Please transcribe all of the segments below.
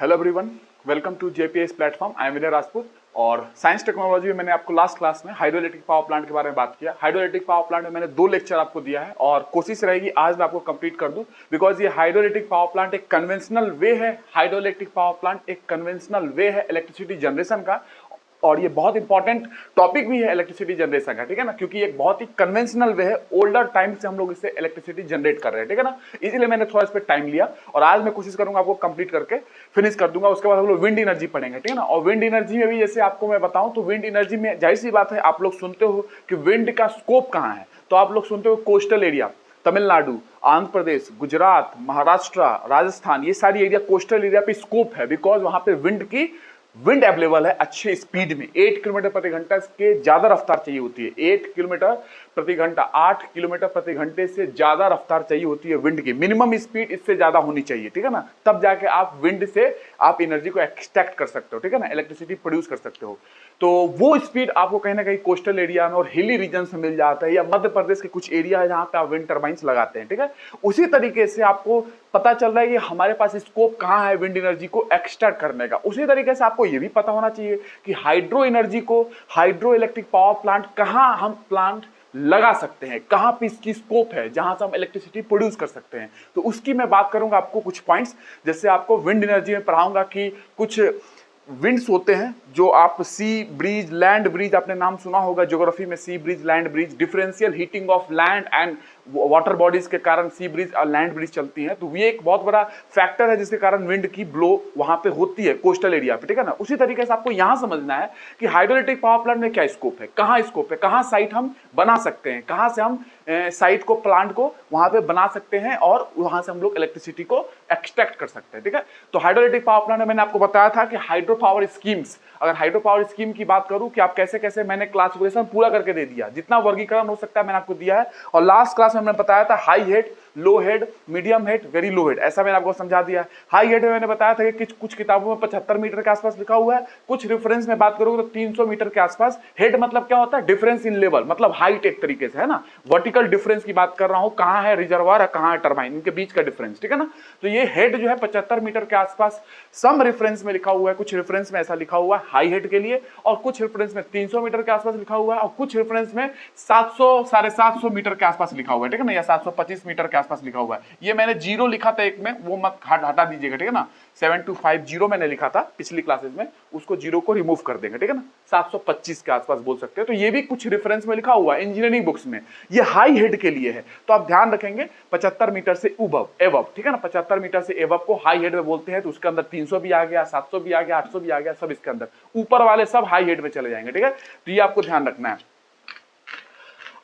Hello everyone, welcome to JPS platform. I am Vinay Rajput. और science technology में मैंने आपको लास्ट क्लास में हाइड्रोइलेक्ट्रिक पावर प्लांट के बारे में बात किया। हाइड्रोइलेक्ट्रिक पावर प्लांट में मैंने 2 लेक्चर आपको दिया है और कोशिश रहेगी आज मैं आपको कंप्लीट कर दूं, बिकॉज ये हाइड्रोइलेक्ट्रिक पावर प्लांट एक कन्वेंशनल वे है। हाइड्रोइलेक्ट्रिक पावर प्लांट एक कन्वेंशनल वे है इलेक्ट्रिसिटी जनरेशन का, और ये बहुत इंपॉर्टेंट टॉपिक भी है इलेक्ट्रिसिटी जनरेशन का, ठीक है ना, क्योंकि ये एक बहुत ही कन्वेंशनल वे है। ओल्डर टाइम से हम लोग इससे इलेक्ट्रिसिटी जनरेट कर रहे हैं, ठीक है ना, इसीलिए मैंने थोड़ा इस पर टाइम लिया और आज मैं कोशिश करूंगा आपको कंप्लीट करके फिनिश कर दूंगा। उसके बाद हम लोग विंड एनर्जी पढ़ेंगे, ठीक है ना। और विंड एनर्जी में भी जैसे आपको मैं बताऊं तो विंड एनर्जी में जाहिर सी बात है, आप लोग सुनते हो कि विंड का स्कोप कहां है, तो आप लोग सुनते हो कोस्टल एरिया, तमिलनाडु, आंध्र प्रदेश, गुजरात, महाराष्ट्र, राजस्थान, ये सारी एरिया कोस्टल एरिया पे स्कोप है, बिकॉज वहां पे विंड अवेलेबल है अच्छे स्पीड में। 8 किलोमीटर प्रति घंटा के ज्यादा रफ्तार चाहिए होती है। 8 किलोमीटर प्रति घंटा, 8 किलोमीटर प्रति घंटे से ज्यादा रफ्तार चाहिए होती है विंड की। मिनिमम स्पीड इससे ज्यादा होनी चाहिए, ठीक है ना, तब जाके आप विंड से आप एनर्जी को एक्सट्रैक्ट कर सकते हो, ठीक है ना, इलेक्ट्रिसिटी प्रोड्यूस कर सकते हो। तो वो स्पीड आपको कहीं ना कहीं कोस्टल एरिया में और हिली रीजन में मिल जाता है, या मध्य प्रदेश के कुछ एरिया है जहां पे आप विंड टर्बाइंस लगाते हैं, ठीक है। उसी तरीके से आपको पता चल रहा है कि हमारे पास स्कोप कहां है विंड एनर्जी को एक्सट्रैक्ट करने का। उसी तरीके से आपको यह भी पता होना चाहिए कि हाइड्रो एनर्जी को, हाइड्रो इलेक्ट्रिक पावर प्लांट कहां हम प्लांट लगा सकते हैं, कहां पे इसकी स्कोप है जहां से हम इलेक्ट्रिसिटी प्रोड्यूस कर सकते हैं। तो उसकी मैं बात करूंगा आपको कुछ पॉइंट्स। जैसे आपको विंड एनर्जी में पढ़ाऊंगा कि कुछ विंड्स होते हैं जो आप सी ब्रीज, लैंड ब्रीज, आपने नाम सुना होगा ज्योग्राफी में, sea breeze, land breeze, differential heating of land and water bodies के कारण सी ब्रीज और लैंड ब्रीज चलती हैं। तो ये एक बहुत बड़ा फैक्टर है जिसके कारण विंड की ब्लो वहां पे होती है कोस्टल एरिया पे, ठीक है ना। उसी तरीके से आपको यहां समझना है कि हाइड्रोइलेक्ट्रिक पावर प्लांट में क्या स्कोप है, कहां स्कोप है, कहां साइट हम बना सकते हैं, कहां से हम साइट को, प्लांट को वहां पे बना सकते हैं और वहां से हम लोग इलेक्ट्रिसिटी को एक्सट्रैक्ट कर सकते हैं, ठीक है। तो हाइड्रोइलेक्ट्रिक पावर प्लांट में मैंने आपको बताया था कि हाइड्रो पावर स्कीम्स, अगर हाइड्रो पावर स्कीम की बात करूं कि आप कैसे कैसे, मैंने क्लासिफिकेशन पूरा करके दे दिया, जितना वर्गीकरण हो सकता है मैंने आपको दिया है। और लास्ट क्लास में मैंने बताया था high head, low head, medium head, very low head, ऐसा मैंने आपको समझा दिया। हाई हेड में मैंने बताया था कि कुछ किताबों में 75 मीटर के आसपास लिखा हुआ है, कुछ रेफरेंस में बात करोगे तो 300 मीटर के आसपास। हेड मतलब क्या होता है, डिफरेंस इन लेवल, मतलब हाइट एक तरीके से, है ना, वर्टिकल डिफरेंस की बात कर रहा हूं, कहां है रिजर्वायर, कहां है टरबाइन, इनके बीच का डिफरेंस, ठीक है ना। तो ये हेड जो है 75 मीटर के आसपास सम रेफरेंस में लिखा हुआ है, कुछ रेफरेंस में ऐसा लिखा हुआ है हाई हेड के लिए, और कुछ रेफरेंस में 300 मीटर के आसपास लिखा हुआ है, और कुछ रेफरेंस में 700, 750 मीटर के आसपास लिखा हुआ है, ठीक है ना, या 725 मीटर के आसपास लिखा हुआ है। ये मैंने जीरो लिखा था एक में, वो मत हटा दीजिएगा, ठीक है ना। 7250 मैंने लिखा था पिछली क्लासेस में, उसको जीरो को रिमूव कर देंगे, ठीक है ना, 725 के आसपास बोल सकते हैं। तो ये भी कुछ रेफरेंस में लिखा हुआ है इंजीनियरिंग बुक्स में, ये हाई हेड के लिए है। तो आप ध्यान रखेंगे 75 मीटर से एबव, ठीक है ना, 75 मीटर से एबव को हाई हेड में बोलते हैं। तो उसके अंदर 300 भी आ गया, 700 भी आ गया, 800 भी आ गया, सब इसके अंदर, ऊपर वाले सब हाई हेड में चले जाएंगे, ठीक है। तो ये आपको ध्यान रखना है।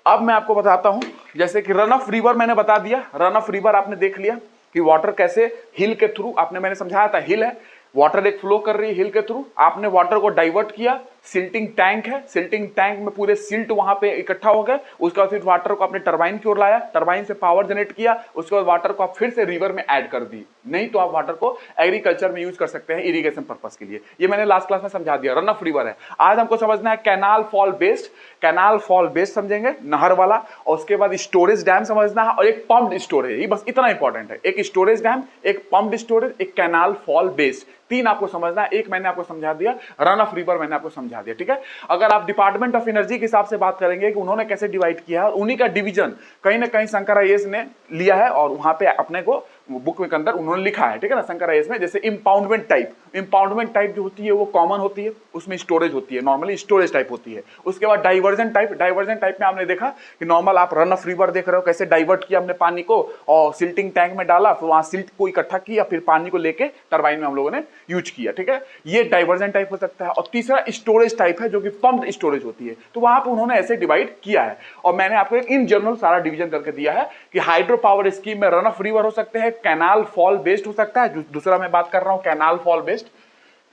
अब मैं आपको बताता हूं, जैसे कि रन ऑफ रिवर मैंने बता दिया। रन ऑफ रिवर आपने देख लिया कि वाटर कैसे हिल के थ्रू, आपने, मैंने समझाया था, हिल है, वाटर एक फ्लो कर रही है हिल के थ्रू, आपने वाटर को डाइवर्ट किया, सिल्टिंग टैंक है, सिल्टिंग टैंक में पूरे सिल्ट वहां पे इकट्ठा हो गए, उसके बाद फिर वाटर को आपने टरबाइन की ओर लाया, टरबाइन से पावर जनरेट किया, उसके बाद वाटर को आप फिर से रिवर में ऐड कर दी। नहीं तो आप वाटर को एग्रीकल्चर में यूज कर सकते हैं, इरिगेशन पर्पस के लिए। ये मैंने लास्ट क्लास में समझा दिया, रन ऑफ रिवर है। आज हमको समझना है canal fall based, canal fall based समझेंगे, नहर वाला, और उसके बाद स्टोरेज डैम समझना है, और एक पंप्ड स्टोरेज, ये बस इतना इंपॉर्टेंट है, एक स्टोरेज डैम, एक पंप्ड स्टोरेज, एक कैनाल फॉल बेस्ड, 3 आपको समझना है। एक मैंने आपको समझा दिया, रन ऑफ रिवर मैंने आपको समझा दिया, ठीक है। अगर आप डिपार्टमेंट ऑफ एनर्जी के हिसाब से बात करेंगे कि उन्होंने कैसे डिवाइड किया है, उन्हीं का डिवीजन कहीं ना कहीं शंकर आईएएस ने लिया है, और वहां पे अपने को बुक के अंदर उन्होंने लिखा है, ठीक है ना, शंकर आईएएस में। जैसे इंपाउंडमेंट टाइप, इंपाउंडमेंट टाइप जो होती है वो कॉमन होती है, उसमें स्टोरेज होती है, नॉर्मली स्टोरेज टाइप होती है। उसके बाद डाइवर्जन टाइप, डाइवर्जन टाइप में आपने देखा कि नॉर्मल आप रन ऑफ रिवर देख रहे हो, कैसे डाइवर्ट किया हमने पानी को और सिल्टिंग टैंक में डाला, फिर वहां सिल्ट को इकट्ठा किया, फिर पानी को लेके टरबाइन में हम लोगों ने यूज किया, ठीक है। ये डाइवर्जन टाइप हो सकता है। और तीसरा स्टोरेज टाइप है जो कि पंप्ड स्टोरेज होती है, तो वहां पे उन्होंने ऐसे डिवाइड किया है। और मैंने आपको एक इन जनरल सारा डिवीजन करके दिया है कि हाइड्रो पावर स्कीम में रन ऑफ रिवर हो सकते हैं, कैनाल फॉल बेस्ड हो सकता है, दूसरा मैं बात कर रहा हूं कैनाल फॉल बेस्ड,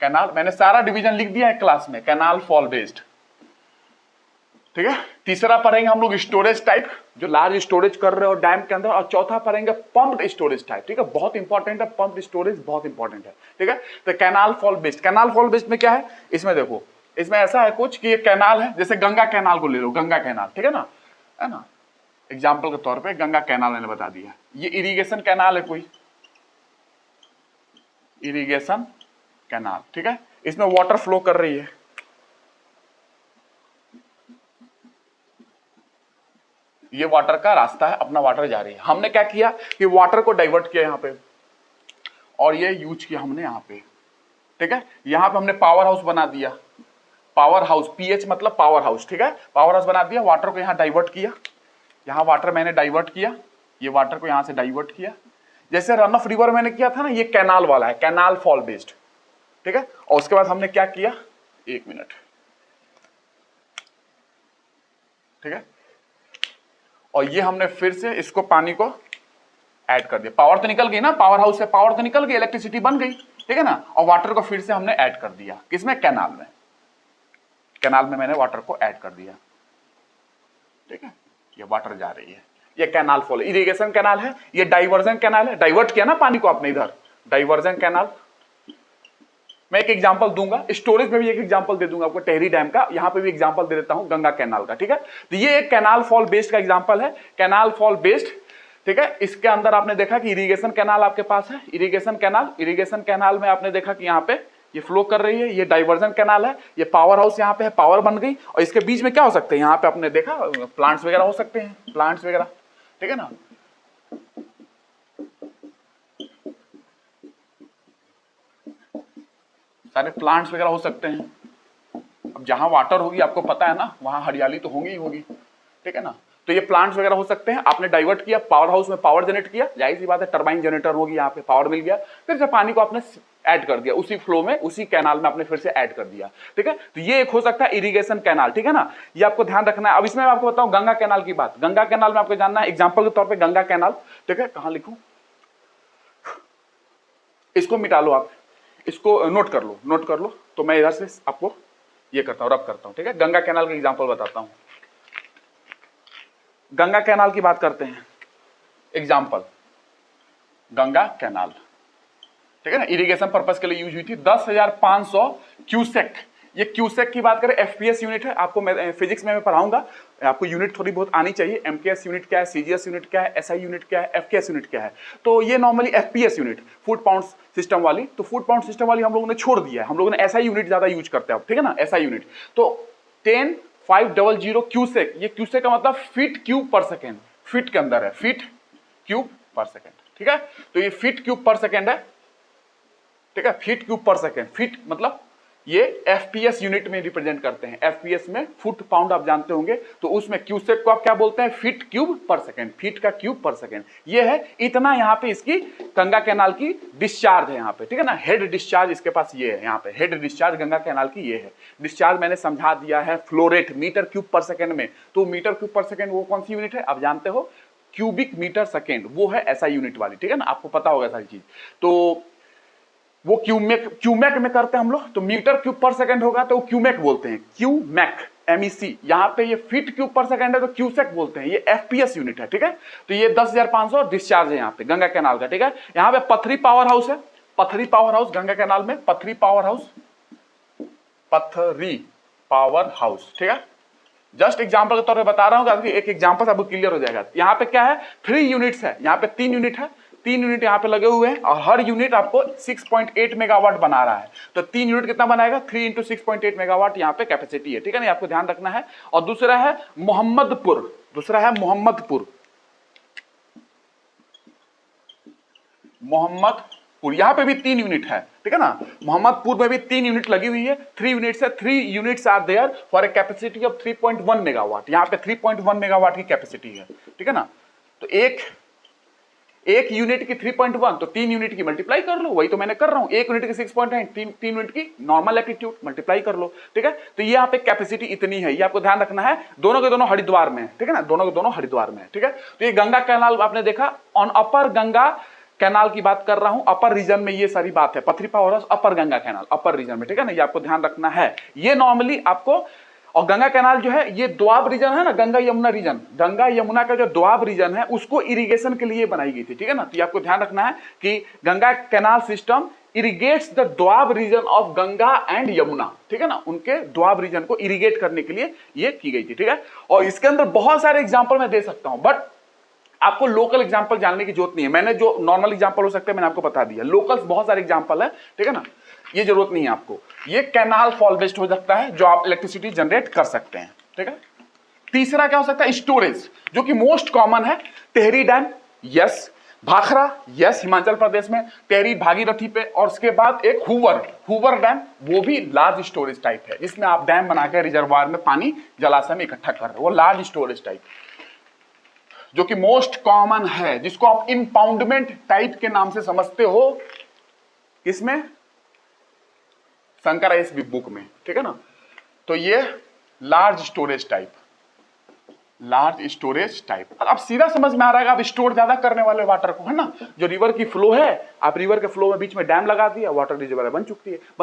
कैनाल, मैंने सारा डिवीजन लिख दिया है क्लास में, कैनाल फॉल बेस्ड, ठीक है। तीसरा पढ़ेंगे हम लोग स्टोरेज टाइप, जो लार्ज स्टोरेज कर रहे हो डैम के अंदर, और चौथा पढ़ेंगे पंप्ड स्टोरेज टाइप, ठीक है, बहुत इंपॉर्टेंट है, पंप्ड स्टोरेज बहुत इंपॉर्टेंट है, ठीक है। तो canal fall based, canal fall based में क्या है, इसमें देखो, इसमें ऐसा है कुछ कि ये कैनाल है, जैसे गंगा कैनाल को ले लो, गंगा कैनाल, ठीक है ना, एग्जाम्पल के तौर पर गंगा कैनाल मैंने बता दिया। ये इरिगेशन कैनाल है, कोई इरिगेशन कैनाल, ठीक है। इसमें वाटर फ्लो कर रही है, ये वाटर का रास्ता है, अपना वाटर जा रही है। हमने क्या किया कि वाटर को डाइवर्ट किया यहां पे और ये यूज किया हमने यहां पे, ठीक है। यहां पे हमने पावर हाउस बना दिया, पावर हाउस, पीएच मतलब पावर हाउस, ठीक है। पावर हाउस बना दिया, वाटर को यहां डाइवर्ट किया, यहां वाटर मैंने डाइवर्ट किया, ये वाटर को यहां से डाइवर्ट किया। जैसे रन ऑफ रिवर मैंने किया था ना, ये कैनाल वाला है, कैनाल फॉल बेस्ड, ठीक है। और उसके बाद हमने क्या किया, एक मिनट, ठीक है। और ये हमने फिर से इसको पानी को ऐड कर दिया, पावर तो निकल गई ना, पावर हाउस से पावर तो निकल गई, इलेक्ट्रिसिटी बन गई, ठीक है ना। और वाटर को फिर से हमने ऐड कर दिया, किसमें, कैनाल में, कैनाल में मैंने वाटर को ऐड कर दिया, ठीक है। ये वाटर जा रही है, ये कैनाल फॉल, इरिगेशन कैनाल है, ये डाइवर्जन कैनाल है, डाइवर्ट किया ना पानी को आपने इधर, डाइवर्जन कैनाल। मैं एक एग्जांपल दूंगा, स्टोरेज में भी एक एग्जांपल दे दूंगा आपको, टेहरी डैम का, यहां पे भी एग्जांपल दे देता हूं गंगा कैनाल का, ठीक है। तो ये एक कैनाल फॉल बेस्ड का एग्जांपल है, कैनाल फॉल बेस्ड, ठीक है। इसके अंदर आपने देखा कि इरिगेशन कैनाल आपके पास है, इरिगेशन कैनाल, इरिगेशन कैनाल में आपने देखा कि यहाँ पे ये फ्लो कर रही है, ये डाइवर्जन कैनाल है, ये पावर हाउस यहाँ पे है, पावर बन गई। और इसके बीच में क्या हो सकते हैं, यहाँ पे आपने देखा प्लांट्स वगैरह हो सकते हैं, प्लांट्स वगैरह, ठीक है ना। सारे प्लांट्स वगैरह हो सकते हैं। अब जहां वाटर होगी आपको पता है ना, वहां हरियाली तो होगी ही होगी, ठीक है ना। तो ये प्लांट्स वगैरह हो सकते हैं। आपने डाइवर्ट किया, पावर हाउस में पावर जनरेट किया, जाहिर सी बात है टरबाइन जनरेटर होगी, यहाँ पे पावर मिल गया, फिर से पानी को आपने ऐड कर दिया उसी फ्लो में, उसी कैनाल में आपने फिर से ऐड कर दिया, ठीक है। तो ये एक हो सकता है इरिगेशन कैनाल, ठीक है ना, ये आपको ध्यान रखना है। अब इसमें मैं आपको बताऊं गंगा कैनाल की बात, गंगा कैनाल में आपको जानना है एग्जाम्पल के तौर पर गंगा कैनाल, ठीक है। कहां लिखूं, इसको मिटा लो आप, इसको नोट कर लो, नोट कर लो। तो मैं इधर से आपको ये करता हूं, रब करता हूं, ठीक है। गंगा कैनाल का एग्जांपल बताता हूं, गंगा कैनाल की बात करते हैं, एग्जांपल गंगा कैनाल, ठीक है ना, इरिगेशन पर्पस के लिए यूज हुई थी, 10,500 क्यूसेक। ये क्यूसेक की बात करें, एफपीएस यूनिट है, आपको मैं फिजिक्स में मैं पढ़ाऊंगा, आपको यूनिट थोड़ी बहुत आनी चाहिए, एमकेएस यूनिट क्या है, सीजीएस यूनिट क्या है, एसआई यूनिट क्या है, एफकेएस यूनिट क्या है। तो ये normally FPS unit, foot pound system वाली, तो फुट पाउंड सिस्टम वाली हम लोगों ने छोड़ दिया है, हम लोगों ने एसआई यूनिट ज्यादा यूज करते हैं, ठीक है ना, एसआई यूनिट। तो 10,500 क्यूसेक, ये क्यूसेक का मतलब फीट क्यूब पर सेकेंड, फीट के अंदर है, फीट क्यूब पर सेकेंड, ठीक है। तो ये फीट क्यूब पर सेकेंड है, ठीक है, फीट क्यूब पर सेकेंड, फीट मतलब ये एफपीएस यूनिट में रिप्रेजेंट करते हैं, एफपीएस में फुट पाउंड आप जानते होंगे, तो उसमें क्यूसेक को आप क्या बोलते हैं, फीट क्यूब पर सेकेंड, फीट का क्यूब पर सेकेंड। ये है इतना, यहाँ पे इसकी गंगा कैनाल की डिस्चार्ज है यहाँ पे, ठीक है ना, हेड डिस्चार्ज इसके पास ये है, यहाँ पे हेड डिस्चार्ज गंगा कैनाल की ये है। डिस्चार्ज मैंने समझा दिया है, फ्लो रेट मीटर क्यूब पर सेकेंड में, तो मीटर क्यूब पर सेकेंड वो कौन सी यूनिट है आप जानते हो, क्यूबिक मीटर सेकेंड, वो है ऐसा यूनिट वाली, ठीक है ना, आपको पता होगा सारी चीज। तो वो क्यूमेक में करते हैं हम लोग, तो मीटर क्यूब पर सेकंड होगा तो क्यूमेक बोलते हैं, क्यूमेक, एमईसी। यहाँ पे ये फीट क्यूब पर सेकंड है तो क्यूसेक बोलते हैं, ये एफपीएस यूनिट है, ठीक है। तो ये 10,500 डिस्चार्ज है यहाँ पे गंगा कैनाल का, ठीक है। यहाँ पे पथरी पावर हाउस है, पथरी पावर हाउस गंगा कैनाल में, पथरी पावर हाउस, पथरी पावर हाउस, ठीक है। जस्ट एग्जांपल के तौर पे बता रहा हूं ताकि एक एग्जांपल आपको क्लियर हो जाएगा। यहाँ पे क्या है, 3 यूनिट्स है, यहाँ पे 3 यूनिट है, 3 यूनिट यहाँ पे लगे हुए हैं और हर यूनिट आपको 6.8 मेगावाट बना रहा है। तो 3 यूनिट कितना बनाएगा, 3 × 6.8 मेगावाट यहाँ पे कैपेसिटी है, ठीक है ना, आपको ध्यान रखना है। और दूसरा है मोहम्मदपुर, दूसरा है मोहम्मदपुर, मोहम्मदपुर, यहाँ पे भी 3 यूनिट है, ठीक है ना। मोहम्मदपुर में भी 3 यूनिट लगी हुई है, 3 यूनिट्स है, 3 units are there for a capacity of 3.1 megawatt. यहाँ पे 3.1 मेगावाट की कैपेसिटी है, ठीक है ना। तो एक यूनिट की 3.1, तो 3 यूनिट की मल्टीप्लाई कर लो, वही तो मैंने कर रहा हूं। 1 यूनिट की 6.9, 3 यूनिट की नॉर्मल एप्टीट्यूड मल्टीप्लाई कर लो, ठीक है। तो ये यहाँ पे कैपेसिटी इतनी है, ये आपको ध्यान रखना है। दोनों के दोनों हरिद्वार में है, ठीक है ना, दोनों के दोनों हरिद्वार में है, ठीक है। तो ये गंगा कैनाल आपने देखा, ऑन अपर गंगा कैनाल की बात कर रहा हूं, अपर रीजन में ये सारी बात है, पथरी पावर हाउस अपर गंगा कैनाल अपर रीजन में, ठीक है ना, ये आपको ध्यान रखना है। ये नॉर्मली आपको, और गंगा कैनाल जो है ये द्वाब रीजन है ना, गंगा यमुना रीजन, गंगा यमुना का जो द्वाब रीजन है उसको इरिगेशन के लिए बनाई गई थी, ठीक है ना। तो ये आपको ध्यान रखना है कि Ganga canal system irrigates the doab region of Ganga and Yamuna, ठीक है ना, उनके द्वाब रीजन को इरिगेट करने के लिए ये की गई थी, ठीक है। और इसके अंदर बहुत सारे एग्जाम्पल मैं दे सकता हूं, बट आपको लोकल एग्जांपल जानने की जरूरत नहीं है। मैंने जो नॉर्मल एग्जांपल हो सकते हैं मैंने आपको बता दिया, लोकल्स बहुत सारे एग्जांपल है, ठीक है ना। ये जरूरत नहीं है आपको। ये कैनाल फॉल बेस्ड हो सकता है जो आप इलेक्ट्रिसिटी जनरेट कर सकते हैं, ठीक है। तीसरा क्या हो सकता है, स्टोरेज, जो कि मोस्ट कॉमन है। Tehri dam, yes. Bhakra, yes, Himachal Pradesh में टेहरी भागीरथी पे। और उसके बाद एक हुवर डैम, वो भी लार्ज स्टोरेज टाइप है, जिसमें आप डैम बनाकर रिजर्वायर में पानी जलाशय में इकट्ठा कर रहे हो, वो लार्ज स्टोरेज टाइप, जो कि मोस्ट कॉमन है, जिसको आप इंपाउंडमेंट टाइप के नाम से समझते हो, किसमें, शंकर एस बुक में, ठीक है ना। तो ये लार्ज स्टोरेज टाइप, अब सीधा समझ में आ रहा है, आप स्टोर ज्यादा करने वाले वाटर को, है ना। जो रिवर की फ्लो है, आप रिवर के फ्लो में बीच में डैम लगा दिया, वाटर रिजर्वायर बन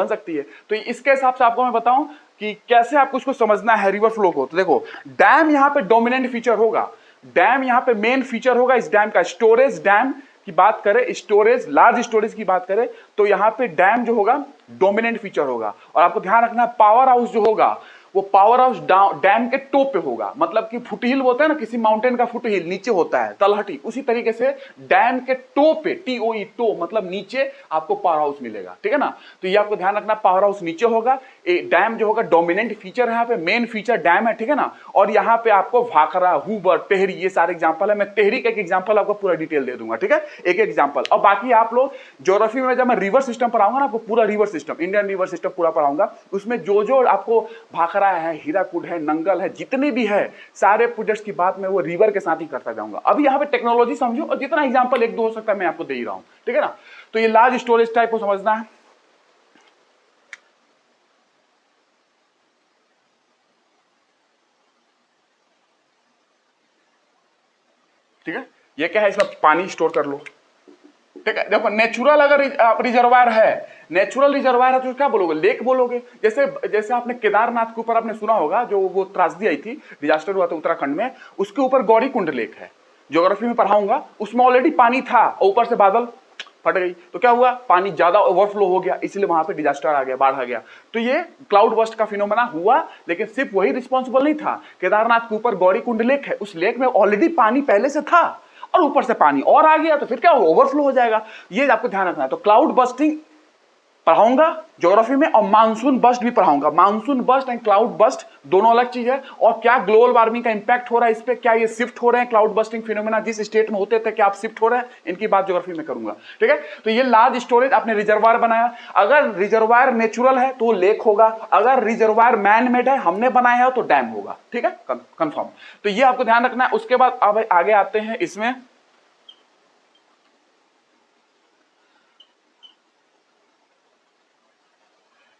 सकती है। तो इसके हिसाब से आपको मैं बताऊं कि कैसे आपको इसको समझना है रिवर फ्लो को। तो देखो, डैम यहां पे डोमिनेंट फीचर होगा, डैम यहां पे मेन फीचर होगा इस डैम का। स्टोरेज डैम की बात करें, स्टोरेज, लार्ज स्टोरेज की बात करें, तो यहां पे डैम जो होगा डोमिनेंट फीचर होगा। और आपको ध्यान रखना है, पावर हाउस जो होगा वो पावर हाउस डैम के टॉप पे होगा। मतलब कि फुटहिल होता है ना, किसी माउंटेन का फुटहिल नीचे होता है, तलहटी, उसी तरीके से डैम के टॉप पे, TOE, टो मतलब नीचे, आपको पावर हाउस मिलेगा, ठीक है ना। तो ये आपको ध्यान रखना, पावर हाउस नीचे होगा। डैम जो होगा डोमिनेंट फीचर है, यहाँ पे मेन फीचर डैम है, ठीक है ना। और यहाँ पे आपको भाखड़ा, हुबर, टेहरी, ये सारे एग्जाम्पल है। मैं टेहरी का एक एग्जाम्पल आपको पूरा डिटेल दे दूंगा, ठीक है, एक एग्जाम्पल। और बाकी आप लोग ज्योग्राफी में जब मैं रिवर सिस्टम पढ़ाऊंगा ना, आपको पूरा river system, Indian river system पूरा पढ़ाऊंगा। उसमें जो आपको भाखड़ा है, हीराकुड है, नंगल है, जितने भी है सारे प्रोजेक्ट्स की बात मैं वो रिवर के साथ ही करता जाऊंगा। अभी यहाँ पे टेक्नोलॉजी समझो, और जितना एग्जांपल एक दो हो सकता है मैं आपको दे ही रहा हूं, ठीक है ना। तो ये लार्ज स्टोरेज टाइप को समझना है। ठीक है, ये क्या है, इसमें पानी स्टोर कर लो, ठीक है। देखो, नेचुरल अगर रिजर्वायर है, नेचुरल रिजर्वायर है तो क्या बोलोगे, लेक बोलोगे। जैसे आपने केदारनाथ के ऊपर आपने सुना होगा, जो वो त्रासदी आई थी, डिजास्टर हुआ था उत्तराखंड में, उसके ऊपर गौरीकुंड लेक है। ज्योग्राफी में पढ़ाऊंगा, उसमें ऑलरेडी पानी था, ऊपर से बादल फट गई, तो क्या हुआ, पानी ज्यादा ओवरफ्लो हो गया, इसलिए वहां पे डिजास्टर आ गया, बाढ़ आ गया। तो ये क्लाउड बस्ट का फिनोमेना हुआ, लेकिन सिर्फ वही रिस्पॉन्सिबल नहीं था। केदारनाथ के ऊपर गौरीकुंड लेक है, उस लेक में ऑलरेडी पानी पहले से था, और ऊपर से पानी और आ गया, तो फिर क्या होगा, ओवरफ्लो हो जाएगा। ये आपको ध्यान रखना है। तो क्लाउड बस्टिंग पढ़ाऊंगा ज्योग्राफी में, और मानसून बस्ट भी पढ़ाऊंगा। Monsoon bast and cloud burst दोनों अलग चीज है। और क्या ग्लोबल वार्मिंग का इंपैक्ट हो रहा है इस पे, क्या ये शिफ्ट हो रहे हैं, क्लाउड बस्टिंग फिनोमेना जिस स्टेट में होते थे क्या आप शिफ्ट हो रहे हैं, इनकी बात ज्योग्राफी में करूंगा, ठीक है। तो ये लार्ज स्टोरेज, आपने रिजर्वायर बनाया, अगर रिजर्वायर नेचुरल है तो लेक होगा, अगर रिजर्वायर मैन मेड है, हमने बनाया है, तो डैम होगा, ठीक है, कंफर्म। तो ये आपको ध्यान रखना है। उसके बाद अब आगे आते हैं इसमें,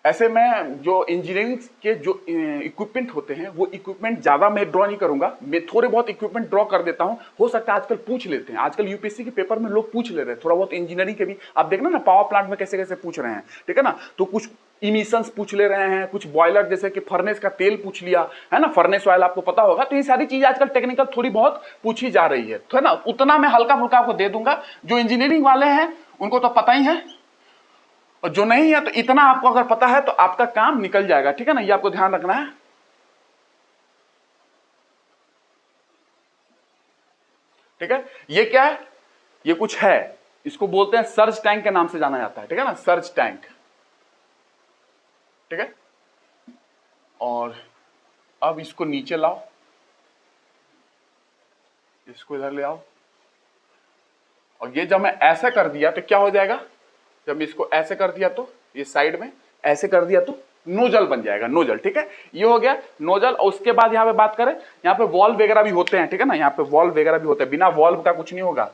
ऐसे में जो इंजीनियरिंग के जो इक्विपमेंट होते हैं, वो इक्विपमेंट ज्यादा मैं ड्रॉ नहीं करूंगा, मैं थोड़े बहुत इक्विपमेंट ड्रॉ कर देता हूं। हो सकता है आजकल पूछ लेते हैं, आजकल यूपीएससी के पेपर में लोग पूछ ले रहे हैं थोड़ा बहुत इंजीनियरिंग के भी। आप देखना ना पावर प्लांट में कैसे कैसे पूछ रहे हैं, ठीक है ना। तो कुछ इमिशंस पूछ ले रहे हैं, कुछ बॉयलर जैसे कि फर्नेस का तेल पूछ लिया, है ना, फर्नेस ऑयल आपको पता होगा। तो ये सारी चीजें आजकल टेक्निकल थोड़ी बहुत पूछी जा रही है, तो है ना, उतना मैं हल्का फुल्का आपको दे दूंगा। जो इंजीनियरिंग वाले हैं उनको तो पता ही है, और जो नहीं है तो इतना आपको अगर पता है तो आपका काम निकल जाएगा, ठीक है ना। ये आपको ध्यान रखना है, ठीक है। ये क्या है, ये कुछ है, इसको बोलते हैं सर्ज टैंक के नाम से जाना जाता है, ठीक है ना, सर्ज टैंक, ठीक है। और अब इसको नीचे लाओ, इसको इधर ले आओ, और ये जब मैं ऐसा कर दिया तो क्या हो जाएगा, जब इसको ऐसे कर दिया तो ये साइड में ऐसे कर दिया तो नोजल बन जाएगा, नोजल, ठीक है। ये हो गया नोजल। और उसके बाद यहाँ पे बात करें, यहाँ पे वॉल्व वगैरह भी होते हैं, ठीक है ना, यहाँ पे वॉल्व वगैरह भी होते हैं। बिना वॉल्व का कुछ नहीं होगा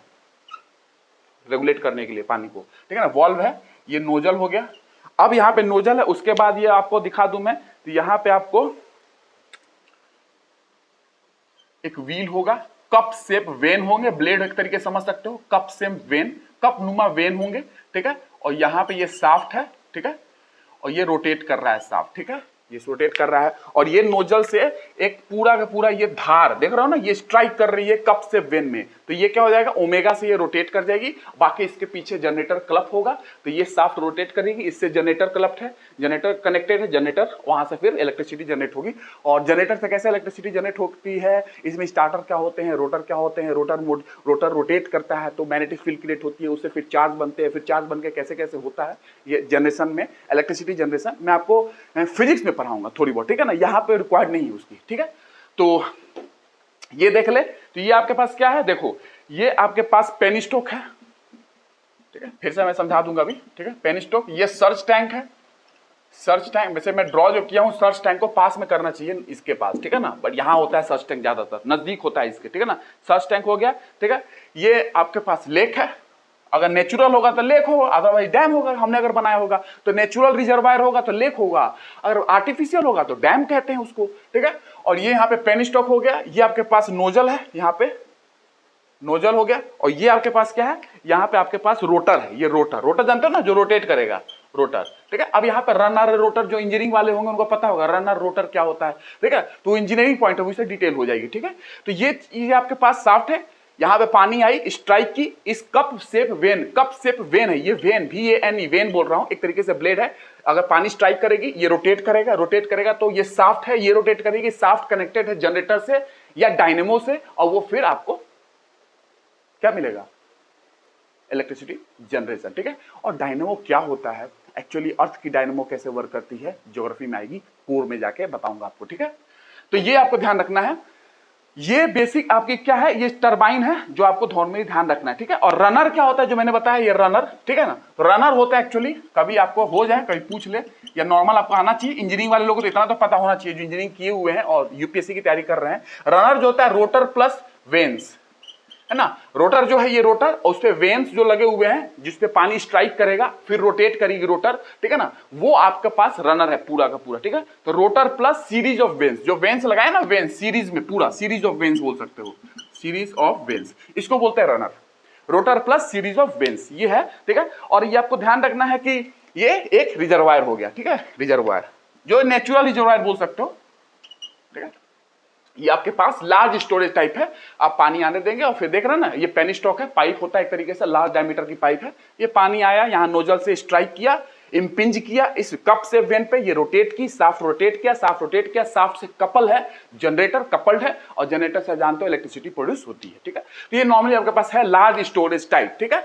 रेगुलेट करने के लिए पानी को, ठीक है ना। वॉल्व है, ये नोजल हो गया। अब यहाँ पे नोजल है, उसके बाद ये आपको दिखा दूं मैं, तो यहाँ पे आपको एक व्हील होगा, कप शेप वेन होंगे, ब्लेड एक तरीके समझ सकते हो, कप शेप वेन, कप नुमा वेन होंगे, ठीक है। और यहाँ पे ये शाफ्ट है, ठीक है, और ये रोटेट कर रहा है शाफ्ट, ठीक है। ये रोटेट कर रहा है और ये नोजल से एक पूरा का पूरा ये धार देख रहे हो ना, ये स्ट्राइक कर रही है कप से वेन में, तो ये क्या हो जाएगा, ओमेगा से ये रोटेट कर जाएगी। बाकी इसके पीछे जनरेटर क्लफ होगा, तो ये साफ्ट रोटेट करेगी, इससे जनरेटर क्लफ्ट है, जनरेटर कनेक्टेड है, जनरेटर वहां से फिर इलेक्ट्रिसिटी जनरेट होगी। और जनरेटर से कैसे इलेक्ट्रिसिटी जनरेट होती है, इसमें स्टार्टर क्या होते हैं, रोटर क्या होते हैं, रोटर रोटेट करता है तो मैग्नेटिक फील्ड क्रिएट होती है, उससे फिर चार्ज बनते हैं, फिर चार्ज बन के कैसे कैसे होता है ये जनरेशन में, इलेक्ट्रिसिटी जनरेशन मैं आपको फिजिक्स में पढ़ाऊंगा थोड़ी बहुत, ठीक है ना, यहाँ पे रिक्वायर्ड नहीं है उसकी, ठीक है। तो ये देख ले, तो ये आपके पास क्या है, देखो ये आपके पास पेनिस्टॉक है, ठीक है, फिर से मैं समझा दूंगा अभी, ठीक है। पेनिस्टॉक, ये सर्च टैंक है, सर्च टैंक वैसे मैं ड्रॉ जो किया हूं सर्च टैंक को पास में करना चाहिए इसके पास, ठीक है ना, बट यहां होता है सर्च टैंक ज्यादातर नजदीक होता है इसके, ठीक है ना। सर्च टैंक हो गया, ठीक है। ये आपके पास लेक है, अगर नेचुरल होगा तो लेक होगा, अदरवाइज डैम होगा, हमने अगर बनाया होगा तो नेचुरल रिजर्वायर होगा तो लेक होगा, अगर आर्टिफिशियल होगा तो डैम कहते हैं उसको, ठीक है। और ये यहाँ पे पेनिस्टॉक हो गया, ये आपके पास नोजल है, यहाँ पे नोजल हो गया, और ये आपके पास क्या है, यहाँ पे आपके पास रोटर है, ये रोटर, रोटर जानते हो ना जो रोटेट करेगा, रोटर, ठीक है। अब यहाँ पे रनर रोटर, जो इंजीनियरिंग वाले होंगे उनको पता होगा रनर रोटर क्या होता है, ठीक है, तो इंजीनियरिंग पॉइंट ऑफ व्यू से डिटेल हो जाएगी, ठीक है। तो ये आपके पास शाफ्ट है, यहाँ पे पानी आई स्ट्राइक की, इस cup shape when, cup shape when है, ये वेन VANE वेन बोल रहा हूं, एक तरीके से ब्लेड है, अगर पानी स्ट्राइक करेगी ये रोटेट करेगा, रोटेट करेगा तो ये शाफ्ट है, ये रोटेट करेगी, शाफ्ट कनेक्टेड है जनरेटर से या डायनेमो से, और वो फिर आपको क्या मिलेगा, इलेक्ट्रिसिटी जनरेशन, ठीक है। और डायनेमो क्या होता है, एक्चुअली अर्थ की डायनेमो कैसे वर्क करती है ज्योग्राफी में आएगी, कोर में जाके बताऊंगा आपको, ठीक है। तो ये आपको ध्यान रखना है, ये बेसिक आपकी क्या है, ये टरबाइन है जो आपको नॉर्मली ध्यान रखना है, ठीक है। और रनर क्या होता है जो मैंने बताया, ये रनर, ठीक है ना, तो रनर होता है एक्चुअली, कभी आपको हो जाए कभी पूछ ले, या नॉर्मल आपको आना चाहिए, इंजीनियरिंग वाले लोगों को तो इतना तो पता होना चाहिए जो इंजीनियरिंग किए हुए हैं और यूपीएससी की तैयारी कर रहे हैं। रनर जो होता है रोटर प्लस वेन्स, है ना, रोटर जो है ये रोटर, और उसपे वेन्स जो लगे हुए हैं जिसपे पानी स्ट्राइक करेगा फिर रोटेट करेगी रोटर, ठीक है ना, वो आपके पास रनर है पूरा का पूरा, ठीक है। तो rotor plus series of veins, जो वेन्स लगाए ना, वेन्स सीरीज में, पूरा सीरीज ऑफ वेन्स बोल सकते हो, सीरीज ऑफ वेन्स, इसको बोलते हैं runner, rotor plus series of veins, ये है, ठीक है। और ये आपको ध्यान रखना है कि ये एक रिजर्वायर हो गया, ठीक है, रिजर्वायर जो नेचुरल रिजर्वायर बोल सकते हो, ठीक है। ये आपके पास लार्ज स्टोरेज टाइप है, आप पानी आने देंगे और फिर देख रहे हैं ना, ये पेनिस्टॉक है, पाइप होता है एक तरीके से, लार्ज डायमीटर की पाइप है, ये पानी आया यहाँ नोजल से स्ट्राइक किया, इंपिंज किया इस कप से वेन पे, ये रोटेट की, साफ्ट रोटेट किया, साफ्ट रोटेट किया, साफ्ट से कपल है, जनरेटर कपल्ड है, और जनरेटर से जानते हो इलेक्ट्रिसिटी प्रोड्यूस होती है, ठीक है। तो ये नॉर्मली आपके पास है लार्ज स्टोरेज टाइप, ठीक है।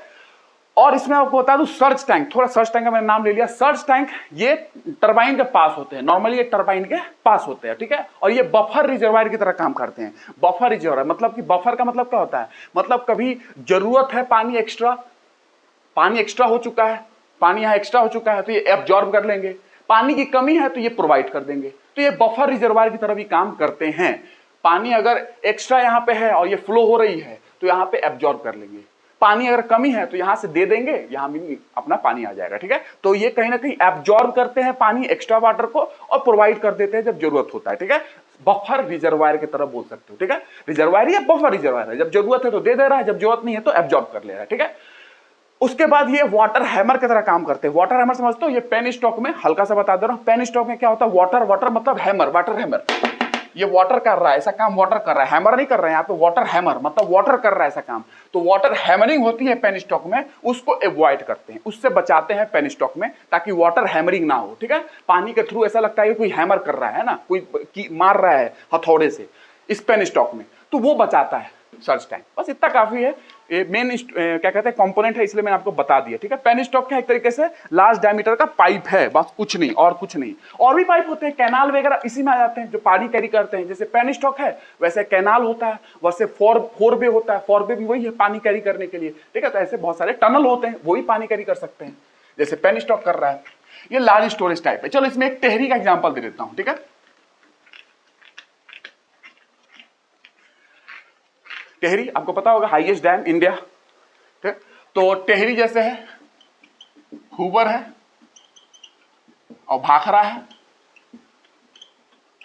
और इसमें आपको बता दूं सर्च टैंक, थोड़ा सर्च टैंक का मैंने नाम ले लिया, सर्च टैंक ये टरबाइन के पास होते हैं, नॉर्मली ये टरबाइन के पास होते हैं, ठीक है। और ये बफर रिजर्वायर की तरह काम करते हैं। बफर रिजर्वायर मतलब कि बफर का मतलब क्या होता है, मतलब कभी जरूरत है पानी एक्स्ट्रा हो चुका है, पानी यहाँ एक्स्ट्रा हो चुका है तो ये एब्जॉर्ब कर लेंगे, पानी की कमी है तो ये प्रोवाइड कर देंगे, तो ये बफर रिजर्वायर की तरह भी काम करते हैं। पानी अगर एक्स्ट्रा यहाँ पे है और ये फ्लो हो रही है तो यहाँ पे एब्जॉर्ब कर लेंगे, पानी अगर कमी है तो यहां से दे देंगे, यहां भी अपना पानी आ जाएगा, ठीक है। तो ये कहीं ना कहीं एब्जॉर्ब करते हैं पानी एक्स्ट्रा वाटर को और प्रोवाइड कर देते हैं जब जरूरत होता है, ठीक है। बफर रिजर्वायर की तरह बोल सकते हो, ठीक है। रिजर्वायर या बफर रिजर्वायर है, जब जरूरत है तो दे दे रहा है, जब जरूरत नहीं है तो एब्जॉर्ब कर ले रहा है, ठीक है। उसके बाद ये वाटर हैमर की तरह काम करते हैं। वाटर हैमर समझते हो, ये पेन स्टॉक में हल्का सा बता दे रहा हूं, पेन स्टॉक में क्या होता है, वाटर मतलब हैमर, वाटर हैमर, ये वाटर कर रहा है ऐसा काम, वाटर कर रहा है, हैमर नहीं कर रहा है यहाँ पे, वाटर हैमर मतलब वाटर कर रहा है ऐसा काम। तो वाटर हैमरिंग होती है पेन स्टॉक में, उसको अवॉइड करते हैं, उससे बचाते हैं पेन स्टॉक में, ताकि वाटर हैमरिंग ना हो, ठीक है। पानी के थ्रू ऐसा लगता है कि कोई हैमर कर रहा है ना, कोई मार रहा है हथौड़े से इस पेन स्टॉक में, तो वो बचाता है सर्च टैंक। बस इतना काफी है, ये मेन क्या कहते हैं कंपोनेंट है, इसलिए मैंने आपको बता दिया, ठीक है। पेन स्टॉक का एक तरीके से लार्ज डायमीटर का पाइप है, बस कुछ नहीं और कुछ नहीं। और भी पाइप होते हैं, कैनाल वगैरह इसी में आ जाते हैं जो पानी कैरी करते हैं, जैसे पेन स्टॉक है वैसे कैनाल होता है, वैसे फोरवे होता है, फोरवे भी वही है पानी कैरी करने के लिए, ठीक है। तो ऐसे बहुत सारे टनल होते हैं, वही पानी कैरी कर सकते हैं, जैसे पेन स्टॉक कर रहा है। ये लार्ज स्टोरेज टाइप है। चलो इसमें एक टेहरी का एग्जाम्पल दे देता हूं, ठीक है। टेहरी आपको पता होगा हाईएस्ट डैम इंडिया, ठीक। तो टेहरी जैसे है, हुबर है और भाखरा है,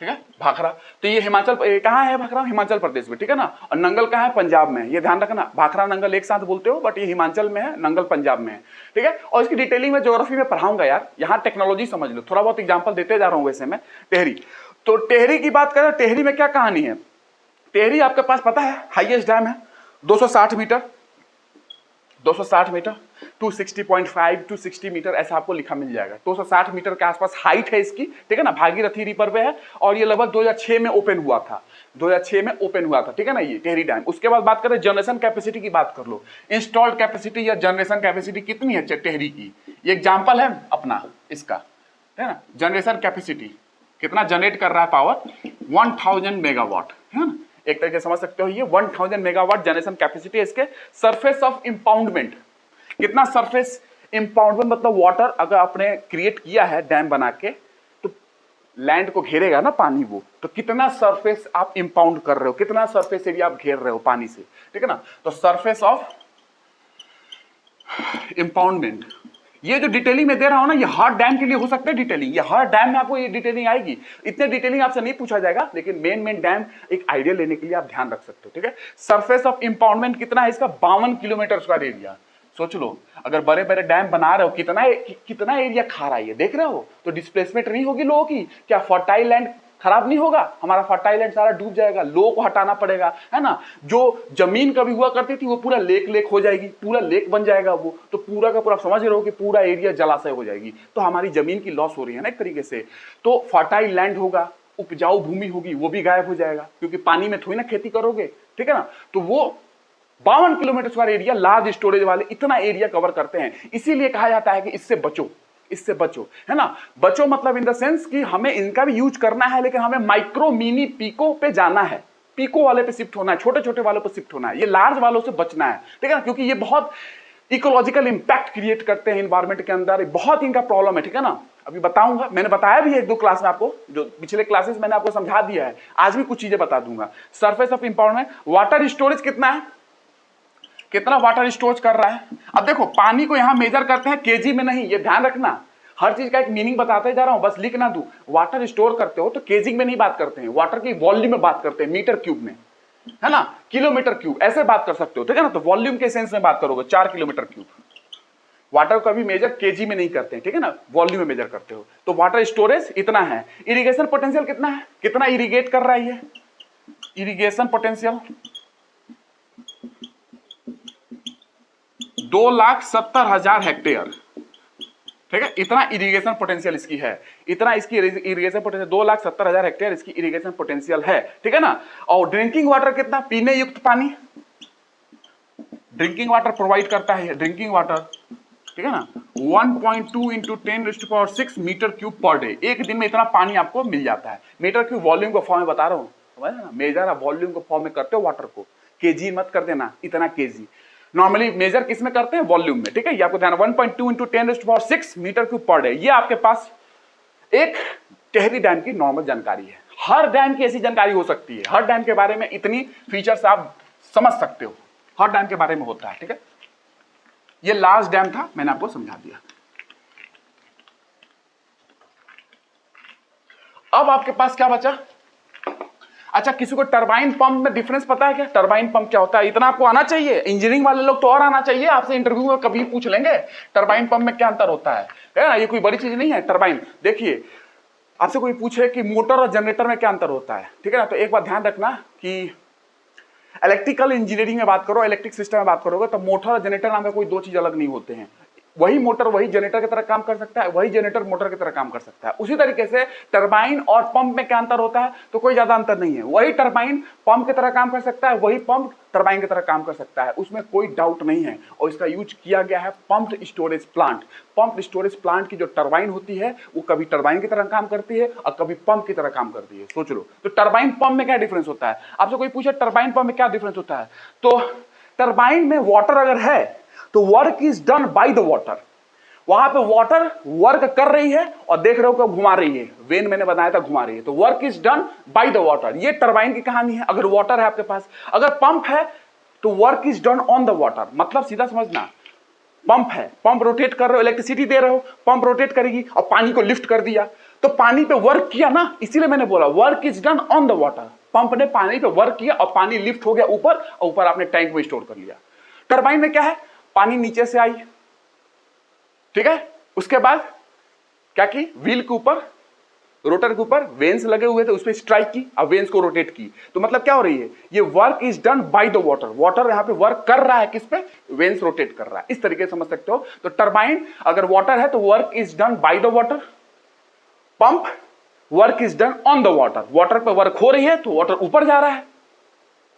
ठीक है, भाखड़ा। तो ये हिमाचल, कहाँ है भाखड़ा? हिमाचल प्रदेश में, ठीक है ना। और नंगल कहाँ है? पंजाब में। ये ध्यान रखना, भाखड़ा नंगल एक साथ बोलते हो, बट ये हिमाचल में है, नंगल पंजाब में है, ठीक है। और इसकी डिटेलिंग में ज्योग्राफी में पढ़ाऊंगा यार, यहाँ टेक्नोलॉजी समझ लो, थोड़ा बहुत एग्जाम्पल देते जा रहा हूँ वैसे मैं। टेहरी, तो टेहरी की बात करें, टेहरी में क्या कहानी है? टेहरी आपके पास पता है हाईएस्ट डैम है 260 मीटर, 260 मीटर, 260.5 260 मीटर ऐसा आपको लिखा मिल जाएगा। 260 मीटर के आसपास हाइट है इसकी, ठीक है ना। भागीरथी रिवर पे है और ये लगभग 2006 में ओपन हुआ था, 2006 में ओपन हुआ था, ठीक है ना, ये टेहरी डैम। उसके बाद बात करें जनरेशन कैपेसिटी की, बात कर लो, इंस्टॉल्ड कैपेसिटी या जनरेशन कैपेसिटी कितनी है टेहरी की। ये एग्जाम्पल है अपना इसका, है ना। जनरेशन कैपेसिटी कितना जनरेट कर रहा है पावर? 1000 मेगावाट, है ना। एक तरीके से समझ सकते हो, ये 1000 मेगावाट जनरेशन कैपेसिटी है इसके। सरफेस ऑफ इंपाउंडमेंट कितना? सरफेस इंपाउंडमेंट मतलब वाटर अगर आपने क्रिएट किया है डैम बना के, तो लैंड को घेरेगा ना पानी, वो तो कितना सरफेस आप इंपाउंड कर रहे हो, कितना सरफेस एरिया आप घेर रहे हो पानी से, ठीक है ना। तो सरफेस ऑफ इंपाउंडमेंट, ये जो डिटेलिंग में दे रहा हूं ना, ये हर डैम के लिए हो सकता है डिटेलिंग, ये हर डैम में आपको ये डिटेलिंग आएगी। इतने डिटेलिंग आपसे नहीं पूछा जाएगा, लेकिन मेन डैम एक आइडिया लेने के लिए आप ध्यान रख सकते हो, ठीक है। सरफेस ऑफ इंपाउंडमेंट कितना है इसका? 52 किलोमीटर स्क्वायर एरिया। सोच लो, अगर बड़े बड़े डैम बना रहे हो, कितना एरिया खा रहा है ये, देख रहे हो। तो डिस्प्लेसमेंट नहीं होगी लोगों की, क्या फर्टाइल लैंड खराब नहीं होगा? हमारा फर्टाइल लैंड सारा डूब जाएगा, लोगों को हटाना पड़ेगा, है ना। जो जमीन कभी हुआ करती थी वो पूरा लेक हो जाएगी, पूरा लेक बन जाएगा वो, तो पूरा का पूरा समझ रहे हो कि पूरा एरिया जलाशय हो जाएगी। तो हमारी जमीन की लॉस हो रही है ना एक तरीके से। तो फर्टाइल लैंड होगा, उपजाऊ भूमि होगी, वो भी गायब हो जाएगा, क्योंकि पानी में थोड़ी ना खेती करोगे, ठीक है ना। तो वो 52 kilometre square area large storage वाले इतना एरिया कवर करते हैं। इसीलिए कहा जाता है कि इससे बचो, इससे बचो, है ना। बचो मतलब इन द सेंस कि हमें इनका भी यूज करना है, लेकिन हमें माइक्रो मिनी पीको पे जाना है, पीको वाले पे शिफ्ट होना है, छोटे छोटे वालों पे शिफ्ट होना है, ये लार्ज वालों से बचना है, ठीक है ना। क्योंकि ये बहुत इकोलॉजिकल इंपैक्ट क्रिएट करते हैं इन्वायरमेंट के अंदर, बहुत इनका प्रॉब्लम है, ठीक है ना। अभी बताऊंगा, मैंने बताया भी है 1-2 क्लास में आपको, जो पिछले क्लासेस मैंने आपको समझा दिया है, आज भी कुछ चीजें बता दूंगा। सरफेस ऑफ इंपाउंडमेंट, वाटर स्टोरेज कितना है, कितना वाटर स्टोरेज कर रहा है। अब देखो, पानी को यहां मेजर करते हैं केजी में नहीं, ये ध्यान रखना, हर चीज का एक मीनिंग बताते जा रहा हूं, बस लिख ना दूं। वाटर स्टोर करते हो तो केजी में नहीं बात करते हैं, वाटर की वॉल्यूम में बात करते हैं, मीटर क्यूब में, है ना, किलोमीटर क्यूब ऐसे बात कर सकते हो, ठीक है ना। तो वॉल्यूम के सेंस में बात करोगे 4 किलोमीटर क्यूब। वाटर को अभी मेजर केजी में नहीं करते हैं, ठीक है ना, वॉल्यूम में मेजर करते हो। तो वाटर स्टोरेज इतना है। इरिगेशन पोटेंशियल कितना है, कितना इरिगेट कर रहा है ये, इरिगेशन पोटेंशियल 2,70,000 हेक्टेयर, ठीक है। इतना इरिगेशन पोटेंशियल इसकी है, इतना इसकी इरिगेशन पोटेंशियल 2,70,000 हेक्टेयर इसकी इरिगेशन पोटेंशियल है, ठीक है ना। और ड्रिंकिंग वाटर कितना, पीने युक्त पानी, ड्रिंकिंग वाटर प्रोवाइड करता है ड्रिंकिंग वाटर, ठीक है ना, 1.2 × 10⁶ मीटर क्यूब पर डे। एक दिन में इतना पानी आपको मिल जाता है। मीटर क्यूब वॉल्यूम को फॉर्म में बता रहा हूं, समझ ना, मेजर वॉल्यूम को फॉर्म में करते हो वाटर को, केजी मत कर देना, इतना केजी। नॉर्मली मेजर किस में करते हैं, वॉल्यूम में, ठीक है। ये आपको ध्यान, 1.2 × 10⁶ मीटर क्यूब पर डे। ये आपके पास एक टेहरी डैम की नॉर्मल जानकारी है। हर डैम की ऐसी जानकारी हो सकती है, हर डैम के बारे में इतनी फीचर्स आप समझ सकते हो, हर डैम के बारे में होता है, ठीक है। ये लास्ट डैम था, मैंने आपको समझा दिया। अब आपके पास क्या बचा? अच्छा, किसी को टरबाइन पंप में डिफरेंस पता है क्या? टरबाइन पंप क्या होता है, इतना आपको आना चाहिए। इंजीनियरिंग वाले लोग तो और आना चाहिए, आपसे इंटरव्यू में कभी पूछ लेंगे टरबाइन पंप में क्या अंतर होता है ना। ये कोई बड़ी चीज नहीं है टरबाइन। देखिए, आपसे कोई पूछे कि मोटर और जनरेटर में क्या अंतर होता है, ठीक है ना, तो एक बात ध्यान रखना कि इलेक्ट्रिकल इंजीनियरिंग में बात करो, इलेक्ट्रिक सिस्टम में बात करोगे तो मोटर और जनरेटर नाम का कोई दो चीज अलग नहीं होते हैं। वही मोटर वही जनरेटर की तरह काम कर सकता है, वही जनरेटर मोटर की तरह काम कर सकता है। उसी तरीके से टरबाइन और पंप में क्या अंतर होता है, तो कोई ज्यादा अंतर नहीं है। वही टरबाइन पंप की तरह काम कर सकता है, वही पंप टरबाइन की तरह काम कर सकता है, उसमें कोई डाउट नहीं है। और इसका यूज किया गया है pumped storage plant. Pumped storage plant की जो टरबाइन होती है वो कभी टरबाइन की तरह काम करती है और कभी पंप की तरह काम करती है। सोच लो, तो टरबाइन पंप में क्या डिफरेंस होता है? आपसे कोई पूछे टरबाइन पंप में क्या डिफरेंस होता है, तो टरबाइन में वाटर अगर है तो work is done by the water. वहां पे वाटर वर्क कर रही है और देख रहे हो कि घुमा रही है, वेन मैंने बताया था घुमा रही है, तो work is done by the water. ये टरबाइन की कहानी है। अगर वाटर है आपके पास, अगर पंप है तो work is done on the water. मतलब सीधा समझना, पंप है, पंप रोटेट कर रहे हो, इलेक्ट्रिसिटी दे रहे हो, पंप रोटेट करेगी और पानी को लिफ्ट कर दिया, तो पानी पे वर्क किया ना, इसीलिए मैंने बोला work is done on the water. Pump ने पानी पे वर्क किया और पानी लिफ्ट हो गया ऊपर, और ऊपर आपने टैंक में स्टोर कर लिया। टरबाइन में क्या है, पानी नीचे से आई, ठीक है, उसके बाद क्या की, व्हील के ऊपर, रोटर के ऊपर वेन्स लगे हुए थे, उस पर स्ट्राइक की, अब वेन्स को रोटेट की। तो मतलब क्या हो रही है, ये work is done by the water. Water यहां पे वर्क कर रहा है किस पे, वेन्स रोटेट कर रहा है। इस तरीके से समझ सकते हो। तो टरबाइन अगर वाटर है तो work is done by the water. Pump work is done on the water. Water पे वर्क हो रही है तो वाटर ऊपर जा रहा है,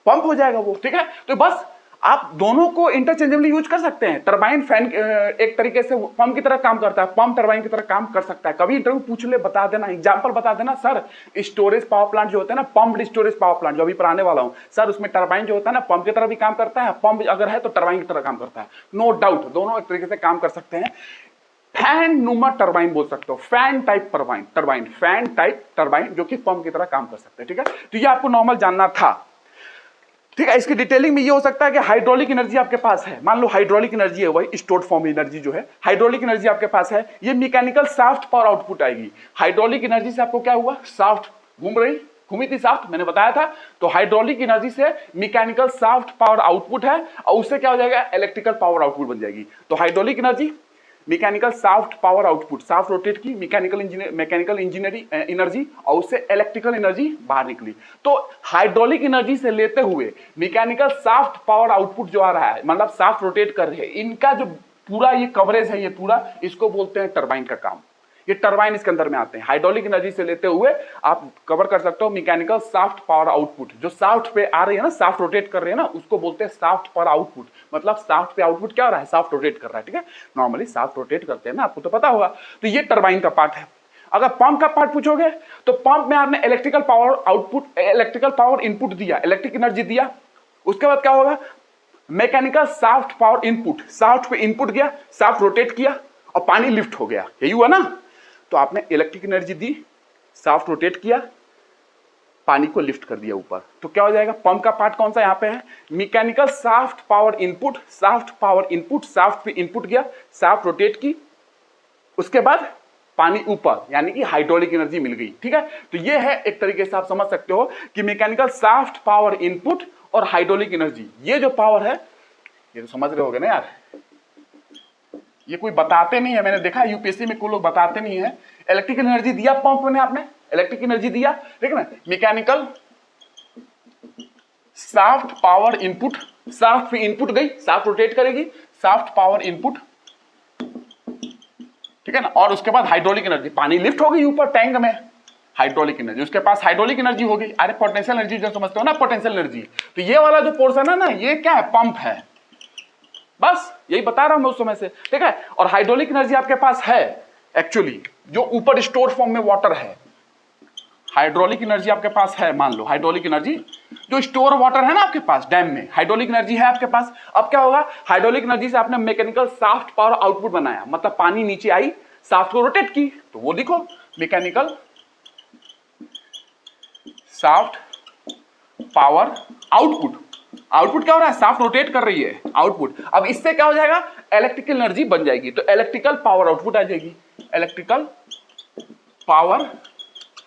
पंप हो जाएगा वो, ठीक है। तो बस आप दोनों को इंटरचेंजेबली यूज कर सकते हैं। टरबाइन फैन एक तरीके से पंप की तरह काम करता है, पंप टरबाइन की तरह काम कर सकता है। कभी इंटरव्यू पूछ ले, बता देना, एग्जांपल बता देना, सर स्टोरेज पावर प्लांट जो होता है ना, पंप्ड स्टोरेज पावर प्लांट जो अभी पढ़ाने वाला हूं सर, उसमें टरबाइन जो होता है ना, पंप की तरह भी काम करता है, पंप अगर है तो टरबाइन की तरह काम करता है। नो डाउट दोनों एक तरीके से काम कर सकते हैं। फैन नुमा टरबाइन बोल सकते हो, fan type turbine, fan type turbine जो कि पंप की तरह काम कर सकते हैं, ठीक है। तो ये आपको नॉर्मल जानना था, ठीक है। इसकी डिटेलिंग में ये हो सकता है कि हाइड्रोलिक एनर्जी आपके पास है, मान लो हाइड्रोलिक एनर्जी है, वही स्टोर्ड फॉर्म एनर्जी जो है, हाइड्रोलिक एनर्जी आपके पास है, ये मैकेनिकल शाफ्ट पावर आउटपुट आएगी। हाइड्रोलिक एनर्जी से आपको क्या हुआ, शाफ्ट घूमी थी शाफ्ट, मैंने बताया था। तो हाइड्रोलिक एनर्जी से मैकेनिकल शाफ्ट पावर आउटपुट है, और उससे क्या हो जाएगा, इलेक्ट्रिकल पावर आउटपुट बन जाएगी। तो hydraulic energy, mechanical shaft power output, shaft rotate की, मैकेनिकल इंजीनियरिंग एनर्जी, और उससे इलेक्ट्रिकल एनर्जी बाहर निकली। तो हाइड्रोलिक एनर्जी से लेते हुए मैकेनिकल शाफ्ट पावर आउटपुट जो आ रहा है, मतलब शाफ्ट रोटेट कर रहे हैं, इनका जो पूरा ये कवरेज है, ये पूरा इसको बोलते हैं टरबाइन का काम। ये टरबाइन इसके अंदर में आते हैं। हाइड्रोलिक एनर्जी से लेते हुए आप कवर कर सकते हो मैकेनिकल शाफ्ट पावर आउटपुट, जो शाफ्ट पे आ रही है ना, शाफ्ट रोटेट कर रही है ना, उसको बोलते हैं शाफ्ट पावर आउटपुट। मतलब शाफ्ट पे आउटपुट क्या हो रहा है, शाफ्ट रोटेट कर रहा है, ठीक है। नॉर्मली शाफ्ट रोटेट करते हैं ना, आपको तो पता होगा। तो ये टरबाइन का पार्ट है। अगर पंप का पार्ट पूछोगे तो पंप में आपने electrical power output, electrical power input दिया, इलेक्ट्रिक एनर्जी दिया, उसके बाद क्या होगा, mechanical shaft power input, shaft पे इनपुट गया, शाफ्ट रोटेट किया और पानी लिफ्ट हो गया, यही हुआ ना। तो आपने इलेक्ट्रिक एनर्जी दी, शाफ्ट रोटेट किया, पानी को लिफ्ट कर दिया ऊपर, तो क्या हो जाएगा। पंप का पार्ट कौन सा यहां पे है, mechanical shaft power input, shaft power input, shaft पे इनपुट गया, शाफ्ट रोटेट की, उसके बाद पानी ऊपर, यानी कि हाइड्रोलिक एनर्जी मिल गई, ठीक है। तो ये है एक तरीके से आप समझ सकते हो कि मैकेनिकल शाफ्ट पावर इनपुट और हाइड्रोलिक एनर्जी, ये जो पावर है, ये तो समझ रहे होगे ना यार, ये कोई बताते नहीं है, मैंने देखा यूपीएससी में कोई लोग बताते नहीं है। इलेक्ट्रिक एनर्जी दिया पंप में, आपने इलेक्ट्रिक एनर्जी दिया, ठीक है ना, mechanical shaft power input, shaft पे इनपुट गई, शाफ्ट रोटेट करेगी, शाफ्ट पावर इनपुट, ठीक है ना, और उसके बाद हाइड्रोलिक एनर्जी, पानी लिफ्ट हो गई ऊपर टैंक में, हाइड्रोलिक एनर्जी, उसके पास हाइड्रोलिक एनर्जी हो गई। अरे पोटेंशियल एनर्जी जो समझते हो ना, पोटेंशियल एनर्जी, तो ये वाला जो पोर्शन है ना, ये क्या है, पंप है, बस यही बता रहा हूं मैं उस समय से, ठीक है। और हाइड्रोलिक एनर्जी आपके पास है एक्चुअली, जो ऊपर स्टोर फॉर्म में वाटर है, हाइड्रोलिक एनर्जी आपके पास है, मान लो हाइड्रोलिक एनर्जी जो स्टोर वाटर है ना आपके पास डैम में, हाइड्रोलिक एनर्जी है आपके पास। अब क्या होगा, हाइड्रोलिक एनर्जी से आपने मैकेनिकल शाफ्ट पावर आउटपुट बनाया, मतलब पानी नीचे आई, शाफ्ट को रोटेट की, तो वो देखो mechanical shaft power output, output क्या हो रहा है, शाफ्ट रोटेट कर रही है, आउटपुट। अब इससे क्या हो जाएगा, इलेक्ट्रिकल एनर्जी बन जाएगी, तो इलेक्ट्रिकल पावर आउटपुट आ जाएगी, electrical power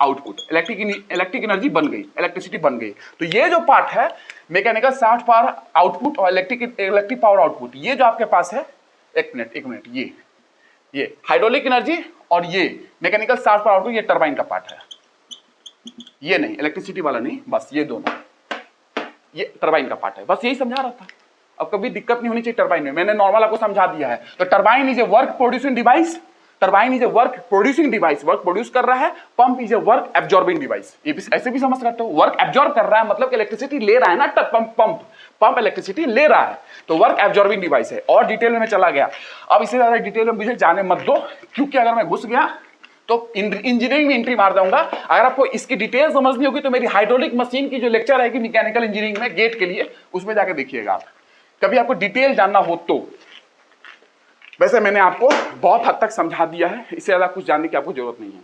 output, electric energy बन गई, इलेक्ट्रिसिटी बन गई। तो ये जो पार्ट है मैकेनिकल शाफ्ट पावर आउटपुट और इलेक्ट्रिक पावर आउटपुट, ये जो आपके पास है, एक मिनट, ये हाइड्रोलिक एनर्जी और ये मैकेनिकल शाफ्ट पावर आउटपुट, ये टरबाइन का पार्ट है, ये नहीं, इलेक्ट्रिसिटी वाला नहीं, बस ये दोनों, ये टरबाइन का पार्ट है, बस यही समझा रहा था। अब कभी दिक्कत नहीं होनी चाहिए टरबाइन में, मैंने नॉर्मल आपको समझा दिया है। तो turbine is a work producing device, turbine is a work producing device, work produce कर रहा है। Pump is a work absorbing device, ये भी ऐसे भी समझ सकते हो, वर्क एब्जॉर्ब कर रहा है, मतलब इलेक्ट्रिसिटी ले रहा है ना, पंप इलेक्ट्रिसिटी ले रहा है, तो वर्क एब्जॉर्बिंग डिवाइस है। और डिटेल में चला गया, अब इससे ज्यादा डिटेल में मुझे जाने मत दो, क्योंकि अगर मैं घुस गया तो इंजीनियरिंग में एंट्री मार दूंगा। अगर आपको इसकी डिटेल समझनी होगी तो मेरी हाइड्रोलिक मशीन की जो लेक्चर आएगी मैकेनिकल इंजीनियरिंग में गेट के लिए, उसमें जाके देखिएगा आप, कभी आपको डिटेल जानना हो तो। वैसे मैंने आपको बहुत हद तक समझा दिया है, इससे ज्यादा कुछ जानने की आपको जरूरत नहीं है।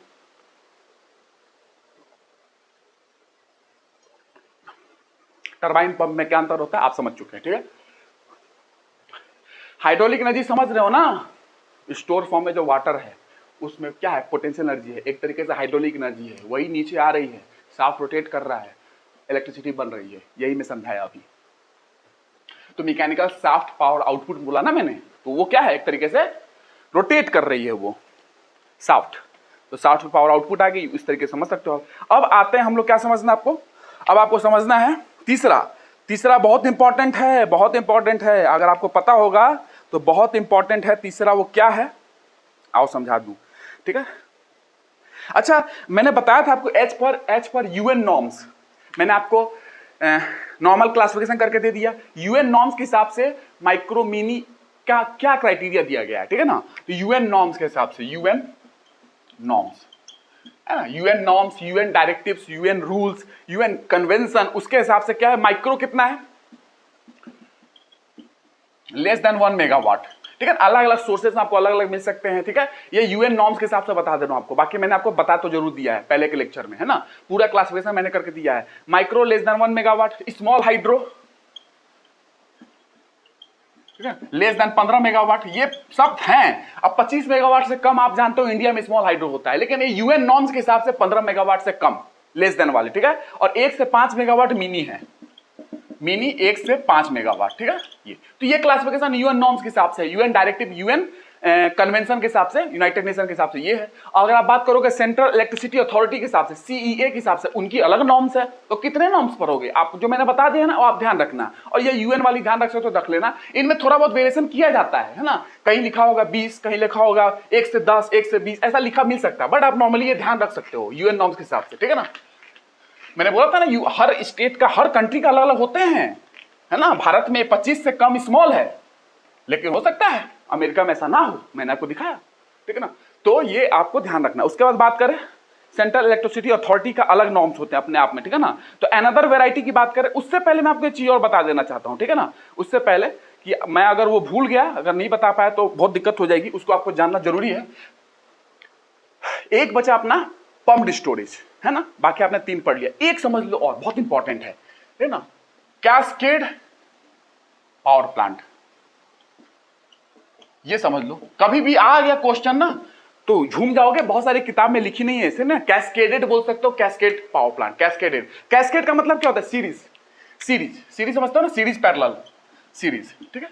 टरबाइन पंप में क्या अंतर होता है आप समझ चुके हैं, ठीक है। हाइड्रोलिक एनर्जी समझ रहे हो ना, स्टोर फॉर्म में जो वाटर है उसमें क्या है, पोटेंशियल एनर्जी है, एक तरीके से हाइड्रोलिक एनर्जी है, वही नीचे आ रही है, शाफ्ट रोटेट कर रहा है, इलेक्ट्रिसिटी बन रही है, यही मैं समझाया अभी। तो मैकेनिकल शाफ्ट पावर आउटपुट बोला ना मैंने, तो वो क्या है, एक तरीके से रोटेट कर रही है वो शाफ्ट, तो शाफ्ट पावर आउटपुट आ गई, इस तरीके से समझ सकते हो। अब आते हैं हम लोग, क्या समझना आपको, अब आपको समझना है तीसरा बहुत इंपॉर्टेंट है, बहुत इंपॉर्टेंट है, अगर आपको पता होगा तो बहुत इंपॉर्टेंट है तीसरा, वो क्या है आओ समझा दूं, ठीक है। अच्छा, मैंने बताया था आपको एच पर यूएन नॉर्म्स, मैंने आपको नॉर्मल क्लासिफिकेशन करके दे दिया। यूएन नॉर्म्स के हिसाब से माइक्रो मिनी का क्या क्राइटेरिया दिया गया है, ठीक है ना। तो यूएन नॉर्म्स के हिसाब से, UN norms, UN norms, UN directives, UN rules, UN convention, उसके हिसाब से क्या है, माइक्रो कितना है, लेस देन 1 मेगावाट, ठीक है। अलग अलग सोर्सेस आपको अलग अलग मिल सकते हैं, ठीक है। ये यूएन नॉर्म्स के हिसाब से बता दे रहा हूं आपको, बाकी मैंने आपको बता तो जरूर दिया है पहले के लेक्चर में, है ना, पूरा क्लासिफिकेशन मैंने करके दिया है। Micro less than 1 megawatt, small hydro ठीक है लेस देन 15 मेगावाट, ये सब हैं। अब 25 मेगावाट से कम आप जानते हो इंडिया में स्मॉल हाइड्रो होता है, लेकिन ये यूएन नॉर्म्स के हिसाब से 15 मेगावाट से कम, लेस देन वाले, ठीक है। और 1 से 5 मेगावाट मिनी है, मिनी 1 से 5 मेगावाट, ठीक है। ये तो ये क्लासिफिकेशन यूएन नॉर्म्स के हिसाब से, यूएन डायरेक्टिव, यूएन कन्वेंशन के हिसाब से, यूनाइटेड नेशन के हिसाब से ये है। अगर आप बात करोगे सेंट्रल इलेक्ट्रिसिटी अथॉरिटी के हिसाब से, सीईए के हिसाब से, उनकी अलग नॉर्म्स है। तो कितने नॉर्म्स पढ़ोगे आप, जो मैंने बता दिया ना वो आप ध्यान रखना, और ये यूएन वाली ध्यान रख सकते हो तो रख लेना। इनमें थोड़ा बहुत वेरिएशन किया जाता है ना, कहीं लिखा होगा 20, कहीं लिखा होगा 1 से 10, 1 से 20, ऐसा लिखा मिल सकता है, बट आप नॉर्मली ये ध्यान रख सकते हो यूएन नॉर्म्स के हिसाब से, ठीक है ना। मैंने बोला था ना, हर स्टेट का, हर कंट्री का अलग अलग होते हैं, है ना। भारत में 25 से कम स्मॉल है, लेकिन हो सकता है अमेरिका में ऐसा ना हो, मैंने आपको दिखाया, ठीक है ना। तो ये आपको ध्यान रखना। उसके बाद बात करें सेंट्रल इलेक्ट्रिसिटी अथॉरिटी का अलग नॉर्म्स होते हैं अपने आप में, ठीक है ना। तो अनदर वैरायटी की बात करें, उससे पहले मैं आपको एक चीज और बता देना चाहता हूं, ठीक है ना। उससे पहले कि मैं अगर वो भूल गया, अगर नहीं बता पाया तो बहुत दिक्कत हो जाएगी, उसको आपको जानना जरूरी है। एक बचा अपना पम्प्ड स्टोरेज, है ना, बाकी आपने 3 पढ़ लिया। एक समझ लो और बहुत इंपॉर्टेंट है ना, कैस्केड पावर प्लांट, ये समझ लो। कभी भी आ गया क्वेश्चन ना तो झूम जाओगे, बहुत सारी किताब में लिखी नहीं है ऐसे ना, कैस्केडेड बोल सकते हो, cascade power plant, cascaded. Cascade का मतलब क्या होता है, सीरीज, सीरीज समझते हो ना, सीरीज पैरेलल, सीरीज, ठीक है,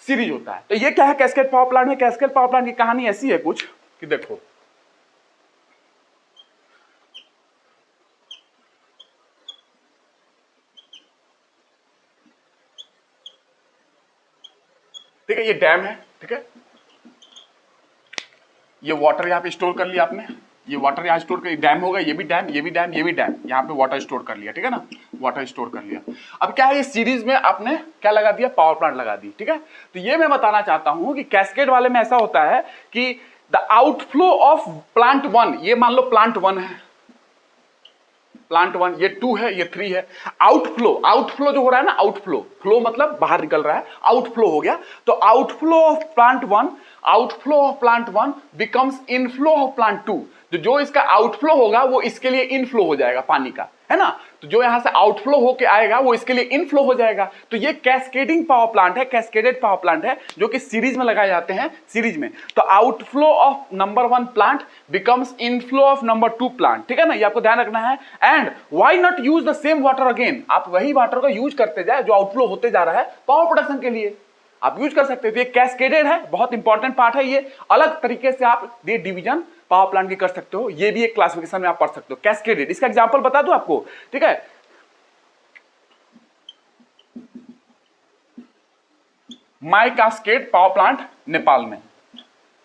सीरीज होता है। तो ये क्या है कैस्केड पावर प्लांट में, कैस्केड पावर प्लांट की कहानी ऐसी है कुछ कि देखो, ठीक है, ये डैम है, ठीक है, ये वाटर यहाँ पे स्टोर कर लिया आपने, ये वाटर यहाँ स्टोर कर, डैम होगा, ये भी डैम, ये भी डैम, ये भी डैम, यहाँ पे वाटर स्टोर कर लिया, ठीक है ना, वाटर स्टोर कर लिया। अब क्या है, ये सीरीज में आपने क्या लगा दिया, पावर प्लांट लगा दी, ठीक है। तो ये मैं बताना चाहता हूं कि कैस्केड वाले में ऐसा होता है कि द आउटफ्लो ऑफ प्लांट 1, ये मान लो प्लांट 1 है, प्लांट 1, ये 2 है, ये 3 है। आउटफ्लो जो हो रहा है ना, आउटफ्लो, फ्लो मतलब बाहर निकल रहा है, आउटफ्लो हो गया। तो outflow of plant 1, outflow of plant 1 becomes inflow of plant 2। जो इसका आउटफ्लो होगा वो इसके लिए इनफ्लो हो जाएगा पानी का, है ना। तो जो यहां से आउटफ्लो होके आएगा वो इसके लिए इनफ्लो हो जाएगा। तो ये कैस्केडिंग पावर प्लांट है, कैस्केडेड पावर प्लांट है, जो कि सीरीज में लगाए जाते हैं, सीरीज में। तो outflow of number 1 plant becomes inflow of number 2 plant, ठीक है ना, ये आपको ध्यान रखना है। And why not use the same water again, आप वही वाटर को यूज करते जाए जो आउटफ्लो होते जा रहा है पावर प्रोडक्शन के लिए, आप यूज कर सकते हो। ये कैस्केडेड है, बहुत इंपॉर्टेंट पार्ट है, ये अलग तरीके से आप ये डिवीजन पावर प्लांट की कर सकते हो, ये भी एक क्लासिफिकेशन में आप पढ़ सकते हो, कैस्केडेड। इसका एग्जांपल बता दूं आपको, ठीक है, माई कास्केड पावर प्लांट नेपाल में,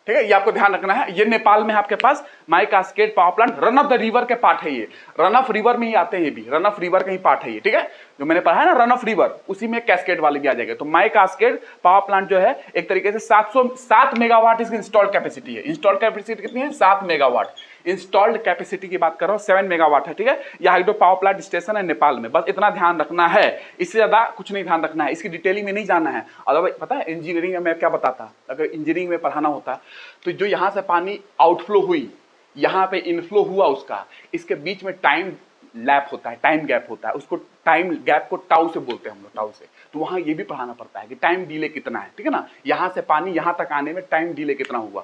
ठीक है, ये आपको ध्यान रखना है। ये नेपाल में आपके पास Mai cascade power plant, run of the river के पार्ट है ये, रन ऑफ रिवर में ही आते हैं, ये भी रन ऑफ रिवर का ही पार्ट है ये, ठीक है, जो मैंने पढ़ा है ना रन ऑफ रिवर, उसी में कैस्केड वाले भी आ जाएगा। तो माई कास्केड पावर प्लांट जो है एक तरीके से 707 मेगावाट इसकी इंस्टॉल्ड कैपेसिटी है। इंस्टॉल्ड कैपेसिटी कितनी है, 7 मेगावाट। इंस्टॉल्ड कैपेसिटी की बात कर रहा हूं, 7 मेगावाट है, ठीक है। यह हाइड्रो पावर प्लांट स्टेशन है नेपाल में, बस इतना ध्यान रखना है, इससे ज्यादा कुछ नहीं ध्यान रखना है, इसकी डिटेलिंग में नहीं जाना है। अदरवाइज पता है इंजीनियरिंग में क्या बताता, अगर इंजीनियरिंग में पढ़ाना होता तो जो यहां से पानी आउटफ्लो हुई, यहां पे इनफ्लो हुआ उसका, इसके बीच में टाइम लैप होता है, टाइम गैप होता है, उसको टाइम गैप को टाउ से बोलते हैं हम लोग, टाउ से। तो वहां ये भी पढ़ाना पड़ता है कि टाइम डिले कितना है, ठीक है ना, यहां से पानी यहां तक आने में टाइम डिले कितना हुआ,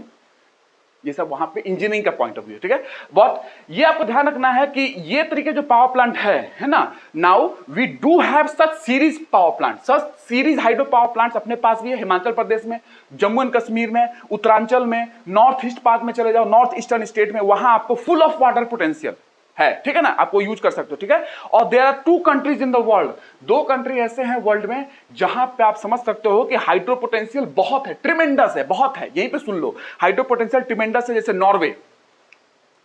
ये सब वहां पे इंजीनियरिंग का पॉइंट ऑफ व्यू, ठीक है। बट ये आपको ध्यान रखना है कि ये तरीके जो पावर प्लांट है ना, now we do have such series power plant, such series hydro power plants अपने पास भी है। हिमाचल प्रदेश में, जम्मू एंड कश्मीर में, उत्तरांचल में, नॉर्थ ईस्ट पार्ट में चले जाओ, नॉर्थ ईस्टर्न स्टेट में, वहां आपको फुल ऑफ वाटर पोटेंशियल है, ठीक है ना, आपको यूज कर सकते हो, ठीक है। और there are 2 countries in the world, 2 country ऐसे हैं वर्ल्ड में जहां पे आप समझ सकते हो कि हाइड्रो पोटेंशियल बहुत है, ट्रिमेंडस है, बहुत है। यहीं पे सुन लो, हाइड्रो पोटेंशियल ट्रिमेंडस है। जैसे नॉर्वे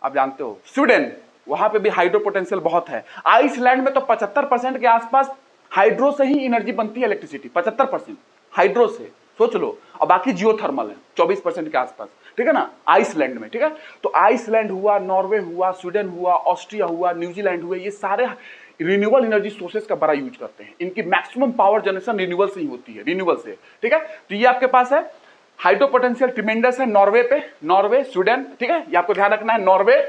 आप जानते हो, स्वीडन, वहां पे भी हाइड्रो पोटेंशियल बहुत है। आइसलैंड में तो 75% के आसपास हाइड्रो से ही एनर्जी बनती है, इलेक्ट्रिसिटी 75% हाइड्रो से, सोच लो। और बाकी जियोथर्मल है 24% के आसपास, ठीक है ना, आइसलैंड में, ठीक है। तो आइसलैंड हुआ, नॉर्वे हुआ, स्वीडन हुआ, ऑस्ट्रिया हुआ, न्यूजीलैंड हुए, ये सारे रिन्यूएबल एनर्जी सोर्सेज का बड़ा यूज करते हैं। इनकी मैक्सिमम पावर जनरेशन रिन्यूएबल से ही होती है, रिन्यूएबल से, ठीक है। तो ये आपके पास है हाइड्रो पोटेंशियल ट्रिमेंडस है नॉर्वे पे, नॉर्वे, स्वीडन, ठीक है। ये आपको ध्यान रखना है। नॉर्वे,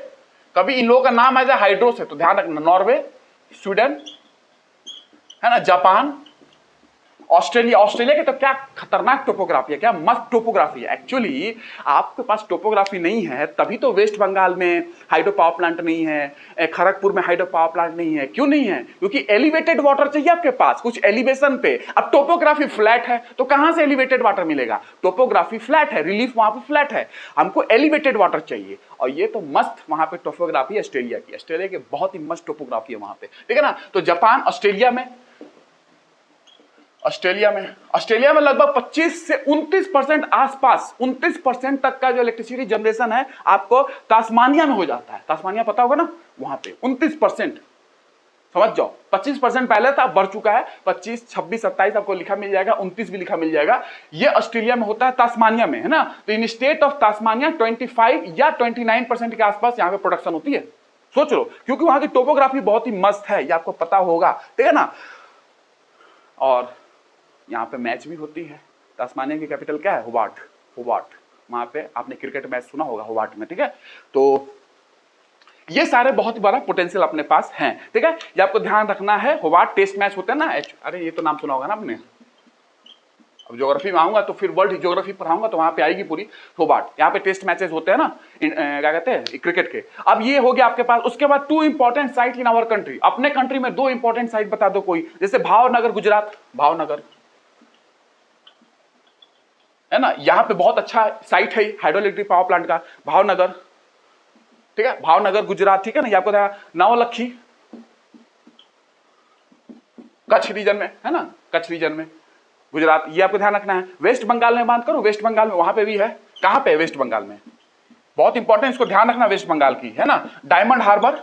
कभी इन लोगों का नाम आ जाए हाइड्रो से तो ध्यान रखना, नॉर्वे, स्वीडन, है ना, जापान, ऑस्ट्रेलिया। ऑस्ट्रेलिया की तो क्या खतरनाक टोपोग्राफी है, क्या मस्त टोपोग्राफी है। एक्चुअली आपके पास टोपोग्राफी नहीं है तभी तो वेस्ट बंगाल में हाइड्रो पावर प्लांट नहीं है, खड़गपुर में हाइड्रो पावर प्लांट नहीं है। क्यों नहीं है? क्योंकि एलिवेटेड वाटर चाहिए आपके पास, कुछ एलिवेशन पे। अब टोपोग्राफी फ्लैट है तो कहां से एलिवेटेड वाटर मिलेगा? टोपोग्राफी फ्लैट है, रिलीफ वहां पे फ्लैट है, हमको एलिवेटेड वाटर चाहिए। और ये तो मस्त वहां पे टोपोग्राफी ऑस्ट्रेलिया की, ऑस्ट्रेलिया की बहुत ही मस्त टोपोग्राफी है वहां पे, ठीक है ना। तो जापान, ऑस्ट्रेलिया में लगभग 25 से 29% आसपास, 29% तक का जो इलेक्ट्रिसिटी जनरेशन है आपको तास्मानिया में हो जाता है। तास्मानिया पता होगा ना, वहां पे 29%, समझ जाओ। 25% पहले था, बढ़ चुका है, 25, 26, 27 आपको लिखा मिल जाएगा, 29 भी लिखा मिल जाएगा। ये ऑस्ट्रेलिया में होता है, तास्मानिया में, है ना। तो इन स्टेट ऑफ तास्मानिया 25 या 29% के आसपास यहाँ पे प्रोडक्शन होती है, सोच लो। क्योंकि वहां की टोपोग्राफी बहुत ही मस्त है, ये आपको पता होगा, ठीक है ना। और यहाँ पे मैच भी होती है। तास्मानिया की कैपिटल क्या है? होबार्ट, वहां पे आपने क्रिकेट मैच सुना होगा होबार्ट में, ठीक है। तो ये सारे बहुत ही बड़ा पोटेंशियल अपने पास हैं, ठीक है। ये आपको ध्यान रखना है। होबार्ट टेस्ट मैच होते हैं ना, अरे ये तो नाम सुना होगा ना आपने। अब ज्योग्राफी में आऊंगा तो फिर वर्ल्ड ज्योग्राफी पढ़ाऊंगा तो वहां पे आएगी पूरी होबार्ट। यहाँ पे टेस्ट मैचेस होते हैं ना, क्या कहते हैं, क्रिकेट के। अब ये हो गया आपके पास। उसके बाद 2 important site in our country, अपने कंट्री में 2 इंपॉर्टेंट साइट बता दो कोई। जैसे भावनगर, गुजरात, भावनगर, है ना, यहाँ पे बहुत अच्छा साइट है हाइड्रो इलेक्ट्रिक पावर प्लांट का, भावनगर, ठीक है, भावनगर गुजरात, ठीक है ना। ये आपको नवलखी, कच्छ रीजन में, है ना, कच्छ रीजन में गुजरात, ये आपको ध्यान रखना है। वेस्ट बंगाल में बात करो, वेस्ट बंगाल में वहां पे भी है। कहां पे? वेस्ट बंगाल में, बहुत इंपॉर्टेंट, इसको ध्यान रखना, वेस्ट बंगाल की, है ना। डायमंड हार्बर,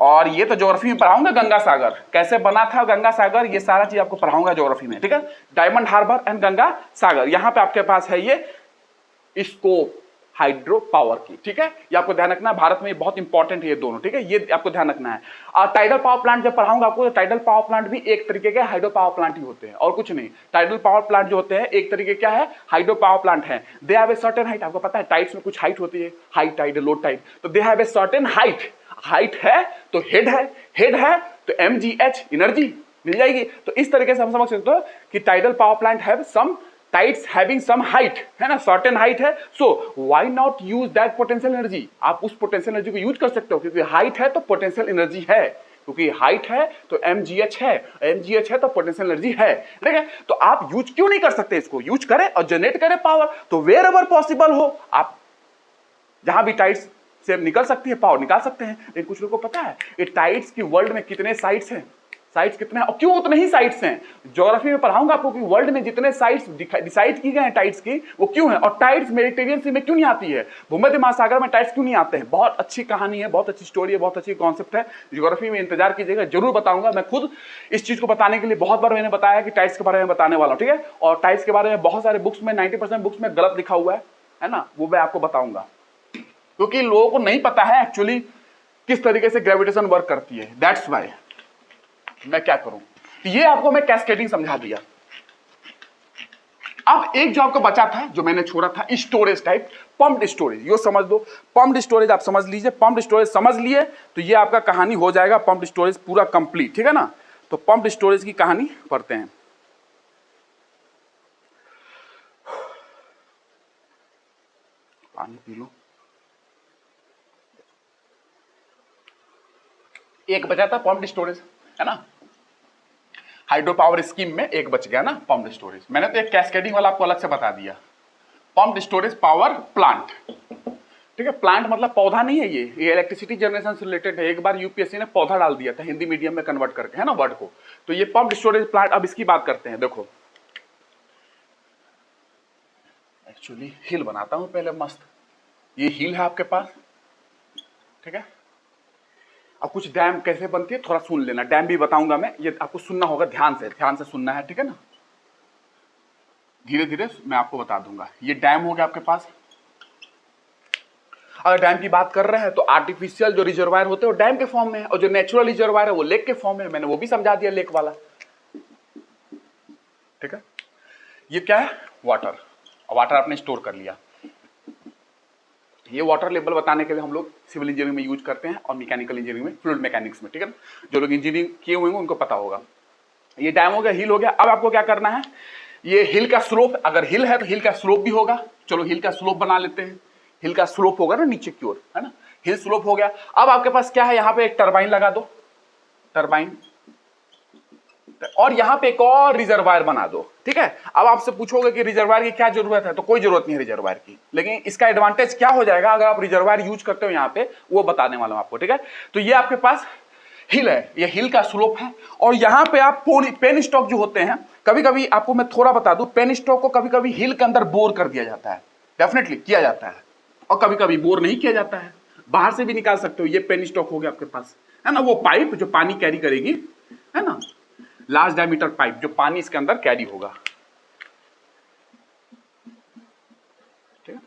और ये तो ज्योग्राफी में पढ़ाऊंगा, गंगा सागर कैसे बना था, गंगा सागर, ये सारा चीज आपको पढ़ाऊंगा ज्योग्राफी में, ठीक है। Diamond harbour and Ganga Sagar, यहां पे आपके पास है ये स्कोप हाइड्रो पावर की, ठीक है। ये आपको ध्यान रखना है, भारत में ये बहुत इंपॉर्टेंट है ये दोनों, ठीक है। ये आपको ध्यान रखना है। और टाइडल पावर प्लांट जब पढ़ाऊंगा आपको, तो टाइडल पावर प्लांट भी एक तरीके के हाइड्रो पावर प्लांट ही होते हैं और कुछ नहीं। टाइडल पावर प्लांट जो होते हैं एक तरीके क्या है, हाइड्रो पावर प्लांट है। They have a certain height, आपको पता है टाइड्स में कुछ हाइट होती है, हाई टाइड, लो टाइड, तो they have a certain height. Height है तो हेड है तो mgh एनर्जी मिल जाएगी। तो इस तरीके से हम समझ सकते हो कि tidal power plant have some tides having some height, है ना, सर्टेन हाइट है। So why not use that potential energy, आप उस पोटेंशियल एनर्जी को यूज कर सकते हो, क्योंकि हाइट है तो पोटेंशियल एनर्जी है, क्योंकि हाइट है तो mgh है, mgh है तो पोटेंशियल एनर्जी है, ठीक है। तो आप यूज क्यों नहीं कर सकते? इसको यूज करें और जनरेट करें पावर। तो वेयर एवर पॉसिबल हो, आप जहां भी टाइड्स से निकल सकती है पावर निकाल सकते हैं। लेकिन कुछ लोगों को पता है ये टाइड्स की वर्ल्ड में कितने साइट्स हैं, साइट्स कितने हैं और क्यों उतने ही साइट्स हैं। ज्योग्राफी में पढ़ाऊंगा आपको कि वर्ल्ड में जितने साइट्स डिसाइड की गए हैं टाइड्स की, वो क्यों है। और टाइड्स मेडिटेरियन सी में क्यों नहीं आती है, भूमध्य महासागर में टाइड्स क्यों नहीं आते हैं। बहुत अच्छी कहानी है, बहुत अच्छी स्टोरी है, बहुत अच्छी कॉन्सेप्ट है। ज्योग्राफी में इंतजार कीजिएगा, जरूर बताऊंगा। मैं खुद इस चीज को बताने के लिए बहुत बार मैंने बताया कि टाइड्स के बारे में बताने वाला हूं, ठीक है। और टाइड्स के बारे में बहुत सारे बुक्स में 90% बुक्स में गलत लिखा हुआ है ना, वो मैं आपको बताऊंगा, क्योंकि लोगों को नहीं पता है एक्चुअली किस तरीके से ग्रेविटेशन वर्क करती है। दैट्स व्हाई मैं क्या करूं, ये आपको मैं कैस्केडिंग समझा दिया। अब एक जो आपको बचा था, जो मैंने छोड़ा था, स्टोरेज टाइप, पंप्ड स्टोरेज, यो समझ लो। पंप्ड स्टोरेज आप समझ लीजिए, पंप्ड स्टोरेज समझ लिए तो ये आपका कहानी हो जाएगा पंप्ड स्टोरेज पूरा कंप्लीट, ठीक है ना। तो पंप्ड स्टोरेज की कहानी पढ़ते हैं। पानी पी लो। एक बचा था पम्प्ड स्टोरेज, है ना, हाइड्रो पावर स्कीम में एक बच गया ना पम्प्ड स्टोरेज। मैंने तो एक कैस्केडिंग वाला आपको अलग से बता दिया, पम्प्ड स्टोरेज पावर प्लांट, ठीक है। प्लांट मतलब पौधा नहीं है, ये इलेक्ट्रिसिटी जनरेशन से रिलेटेड है। एक बार यूपीएससी ने पौधा डाल दिया था हिंदी मीडियम में कन्वर्ट करके, है ना, वर्ड को। तो ये पम्प्ड स्टोरेज प्लांट, अब इसकी बात करते हैं। देखो एक्चुअली हिल बनाता हूं पहले मस्त, ये हिल है आपके पास, ठीक है। अब कुछ डैम कैसे बनती है थोड़ा सुन लेना, डैम भी बताऊंगा मैं, ये आपको सुनना होगा, ध्यान से सुनना है, ठीक है ना, धीरे धीरे मैं आपको बता दूंगा। ये डैम हो गया आपके पास। अगर डैम की बात कर रहे हैं तो आर्टिफिशियल जो रिजर्वायर होते हैं वो डैम के फॉर्म में है, और जो नेचुरल रिजर्वायर है वो लेक के फॉर्म में है। मैंने वो भी समझा दिया, लेक वाला, ठीक है। ये क्या है, वाटर, वाटर आपने स्टोर कर लिया। ये वाटर लेवल बताने के लिए हम लोग सिविल इंजीनियरिंग में यूज करते हैं और मैकेनिकल इंजीनियरिंग में, फ्लूइड मैकेनिक्स में, ठीक है। जो लोग इंजीनियरिंग किए हुए हैं उनको पता होगा। ये डैम हो गया, हिल हो गया। अब आपको क्या करना है, ये हिल का स्लोप, अगर हिल है तो हिल का स्लोप भी होगा। चलो हिल का स्लोप बना लेते हैं, हिल का स्लोप होगा ना नीचे की ओर, है ना, हिल स्लोप हो गया। अब आपके पास क्या है, यहाँ पे एक टरबाइन लगा दो, टरबाइन, और यहाँ पे एक और रिजर्वायर बना दो, ठीक है। अब आपसे पूछोगे कि रिजर्वायर की क्या जरूरत है, तो कोई जरूरत नहीं है रिजर्वायर की, लेकिन इसका एडवांटेज क्या हो जाएगा अगर आप रिजर्वायर यूज करते हो यहाँ पे, वो बताने वाला हूं आपको, ठीक है। तो ये आपके पास हिल है, ये हिल का स्लोप है, और यहाँ पे आप पेन स्टॉक जो होते हैं, कभी कभी आपको मैं थोड़ा बता दूं, पेन स्टॉक को कभी कभी हिल के अंदर बोर कर दिया जाता है, डेफिनेटली किया जाता है, और कभी कभी बोर नहीं किया जाता है, बाहर से भी निकाल सकते हो। ये पेन स्टॉक हो गया आपके पास, है ना, वो पाइप जो पानी कैरी करेगी, है ना, लार्ज डायमीटर पाइप जो पानी इसके अंदर कैरी होगा, ठीक है,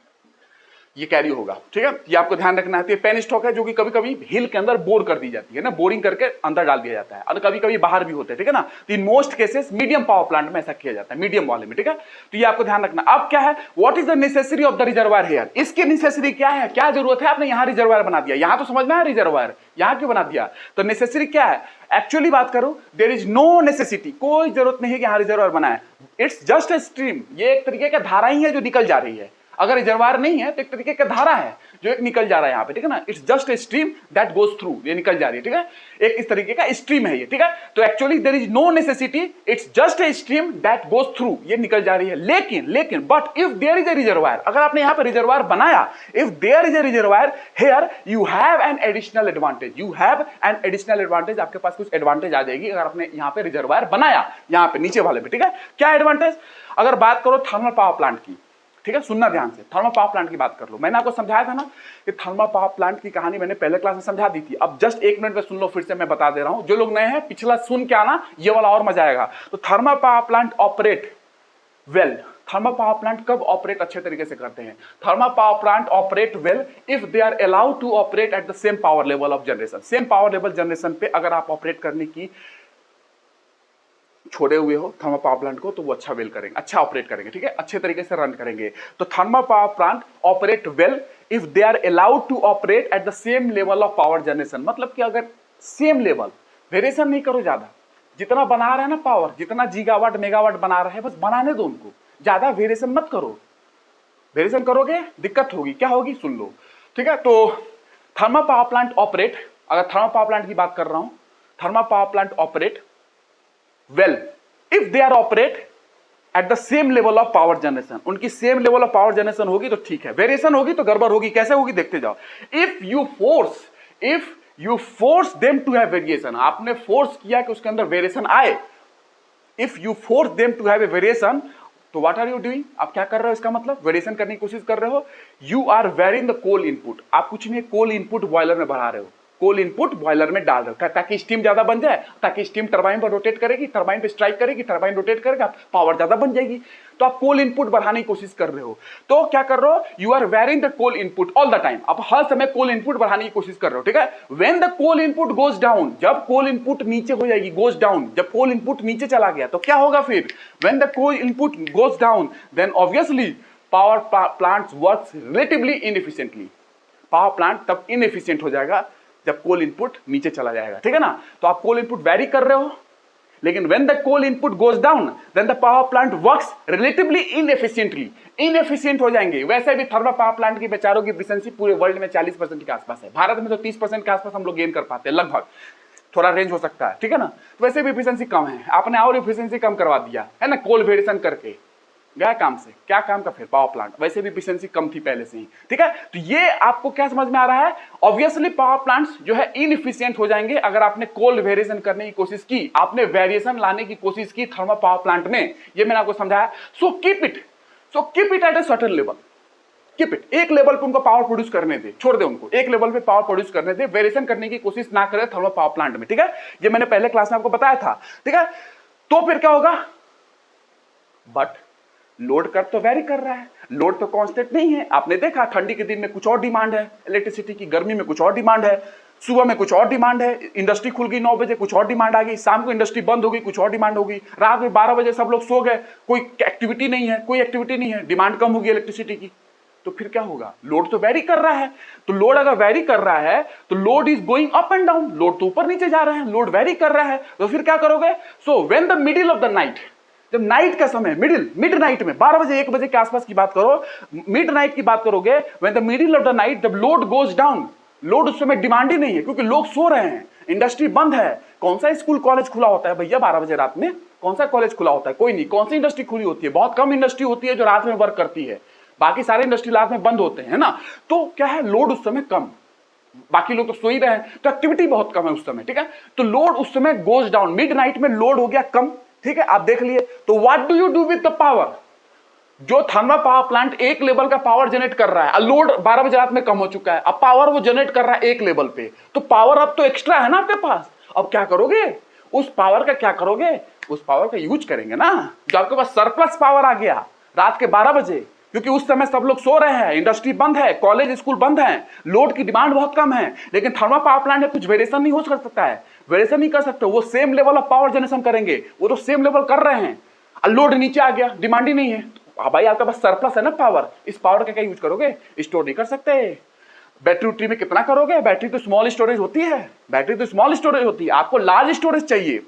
ये कैरी होगा, ठीक है। ये आपको ध्यान रखना है। तो ये पेन स्टॉक है जो कि कभी कभी हिल के अंदर बोर कर दी जाती है ना, बोरिंग करके अंदर डाल दिया जाता है, और कभी कभी बाहर भी होते हैं, ठीक है ना। तो इन most cases medium power plant में ऐसा किया जाता है, मीडियम वाले में, ठीक है। तो ये आपको ध्यान रखना। अब क्या है, what is the necessary of the reservoir here, इसकी नेसेसरी क्या है, क्या जरूरत है, आपने यहां रिजर्वायर बना दिया, यहां तो समझना है रिजर्वायर यहां क्यों बना दिया, तो नेसेसरी क्या है। एक्चुअली बात करूं, देयर इज नो नेसेसिटी, कोई जरूरत नहीं है कि यहां रिजर्वायर बनाए, इट्स जस्ट ए स्ट्रीम, ये एक तरीके का धारा ही है जो निकल जा रही है। अगर रिजर्वायर नहीं है तो एक तरीके का धारा है जो एक निकल जा रहा है यहाँ पे, ठीक है ना, it's just a stream that goes through, ये निकल जा रही है, ठीक है, एक इस तरीके का स्ट्रीम है ये, ठीक है। तो actually there is no necessity, it's just a stream that goes through, ये निकल जा रही है। लेकिन but if there is a reservoir, अगर आपने यहाँ पे रिजर्वायर बनाया, if there is a reservoir here, you have an additional advantage, you have an additional advantage, आपके पास कुछ एडवांटेज आ जाएगी अगर आपने यहाँ पे रिजर्वायर बनाया, यहाँ पे नीचे वाले में, ठीक है। क्या एडवांटेज, अगर बात करो थर्मल पावर प्लांट की, ठीक है, सुनना ध्यान से, थर्मल पावर प्लांट की बात कर लो। मैंने आपको समझाया था ना कि थर्मल पावर प्लांट की कहानी मैंने पहले क्लास में समझा दी थी, अब जस्ट एक मिनट में सुन लो, फिर से मैं बता दे रहा हूं, जो लोग नए हैं पिछला सुन के आना, ये वाला और मजा आएगा। तो thermal power plant operate well, thermal power plant कब ऑपरेट अच्छे तरीके से करते हैं, thermal power plant operate well if they are allowed to operate at the same power level of generation. Same power level generation पे अगर आप operate करने की छोड़े हुए हो थर्मल पावर प्लांट को, तो वो अच्छा वेल करेंगे, अच्छा ऑपरेट करेंगे, ठीक है, अच्छे तरीके से रन करेंगे। तो thermal power plant operate well if they are allowed to operate at the same level of power generation, मतलब कि अगर सेम लेवल, वेरिएशन नहीं करो ज्यादा, जितना बना रहे हैं ना पावर, जितना गीगावाट मेगावाट बना रहे हैं बस बनाने दो उनको, ज्यादा वेरिएशन मत करो, वेरिएशन करोगे दिक्कत होगी, क्या होगी सुन लो, ठीक है। तो थर्मल पावर प्लांट ऑपरेट, अगर थर्मल पावर प्लांट की बात कर रहा हूं, thermal power plant operate well if they are operate at the same level of power generation, उनकी same level of power generation होगी तो ठीक है, वेरिएशन होगी तो गड़बड़ होगी, कैसे होगी देखते जाओ। If you force them to have variation, आपने फोर्स किया कि उसके अंदर वेरिएशन आए, if you force them to have a variation, तो व्हाट आर यू डूइंग, आप क्या कर रहे हो, इसका मतलब वेरिएशन करने की कोशिश कर रहे हो, you are varying the coal input, आप कुछ नहीं कोल इनपुट बॉयलर में बढ़ा रहे हो, कोल इनपुट बॉयलर में डाल रहे हो ताकि स्टीम ज्यादा बन जाए, ताकि स्टीम टरबाइन पर रोटेट करेगी, टरबाइन पे स्ट्राइक करेगी, टरबाइन रोटेट करेगा, पावर ज्यादा बन जाएगी, तो आप कोल इनपुट बढ़ाने की कोशिश कर रहे हो। तो क्या कर रहे हो, you are varying the coal input all the time, आप हर समय कोल इनपुट बढ़ाने की कोशिश कर रहे हो, ठीक है। When the coal input goes down, जब कोल इनपुट नीचे हो जाएगी, गोज डाउन, जब कोल इनपुट नीचे चला गया तो क्या होगा फिर, when the coal input goes down then obviously power plants works relatively inefficiently, power plant तब इनएफिशिएंट हो जाएगा जब कोल इनपुट नीचे चला जाएगा, ठीक है ना। तो आप कोल इनपुट वैरी कर रहे हो, लेकिन when the coal input goes down then the power plant works relatively inefficiently, inefficient हो जाएंगे। वैसे भी थर्मल पावर प्लांट की बेचारों की एफिशिएंसी पूरे वर्ल्ड में 40% के आसपास है, भारत में तो 30% के आसपास हम लोग गेन कर पाते हैं लगभग, थोड़ा रेंज हो सकता है, ठीक है ना। तो वैसे भी एफिशिएंसी कम है, आपने और एफिशिएंसी कम करवा दिया है ना, कोल वेरिएशन करके गया काम से, क्या काम का फिर पावर प्लांट, वैसे भी एफिशिएंसी कम थी पहले से ही, ठीक है। तो ये आपको क्या समझ में आ रहा है, ऑब्वियसली पावर प्लांट्स जो है इनएफिशिएंट हो जाएंगे अगर आपने कोल वेरिएशन करने की कोशिश की, आपने वेरिएशन लाने की कोशिश की थर्मल पावर प्लांट में, ये मैंने आपको समझाया। So keep it at a certain level, keep it, एक लेवल पे उनको पावर प्रोड्यूस करने दे, छोड़ दे उनको, एक लेवल पे पावर प्रोड्यूस करने दे, वेरिएशन करने की कोशिश ना करे थर्मल पावर प्लांट में, ठीक है। ये मैंने पहले क्लास में आपको बताया था, ठीक है। तो फिर क्या होगा, बट लोड कर तो वेरी कर रहा है, लोड तो कांस्टेंट नहीं है। आपने देखा ठंडी के दिन में कुछ और डिमांड है इलेक्ट्रिसिटी की, गर्मी में कुछ और डिमांड है, सुबह में कुछ और डिमांड है, इंडस्ट्री खुल गई 9 बजे कुछ और डिमांड आ गई, शाम को इंडस्ट्री बंद हो गई कुछ और डिमांड होगी, रात में 12 बजे सब लोग सो गए, कोई एक्टिविटी नहीं है, कोई एक्टिविटी नहीं है, डिमांड कम होगी इलेक्ट्रिसिटी की, तो फिर क्या होगा, लोड तो वेरी कर रहा है। तो लोड अगर वेरी कर रहा है तो load is going up and down, load तो ऊपर नीचे जा रहे हैं, लोड वेरी कर रहा है, तो फिर क्या करोगे। So when the middle of the night, जब नाइट का समय, मिड नाइट में 12 बजे 1 बजे के आसपास की बात करो, मिड नाइट की बात करोगे, when the middle of the night जब लोड गोज डाउन, लोड उस समय डिमांड ही नहीं है क्योंकि लोग सो रहे हैं, इंडस्ट्री बंद है। कौन सा स्कूल कॉलेज खुला होता है भैया 12 बजे रात में, कौन सा कॉलेज खुला होता है, कोई नहीं। कौन सी इंडस्ट्री खुली होती है, बहुत कम इंडस्ट्री होती है जो रात में वर्क करती है, बाकी सारे इंडस्ट्री रात में बंद होते हैं ना। तो क्या है, लोड उस समय कम, बाकी लोग तो सो ही रहे हैं, तो एक्टिविटी बहुत कम है उस समय, ठीक है। तो लोड उस समय गोज डाउन, मिड नाइट में लोड हो गया कम, ठीक है, आप देख लिए। तो what do you do with the power, जो थर्मल पावर प्लांट एक लेवल का पावर जनरेट कर रहा है, लोड 12 बजे रात में कम हो चुका है, अब पावर वो जनरेट कर रहा है एक लेवल पे, तो पावर अब तो एक्स्ट्रा है ना आपके पास, अब क्या करोगे, उस पावर का क्या करोगे, उस पावर का यूज करेंगे ना। जो आपके पास सरप्लस पावर आ गया रात के 12 बजे, क्योंकि उस समय सब लोग सो रहे हैं, इंडस्ट्री बंद है, कॉलेज स्कूल बंद है, लोड की डिमांड बहुत कम है, लेकिन थर्मल पावर प्लांट में कुछ वेरिएशन नहीं हो सकता है, वेरिएशन नहीं कर सकते, वो same level of power generation करेंगे, वो तो सेम लेवल कर रहे हैं, लोड नीचे आ गया, डिमांड ही नहीं है, तो भाई आपके पास सरप्लस है ना पावर, इस पावर का क्या यूज करोगे, स्टोर नहीं कर सकते। बैटरी उटरी में कितना करोगे, बैटरी तो स्मॉल स्टोरेज होती है, बैटरी तो स्मॉल स्टोरेज होती है, आपको लार्ज स्टोरेज चाहिए,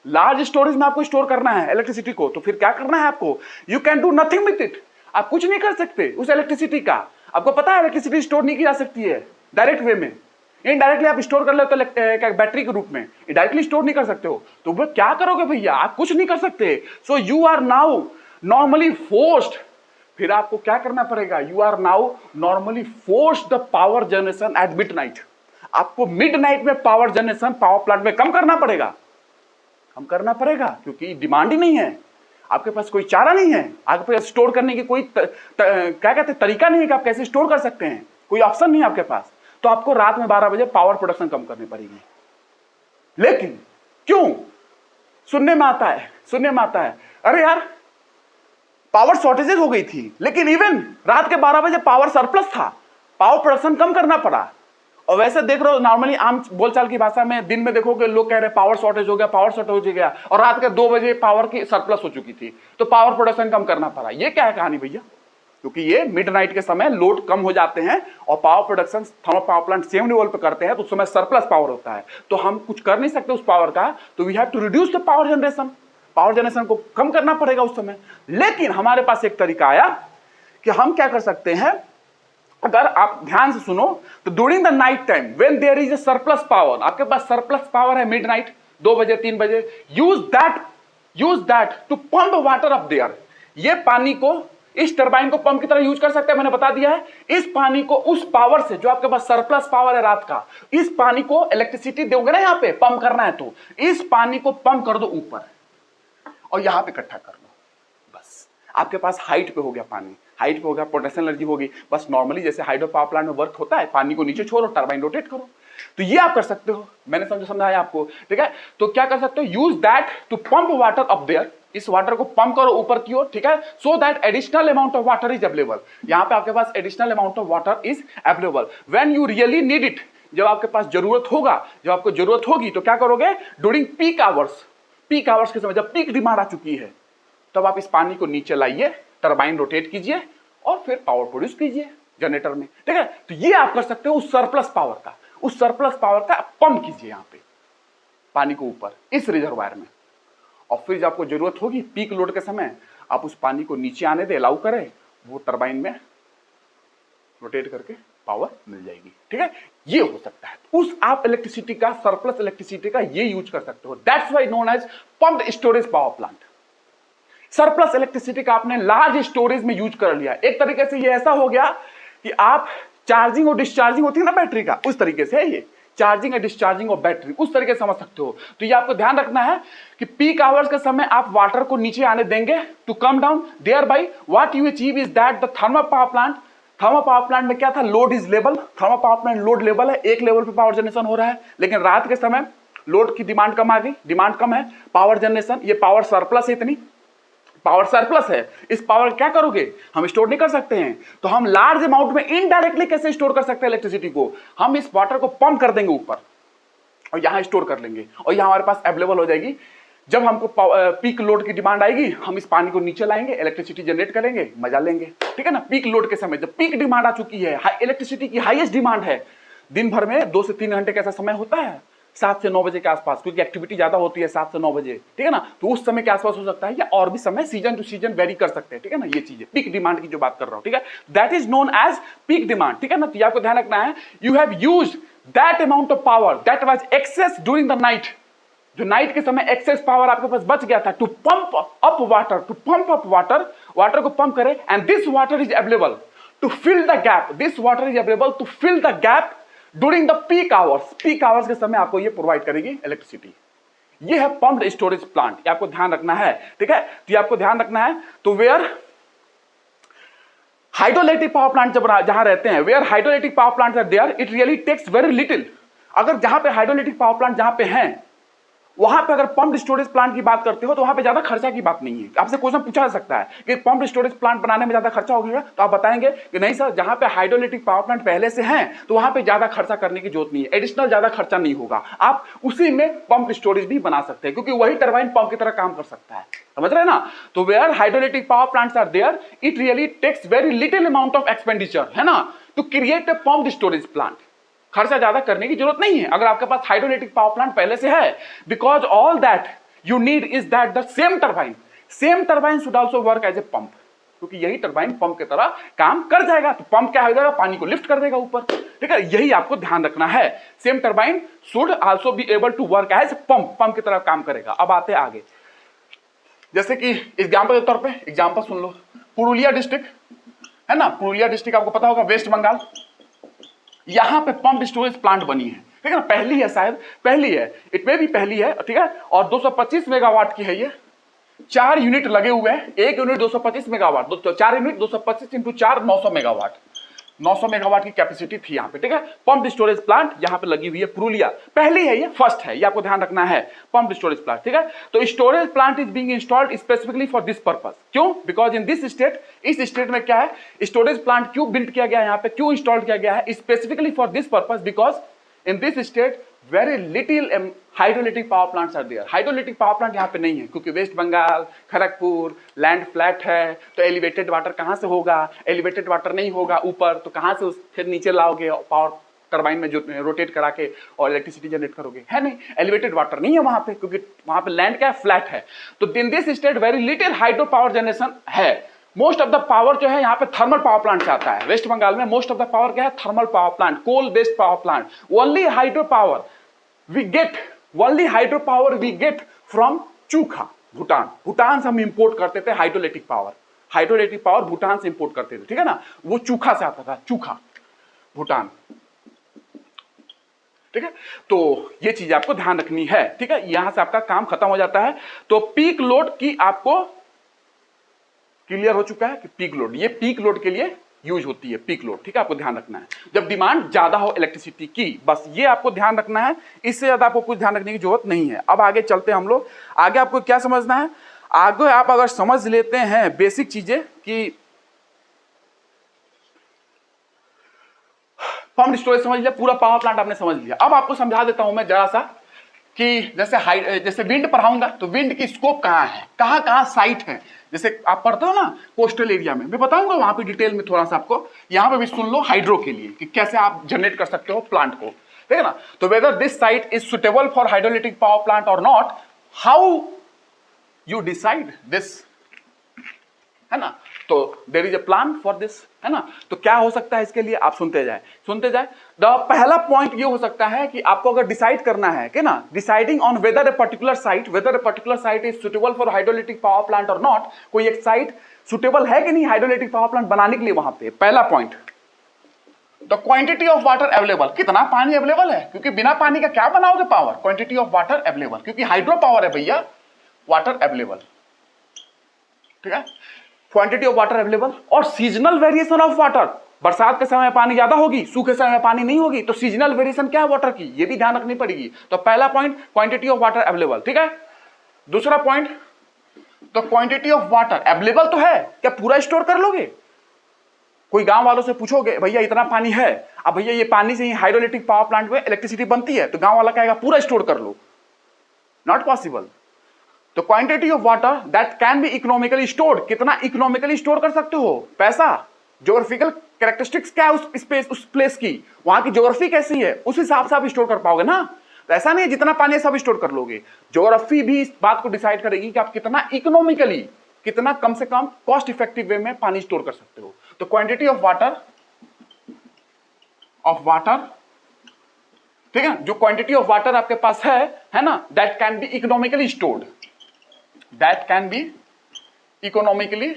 लार्ज स्टोरेज में आपको स्टोर करना है इलेक्ट्रिसिटी को, तो फिर क्या करना है आपको, you can do nothing with it, आप कुछ नहीं कर सकते उस इलेक्ट्रिसिटी का। आपको पता है इलेक्ट्रिसिटी स्टोर नहीं की जा सकती है डायरेक्ट वे में, इनडायरेक्टली आप स्टोर कर लेते हो बैटरी के रूप में, डायरेक्टली स्टोर नहीं कर सकते हो, तो वो क्या करोगे भैया, आप कुछ नहीं कर सकते। So you are now normally forced, फिर आपको क्या करना पड़ेगा, you are now normally forced the power generation at mid night, आपको मिड नाइट में पावर जनरेशन पावर प्लांट में कम करना पड़ेगा, कम करना पड़ेगा, क्योंकि डिमांड ही नहीं है, आपके पास कोई चारा नहीं है, आपके पास स्टोर करने की कोई क्या कहते हैं तरीका नहीं है कि आप कैसे स्टोर कर सकते हैं, कोई ऑप्शन नहीं है आपके पास, तो आपको रात में 12 बजे पावर प्रोडक्शन कम करनी पड़ेगी। लेकिन क्यों, सुनने में आता है अरे यार पावर शॉर्टेजेस हो गई थी, लेकिन इवन रात के 12 बजे पावर सरप्लस था, पावर प्रोडक्शन कम करना पड़ा। और वैसे देख रहे हो नॉर्मली आम बोलचाल की भाषा में दिन में देखोगे लोग कह रहे हैं पावर शॉर्टेज हो गया, और रात के 2 बजे पावर की सरप्लस हो चुकी थी, तो पावर प्रोडक्शन कम करना पड़ा। ये क्या है कहानी भैया, क्योंकि ये मिडनाइट के समय लोड कम हो जाते हैं और power production thermal power plant same level पे करते हैं, तो उस समय सरप्लस पावर होता है, तो हम कुछ कर नहीं सकते उस पावर का, तो we have to reduce the power generation, power generation को कम करना पड़ेगा उस समय। लेकिन हमारे पास एक तरीका आया कि हम क्या कर सकते हैं, अगर आप ध्यान से सुनो तो during the night time when there is a surplus power, आपके पास सरप्लस पावर है मिडनाइट 2 बजे 3 बजे, use that to pump water up there, ये पानी को इस टरबाइन को पंप की तरह यूज कर सकते हैं, मैंने बता दिया है। इस पानी को उस पावर से जो आपके पास सरप्लस पावर है रात का, इस पानी को इलेक्ट्रिसिटी दोगे ना, यहां पे पंप करना है तो इस पानी को पंप कर दो ऊपर और यहां पे इकट्ठा कर लो, बस आपके पास हाइट पे हो गया पानी, हाइट पे हो गया, पोटेंशियल एनर्जी होगी, बस नॉर्मली जैसे हाइड्रो पावर प्लांट में वर्क होता है, पानी को नीचे छोड़ो टरबाइन रोटेट करो, तो ये आप कर सकते हो, मैंने समझाया आपको, ठीक है। तो क्या कर सकते हो, use that to pump water up there, इस वाटर को पंप करो ऊपर की ओर, ठीक है, so that additional amount of water is available, यहां पे आपके पास additional amount of water is available when you really need it, जब आपके पास जरूरत होगा, जब आपको जरूरत होगी तो क्या करोगे, ड्यूरिंग पीक आवर्स के समय जब पीक डिमांड आ चुकी है, तब आप इस पानी को नीचे लाइए, टरबाइन रोटेट कीजिए और फिर पावर प्रोड्यूस कीजिए जनरेटर में, ठीक है। तो ये आप कर सकते हो उस सरप्लस पावर का पंप कीजिए यहां पे पानी को ऊपर इस रिजर्वायर में, और फिर जब आपको जरूरत होगी पीक लोड के समय, आप उस पानी को नीचे आने दे, अलाउ करें, वो टरबाइन में रोटेट करके पावर मिल जाएगी। ठीक है, ये हो सकता है। उस आप इलेक्ट्रिसिटी का, सरप्लस इलेक्ट्रिसिटी का ये यूज कर सकते हो। That's why known as pumped storage power plant. Surplus electricity का आपने लार्ज स्टोरेज में यूज कर लिया। एक तरीके से ये ऐसा हो गया कि आप चार्जिंग और डिस्चार्जिंग होती है ना बैटरी का, उस तरीके से है ये चार्जिंग और डिस्चार्जिंग ऑफ बैटरी, उस तरीके से समझ सकते हो। तो ये आपको ध्यान रखना है कि पीक आवर्स के समय आप वाटर को नीचे आने देंगे to come down, there by what you achieve is that the thermal power plant में क्या था, load is level. Thermal power plant load level है, एक लेवल पे पावर जनरेशन हो रहा है। लेकिन रात के समय लोड की डिमांड कम आ गई, डिमांड कम है, पावर जनरेशन, ये पावर सरप्लस है, इतनी पावर सरप्लस है। इस पावर क्या करोगे, हम स्टोर नहीं कर सकते हैं, तो हम लार्ज अमाउंट में इनडायरेक्टली कैसे स्टोर कर सकते हैं इलेक्ट्रिसिटी को, हम इस वाटर को पंप कर देंगे ऊपर और यहां स्टोर कर लेंगे, और यहां हमारे पास अवेलेबल हो जाएगी। जब हमको पीक लोड की डिमांड आएगी, हम इस पानी को नीचे लाएंगे, इलेक्ट्रिसिटी जनरेट करेंगे, मजा लेंगे। ठीक है ना, पीक लोड के समय जब पीक डिमांड आ चुकी है, इलेक्ट्रिसिटी की हाईएस्ट डिमांड है, दिन भर में 2 से 3 घंटे का ऐसा समय होता है 7 से 9 बजे के आसपास, क्योंकि एक्टिविटी ज्यादा होती है 7 से 9 बजे। ठीक है ना, तो उस समय के आसपास हो सकता है, या और भी समय सीजन टू सीजन वेरी कर सकते हैं। ठीक है ना, ये चीजें पीक डिमांड की जो बात कर रहा हूं, ठीक है, that is known as peak demand. ठीक है ना, तो आपको ध्यान रखना है, you have used that amount of power that was excess during the night, जो नाइट के समय एक्सेस पावर आपके पास बच गया था, to pump up water, water को पंप करे, and this water is available to fill the gap, this water is available to fill the gap during the peak hours के समय आपको ये प्रोवाइड करेगी इलेक्ट्रिसिटी। ये है पम्प्ड स्टोरेज प्लांट, ये आपको ध्यान रखना है। ठीक है, तो ये आपको ध्यान रखना है। तो वेयर हाइड्रोइलेक्ट्रिक पावर प्लांट जब जहां रहते हैं, where hydroelectric power plant are there, it really takes very little. अगर जहां पे हाइड्रोइलेक्ट्रिक पावर प्लांट जहां पे हैं, वहां पे अगर पंप्ड स्टोरेज प्लांट की बात करते हो, तो वहां पे ज्यादा खर्चा की बात नहीं है। आपसे क्वेश्चन पूछा जा सकता है कि पंप्ड स्टोरेज प्लांट बनाने में ज्यादा खर्चा होगा, तो आप बताएंगे कि नहीं सर, जहां पे हाइड्रोइलेक्ट्रिक पावर प्लांट पहले से हैं, तो वहां पे ज्यादा खर्चा करने की जरूरत नहीं है, एडिशनल ज्यादा खर्चा नहीं होगा, आप उसी में पंप स्टोरेज भी बना सकते हैं, क्योंकि वही टरबाइन पंप की तरह काम कर सकता है। समझ रहे हैं ना, तो where hydroelectric power plants are there, it really takes very little amount of expenditure, है ना, to create a pumped storage plant. खर्चा ज्यादा करने की जरूरत नहीं है अगर आपके पास हाइड्रोइलेक्ट्रिक पावर प्लांट पहले से है, because all that you need is that the same turbine should also work as a pump, क्योंकि यही टरबाइन पंप की तरह काम कर जाएगा। तो पंप क्या हो जाएगा, पानी को लिफ्ट कर देगा ऊपर। ठीक है, यही आपको ध्यान रखना है, same turbine should also be able to work as pump की तरह काम करेगा। अब आते हैं आगे, जैसे कि एग्जाम्पल के तौर पे एग्जाम्पल सुन लो, पुरुलिया डिस्ट्रिक्ट है ना, पुरुलिया डिस्ट्रिक्ट आपको पता होगा, वेस्ट बंगाल, यहां पे पंप स्टोरेज प्लांट बनी है। ठीक है ना, पहली है, शायद पहली है, इट में भी पहली है। ठीक है, और 225 मेगावाट की है ये, 4 यूनिट लगे हुए हैं, एक unit 225 megawatt, 4 unit 225 into 4 900 megawatt, 900 megawatt की कैपेसिटी थी यहाँ पे। ठीक है, पंप स्टोरेज प्लांट यहाँ पे लगी हुई है, पुरुलिया पहली है, ये फर्स्ट है, ये आपको ध्यान रखना है, पंप स्टोरेज प्लांट। ठीक है, तो storage plant is being installed specifically for this purpose. क्यों, बिकॉज इन दिस स्टेट, इस स्टेट में क्या है, स्टोरेज प्लांट क्यों बिल्ड किया गया है, यहाँ पे क्यों इंस्टॉल किया गया है, specifically for this purpose, because in this state very little hydroelectric power plants are there. Hydroelectric power plant यहाँ पे नहीं है, क्योंकि West Bengal, Kharagpur, land flat है, तो एलिवेटेड वाटर कहाँ से होगा, एलिवेटेड वाटर नहीं होगा ऊपर, तो कहाँ से फिर नीचे लाओगे पावर टरबाइन में जो रोटेट करा के और इलेक्ट्रिसिटी जनरेट करोगे, है नहीं, एलिवेटेड वाटर नहीं है वहां पे, क्योंकि वहां पे लैंड क्या है, फ्लैट है। तो इन this state very little hydro power generation है। मोस्ट ऑफ द पावर जो है यहाँ पे थर्मल पावर प्लांट से आता है। वेस्ट बंगाल में मोस्ट ऑफ द पावर क्या है, thermal power plant, coal based power plant. Only hydro power we get from Chukha, Bhutan से हम इंपोर्ट करते थे हाइड्रोइलेक्ट्रिक पावर भूटान से इंपोर्ट करते थे। ठीक है ना, वो चूखा से आता था, चूखा, भूटान। ठीक है, तो ये चीज आपको ध्यान रखनी है। ठीक है, यहां से आपका काम खत्म हो जाता है। तो पीक लोड की आपको क्लियर हो चुका है कि पीक लोड, ये पीक लोड के लिए यूज होती है, पीक लोड। ठीक है, आपको ध्यान रखना है जब डिमांड ज्यादा हो इलेक्ट्रिसिटी की, बस ये आपको ध्यान रखना है, इससे ज्यादा आपको कुछ ध्यान रखने की जरूरत नहीं है। अब आगे चलते हैं हम लोग, आगे आपको क्या समझना है, आगे आप अगर समझ लेते हैं बेसिक चीजें कि पंप स्टोरेज समझ लिया, पूरा पावर प्लांट आपने समझ लिया। अब आपको समझा देता हूं मैं जरा सा कि जैसे विंड पढ़ाऊंगा तो विंड की स्कोप कहाँ है, कहाँ कहाँ साइट है। जैसे आप पढ़ते हो ना कोस्टल एरिया में, मैं बताऊंगा वहां पे डिटेल में थोड़ा सा आपको, यहाँ पे भी सुन लो हाइड्रो के लिए कि कैसे आप जनरेट कर सकते हो प्लांट को। ठीक है ना, तो whether this site is suitable for hydroelectric power plant और not, how you decide this, है ना, तो there is a plan for this, है ना। तो क्या हो सकता है इसके लिए, आप सुनते जाए। पहला पॉइंट ये हो सकता है कि आपको अगर डिसाइड करना है कि ना, deciding on whether a particular site is suitable for hydroelectric power plant और नॉट, कोई एक साइट सुटेबल है कि नहीं हाइड्रोइलेक्ट्रिक पावर प्लांट बनाने के लिए वहां पे। पहला point, the quantity of water available, कितना पानी अवेलेबल है, क्योंकि बिना पानी का क्या बनाओगे power, quantity of water available, क्योंकि हाइड्रो पावर है भैया, वाटर अवेलेबल, ठीक है, क्वांटिटी ऑफ वाटर अवेलेबल। और सीजनल वेरिएशन ऑफ वाटर, बरसात के समय पानी ज्यादा होगी, सूखे समय पानी नहीं होगी, तो सीजनल वेरिएशन क्या है वाटर की, ये भी ध्यान रखनी पड़ेगी। तो पहला point quantity of water available, ठीक है। दूसरा पॉइंट, तो क्वांटिटी ऑफ वाटर अवेलेबल तो है, क्या पूरा स्टोर कर लोगे, कोई गांव वालों से पूछोगे भैया इतना पानी है, अब भैया ये पानी से ही हाइड्रोइलेक्ट्रिक पावर प्लांट में इलेक्ट्रिसिटी बनती है, तो गांव वाला कहेगा पूरा स्टोर कर लो, नॉट पॉसिबल। तो quantity of water that can be economically stored, कितना इकोनॉमिकली स्टोर कर सकते हो, पैसा, ज्योग्राफिकल कैरेक्टरिस्टिक्स क्या है उस स्पेस, उस प्लेस की, वहां की ज्योग्राफी कैसी है, उस हिसाब से आप स्टोर कर पाओगे ना। तो ऐसा नहीं है जितना पानी है सब स्टोर कर लोगे, ज्योग्राफी भी इस बात को डिसाइड करेगी कि आप कितना इकोनॉमिकली, कितना कम से कम कॉस्ट इफेक्टिव वे में पानी स्टोर कर सकते हो। तो क्वांटिटी ऑफ वाटर, ठीक है, जो क्वांटिटी ऑफ वाटर आपके पास है ना, that can be economically stored, that can be economically,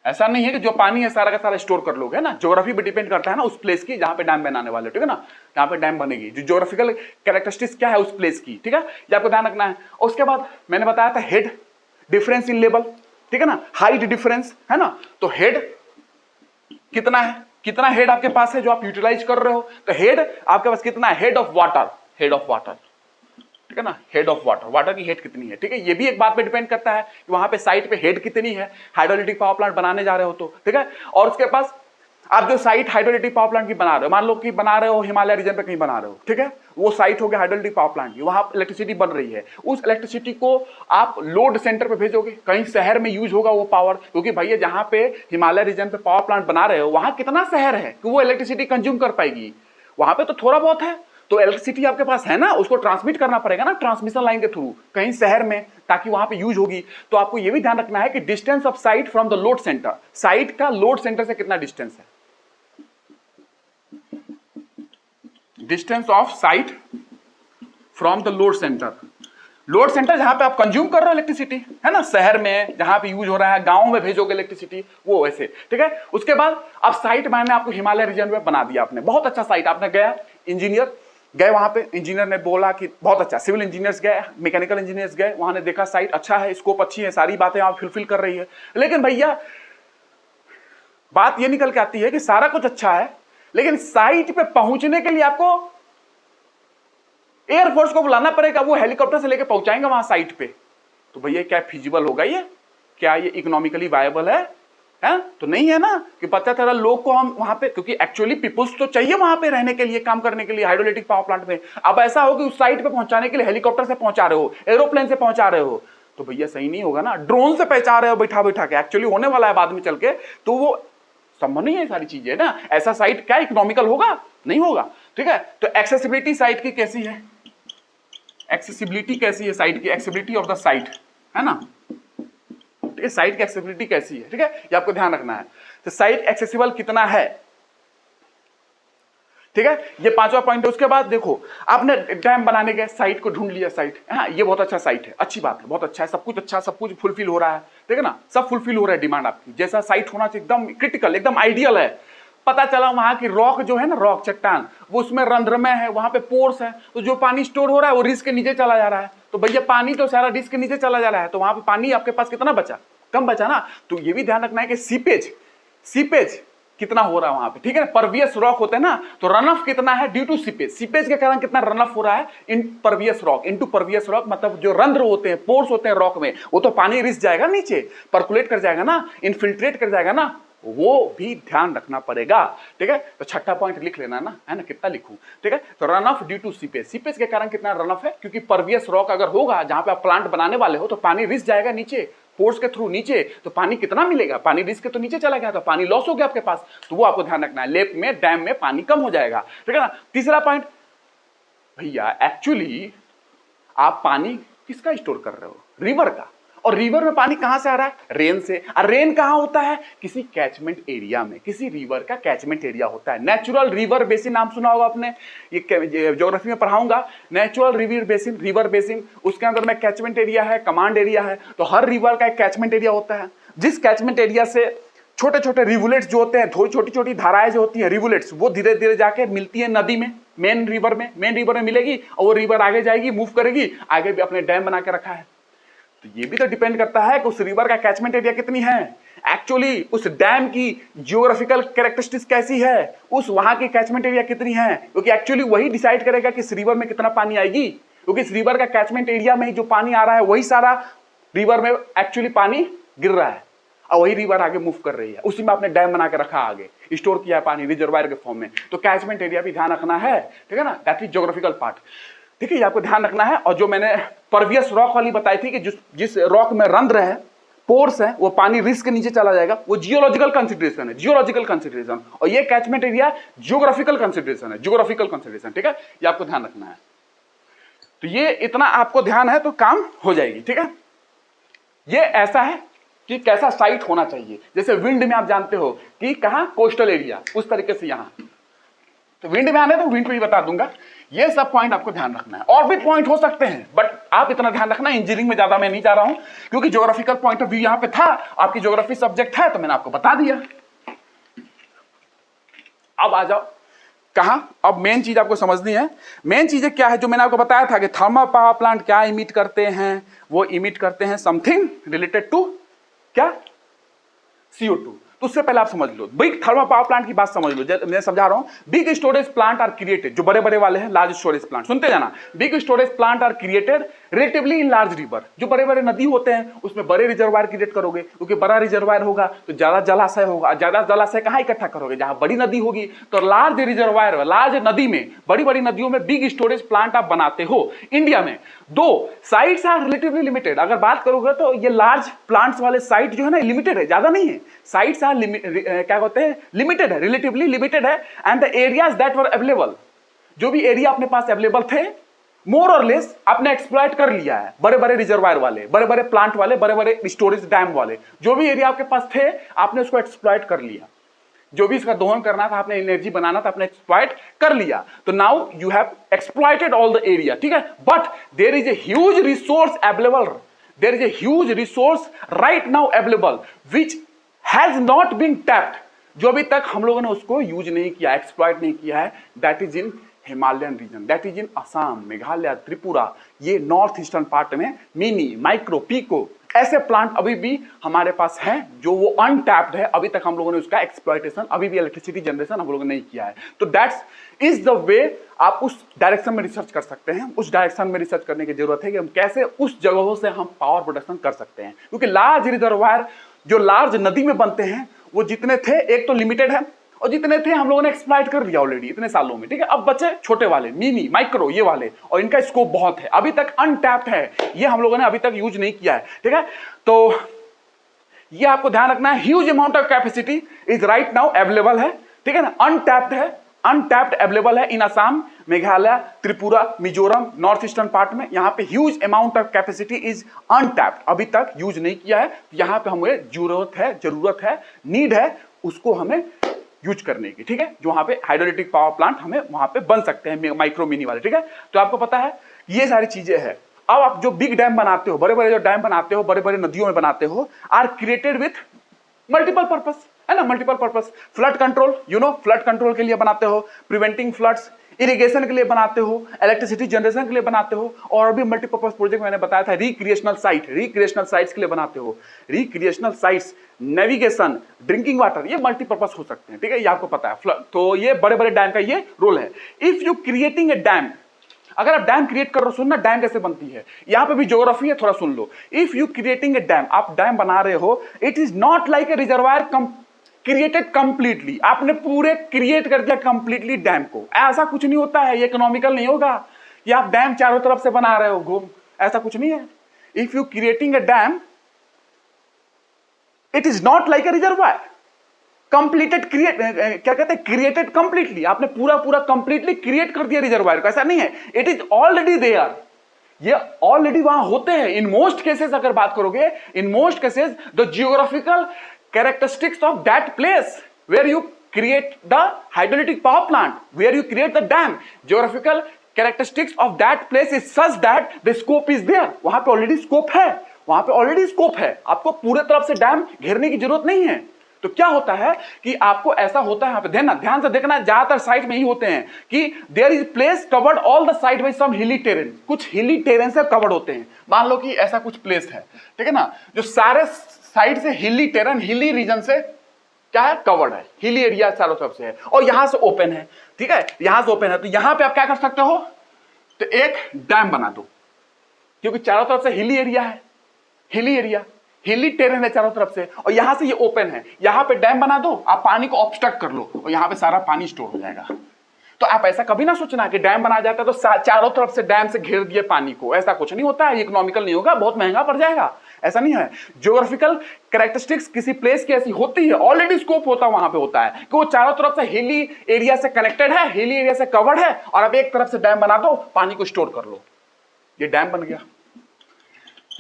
ऐसा नहीं है कि जो पानी है सारा का सारा स्टोर कर लोगे, है ना, ज्योग्राफी पे डिपेंड करता है ना उस प्लेस की जहां पे डैम बनाने वाले, ठीक है ना, जहां पे डैम बनेगी, जो ज्योग्राफिकल कैरेक्टरिस्टिक्स क्या है उस प्लेस की, ठीक है, ये आपको ध्यान रखना है। और उसके बाद मैंने बताया था हेड डिफरेंस इन लेवल, ठीक है ना, हाइट डिफरेंस, है ना, तो हेड कितना है, कितना हेड आपके पास है जो आप यूटिलाइज कर रहे हो, तो हेड आपके पास कितना है, हेड ऑफ वाटर, ठीक है ना, हेड ऑफ वाटर, वाटर की हेड कितनी है, ठीक है, ये भी एक बात पे डिपेंड करता है कि वहां पे साइट पे हेड कितनी है, हाइड्रोइलेक्ट्रिक पावर प्लांट बनाने जा रहे हो तो, ठीक है। और उसके पास आप जो साइट हाइड्रोइलेक्ट्रिक पावर प्लांट की बना रहे हो, मान लो कि बना रहे हो हिमालय रीजन पे कहीं बना रहे हो, ठीक है, वो साइट हो गया हाइड्रोइलेक्ट्रिक पावर प्लांट की, वहां इलेक्ट्रिसिटी बन रही है, उस इलेक्ट्रिसिटी को आप लोड सेंटर पे भेजोगे, कहीं शहर में यूज होगा वो पावर, क्योंकि भैया जहां पे हिमालय रीजन पे पावर प्लांट बना रहे हो वहां कितना शहर है कि वो इलेक्ट्रिसिटी कंज्यूम कर पाएगी, वहां पे तो थोड़ा बहुत है, तो इलेक्ट्रिसिटी आपके पास है ना, उसको ट्रांसमिट करना पड़ेगा ना ट्रांसमिशन लाइन के थ्रू कहीं शहर में, ताकि वहां पे यूज होगी। तो आपको यह भी ध्यान रखना है कि distance of site from the load centre, site का लोड सेंटर से कितना डिस्टेंस है, distance of site from the load centre, load centre जहां पे आप कंज्यूम कर रहे हो इलेक्ट्रिसिटी, है ना, शहर में जहां पे यूज हो रहा है, गांव में भेजोगे इलेक्ट्रिसिटी, वो वैसे, ठीक है। उसके बाद अब साइट मैंने आपको हिमालय रीजन में बना दिया, आपने बहुत अच्छा साइट, आपने गया इंजीनियर गए वहां पे, इंजीनियर ने बोला कि बहुत अच्छा, सिविल इंजीनियर्स गए, मैकेनिकल इंजीनियर्स गए, वहां ने देखा साइट अच्छा है, स्कोप अच्छी है, सारी बातें आप फुलफिल कर रही है, लेकिन भैया बात ये निकल के आती है कि सारा कुछ अच्छा है, लेकिन साइट पे पहुंचने के लिए आपको एयरफोर्स को बुलाना पड़ेगा, वो हेलीकॉप्टर से लेके पहुंचाएंगे वहां साइट पे, तो भैया क्या फिजिबल होगा ये, क्या ये इकोनॉमिकली वायबल है? तो नहीं है ना, कि पता चला लोग को हम वहां पे, क्योंकि एक्चुअली पीपुल्स तो चाहिए वहां पे रहने के लिए, काम करने के लिए हाइड्रोइलेक्ट्रिक पावर प्लांट में। अब ऐसा हो कि उस साइट पे पहुंचाने के लिए हेलीकॉप्टर से पहुंचा रहे हो, एरोप्लेन से पहुंचा रहे हो, तो भैया सही नहीं होगा ना, ड्रोन से पहुंचा रहे हो बैठा बैठा के, एक्चुअली होने वाला है बाद में चल के, तो वो संभव नहीं है सारी चीजें ना, ऐसा साइट क्या इकोनॉमिकल होगा, नहीं होगा, ठीक है। तो एक्सेसिबिलिटी साइट की कैसी है, एक्सेसिबिलिटी कैसी है साइट की, एक्सेसिबिलिटी ऑफ द साइट, है ना, ठीक है, साइट की एक्सेसिबिलिटी कैसी है, ठीक है, ये आपको ध्यान रखना है। तो साइट एक्सेसिबल कितना है, ठीक है, ये पांचवा पॉइंट है। उसके बाद देखो, आपने डैम बनाने गए, साइट को ढूंढ लिया, साइट, हाँ ये बहुत अच्छा साइट है, अच्छी बात है, बहुत अच्छा है, सब कुछ अच्छा, सब कुछ फुलफिल हो रहा है, ठीक है ना, सब फुलफिल हो रहा है डिमांड आपकी, जैसा साइट होना चाहिए, एकदम क्रिटिकल, एकदम आइडियल है। पता चला वहां की रॉक जो है ना, रॉक चट्टान, वो उसमें रंध्रमय है, वहां पे पोर्स है, तो जो पानी स्टोर हो रहा है वो रिस्क के नीचे चला जा रहा है, तो भैया पानी तो सारा रिस्क के नीचे चला जा रहा है, तो वहां पे पानी आपके पास कितना बचा, कम बचा ना। तो ये भी ध्यान रखना है कि सीपेज कितना हो रहा है वहां पे, ठीक है, परवियस रॉक होते हैं ना, तो रन ऑफ कितना है ड्यू टू सीपेज के कारण कितना रन ऑफ हो रहा है in pervious rock, into pervious rock, मतलब जो रंध्र होते हैं, पोर्स होते हैं रॉक में, वो तो पानी रिस जाएगा नीचे, पर्कुलेट कर जाएगा ना, इनफिल्ट्रेट कर जाएगा ना, वो भी ध्यान रखना पड़ेगा, ठीक है। तो छठा पॉइंट लिख लेना ना, है ना, कितना लिखूं, ठीक है। तो run off due to seepage के कारण कितना रन ऑफ है, क्योंकि परवियस रॉक अगर होगा जहां पे आप प्लांट बनाने वाले हो, तो पानी रिस जाएगा नीचे, फोर्स के थ्रू नीचे, तो पानी कितना मिलेगा, पानी रिस के तो नीचे चला गया, तो पानी लॉस हो गया आपके पास, तो वो आपको ध्यान रखना है, लेप में डैम में पानी कम हो जाएगा, ठीक है ना। तीसरा पॉइंट, भैया एक्चुअली आप पानी किसका स्टोर कर रहे हो? रिवर का। और रिवर में पानी कहां से आ रहा है? रेन से। और रेन कहां होता है? किसी कैचमेंट एरिया में, किसी रिवर का कैचमेंट एरिया होता है। नेचुरल रिवर बेसिन नाम सुना होगा आपने, ये ज्योग्राफी में पढ़ाऊंगा। Natural river basin, river basin, उसके अंदर में कैचमेंट एरिया है, कमांड एरिया है। तो हर रिवर का एक कैचमेंट एरिया होता है, जिस कैचमेंट एरिया से छोटे छोटे रिवुलेट्स जो होते हैं, थोड़ी छोटी छोटी धाराएं जो होती है रिवुलेट्स, वो धीरे धीरे जाके मिलती है नदी में, मेन रिवर में मिलेगी, और वो रिवर आगे जाएगी, मूव करेगी, आगे भी अपने डैम बना के रखा है। तो ये भी तो डिपेंड करता है कि उस रिवर का कैचमेंट एरिया कितनी है, एक्चुअली उस डैम की जियोग्राफिकल कैरेक्टरिस्टिक्स कैसी है, उस वहां की कैचमेंट एरिया कितनी है, क्योंकि एक्चुअली वही डिसाइड करेगा कि इस रिवर में कितना पानी आएगी, क्योंकि इस रिवर का कैचमेंट एरिया में जो पानी आ रहा है वही सारा रिवर में एक्चुअली पानी गिर रहा है, और वही रिवर आगे मूव कर रही है, उसी में आपने डैम बना के रखा, आगे स्टोर किया है पानी रिजर्वायर के फॉर्म में। तो कैचमेंट एरिया भी ध्यान रखना है, ठीक है ना, दैट इज ज्योग्राफिकल पार्ट। ठीक है, ये आपको ध्यान रखना है। और जो मैंने परवियस रॉक वाली बताई थी कि जिस रॉक में रंध्र है, पोर्स है, वो पानी रिस्क के नीचे चला जाएगा, वो जियोलॉजिकल कंसिडरेशन है, जियोलॉजिकल कंसिडरेशन। और ये कैचमेंट एरिया जियोग्राफिकल कंसिडरेशन है, जियोग्राफिकल कंसिडरेशन। ठीक है, ये आपको ध्यान रखना है। तो ये इतना आपको ध्यान है तो काम हो जाएगी। ठीक है, ये ऐसा है कि कैसा साइट होना चाहिए। जैसे विंड में आप जानते हो कि कहां कोस्टल एरिया, उस तरीके से यहां। तो विंड में आने तो विंड पे ही बता दूंगा। ये सब पॉइंट आपको ध्यान रखना है, और भी पॉइंट हो सकते हैं, बट आप इतना ध्यान रखना। इंजीनियरिंग में ज्यादा मैं नहीं जा रहा हूं, क्योंकि ज्योग्राफिकल पॉइंट ऑफ व्यू यहां पे था, आपकी ज्योग्राफी सब्जेक्ट है, तो मैंने आपको बता दिया। अब आ जाओ कहां, अब मेन चीज आपको समझनी है। मेन चीजें क्या है जो मैंने आपको बताया था कि थर्मल पावर प्लांट क्या इमिट करते हैं, वो इमिट करते हैं समथिंग रिलेटेड टू क्या, CO2। तो उससे पहले आप समझ लो, बिग थर्मल पावर प्लांट की बात समझ लो। मैं समझा रहा हूं, big storage plant are created, जो बड़े बड़े वाले हैं लार्ज स्टोरेज प्लांट, सुनते जाना। Big storage plant are created relatively in large river, जो बड़े बड़े नदी होते हैं उसमें बड़े रिजर्वायर क्रिएट करोगे, क्योंकि बड़ा रिजर्वायर होगा तो ज्यादा जलाशय होगा, ज्यादा जलाशय कहां इकट्ठा करोगे, जहां बड़ी नदी होगी। तो लार्ज रिजर्वायर, लार्ज नदी में, बड़ी बड़ी नदियों में बिग स्टोरेज प्लांट आप बनाते हो। इंडिया में दो साइट्स आर रिलेटिवली लिमिटेड। अगर बात करोगे तो ये लार्ज प्लांट्स वाले साइट जो है ना, लिमिटेड है, ज्यादा नहीं है। साइट्स आर क्या कहते हैं, लिमिटेड है, रिलेटिवली लिमिटेड है। And the areas that were available, जो भी एरिया अपने पास अवेलेबल थे, मोर और लेस आपने एक्सप्लॉइट कर लिया है। बड़े बड़े रिजर्वायर वाले, बड़े बड़े प्लांट वाले, बड़े बड़े स्टोरेज डैम वाले, जो भी एरिया आपके पास थे आपने उसको एक्सप्लॉइट कर लिया। जो भी इसका दोहन करना था, आपने एनर्जी बनाना था, आपने एक्सप्लॉइट कर लिया। तो now you have exploited all the area, ठीक है। But there is a huge resource available, there is a huge resource right now available which has not been tapped, जो अभी तक हम लोगों ने उसको यूज नहीं किया, एक्सप्लॉइट नहीं किया है। That is in Himalayan region, that is in Assam, Meghalaya, Tripura, ये नॉर्थ ईस्टर्न पार्ट में मिनी, माइक्रो, पीको, ऐसे प्लांट अभी भी हमारे पास हैं जो वो अनटैप्ड है। अभी तक हम लोगों ने उसका एक्सप्लॉइटेशन, अभी भी इलेक्ट्रिसिटी जनरेशन हम लोगों ने नहीं किया है। तो दैट्स इज द वे आप उस डायरेक्शन में रिसर्च कर सकते हैं। उस डायरेक्शन में रिसर्च करने की जरूरत है कि हम कैसे उस जगहों से हम पावर प्रोडक्शन कर सकते हैं, क्योंकि लार्ज रिजर्वायर जो लार्ज नदी में बनते हैं वो जितने थे, एक तो लिमिटेड है, और जितने थे हम लोगों ने एक्सप्लॉइट कर लिया ऑलरेडी इतने सालों में, ठीक है। अब बचे छोटे वाले, मिनी, माइक्रो, ये वाले, और इनका स्कोप बहुत है, अभी तक अनटैप्ड है, ये हम लोगों ने अभी तक यूज नहीं किया है, ठीक है। तो ये आपको ध्यान रखना है, huge amount of capacity is right now available है, ठीक है ना, अनटैप्ड है, अनटैप्ड अवेलेबल है in Assam, Meghalaya, Tripura, Mizoram, north eastern part में। यहाँ पे huge amount of capacity is untapped, अभी तक यूज नहीं किया है। यहाँ पे हमें जरूरत है, नीड है उसको हमें यूज करने की, ठीक है। जो वहां पे हाइड्रोइलेक्ट्रिक पावर प्लांट हमें वहां पे बन सकते हैं, माइक्रो मिनी वाले, ठीक है। तो आपको पता है ये सारी चीजें हैं। अब आप जो बिग डैम बनाते हो, बड़े बड़े जो डैम बनाते हो, बड़े बड़े नदियों में बनाते हो, are created with multiple purpose, है ना, multiple purpose. Flood control, you know, flood control के लिए बनाते हो, प्रिवेंटिंग फ्लड्स, इरिगेशन के लिए बनाते हो, इलेक्ट्रिसिटी जनरेशन के लिए बनाते हो, और भी मल्टीपर्पज प्रोजेक्ट मैंने बताया था, रिक्रिएशनल साइट्स के लिए बनाते हो, recreational sites, navigation, drinking water, ये मल्टीपर्पज हो सकते हैं, ठीक है, ये आपको पता है। तो ये बड़े बड़े डैम का ये रोल है। If you creating a dam, अगर आप डैम क्रिएट कर रहे हो, सुनना डैम कैसे बनती है, यहां पे भी ज्योग्राफी है, थोड़ा सुन लो। If you creating a dam, आप डैम बना रहे हो, it is not like a reservoir created completely, आपने पूरे क्रिएट कर दिया कंप्लीटली डैम को, ऐसा कुछ नहीं होता है, ये इकोनॉमिकल नहीं होगा कि आप डैम चारों तरफ से बना रहे हो घूम, ऐसा कुछ नहीं है। If you creating a dam, it is not like a reservoir completed, क्या कहते हैं, क्रिएटेड कंप्लीटली, आपने पूरा कंप्लीटली क्रिएट कर दिया रिजर्वायर को, ऐसा नहीं है। इट इज ऑलरेडी देयर, ये ऑलरेडी वहां होते हैं इन मोस्ट केसेस। अगर बात करोगे in most cases the geographical characteristics of that place where you create the hydroelectric power plant, where you create the dam, geographical characteristics of that place is such that the scope is there। वहां पे already scope है, वहां पे already scope है, आपको पूरे तरफ से डैम घेरने की जरूरत नहीं है। तो क्या होता है कि आपको ऐसा होता है यहाँ पे ध्यान से देखना, ज्यादातर साइट में ही होते हैं कि there is place covered all the side by some hilly terrain, कुछ हिली टेरेन से कवर्ड होते हैं। मान लो कि ऐसा कुछ प्लेस है, ठीक है ना, जो सारे साइड से हिली टेरेन, हिली रीजन से क्या है, कवर्ड है, हिली एरिया चारों तरफ से है, और यहां से ओपन है, ठीक है, यहां से ओपन है। तो यहां पे आप क्या कर सकते हो, तो एक डैम बना दो, क्योंकि चारों तरफ से हिली एरिया है, हिली एरिया, हिली टेरेन है चारों तरफ से, और यहां से ये ओपन है, यहां पे डैम बना दो, आप पानी को ऑब्स्ट्रक्ट कर लो और यहां पे सारा पानी स्टोर हो जाएगा। तो आप ऐसा कभी ना सोचना कि डैम बना जाता है तो चारों तरफ से डैम से घेर दिए पानी को, ऐसा कुछ नहीं होता है, इकोनॉमिकल नहीं होगा, बहुत महंगा पड़ जाएगा, ऐसा नहीं है। ज्योग्राफिकल कैरेक्टरिस्टिक्स किसी प्लेस की ऐसी होती है, ऑलरेडी स्कोप होता वहां पे होता है कि वो चारों तरफ से हिली एरिया से कनेक्टेड है, हिली एरिया से कवर्ड है, और अब एक तरफ से डैम बना दो, पानी को स्टोर कर लो, ये डैम बन गया।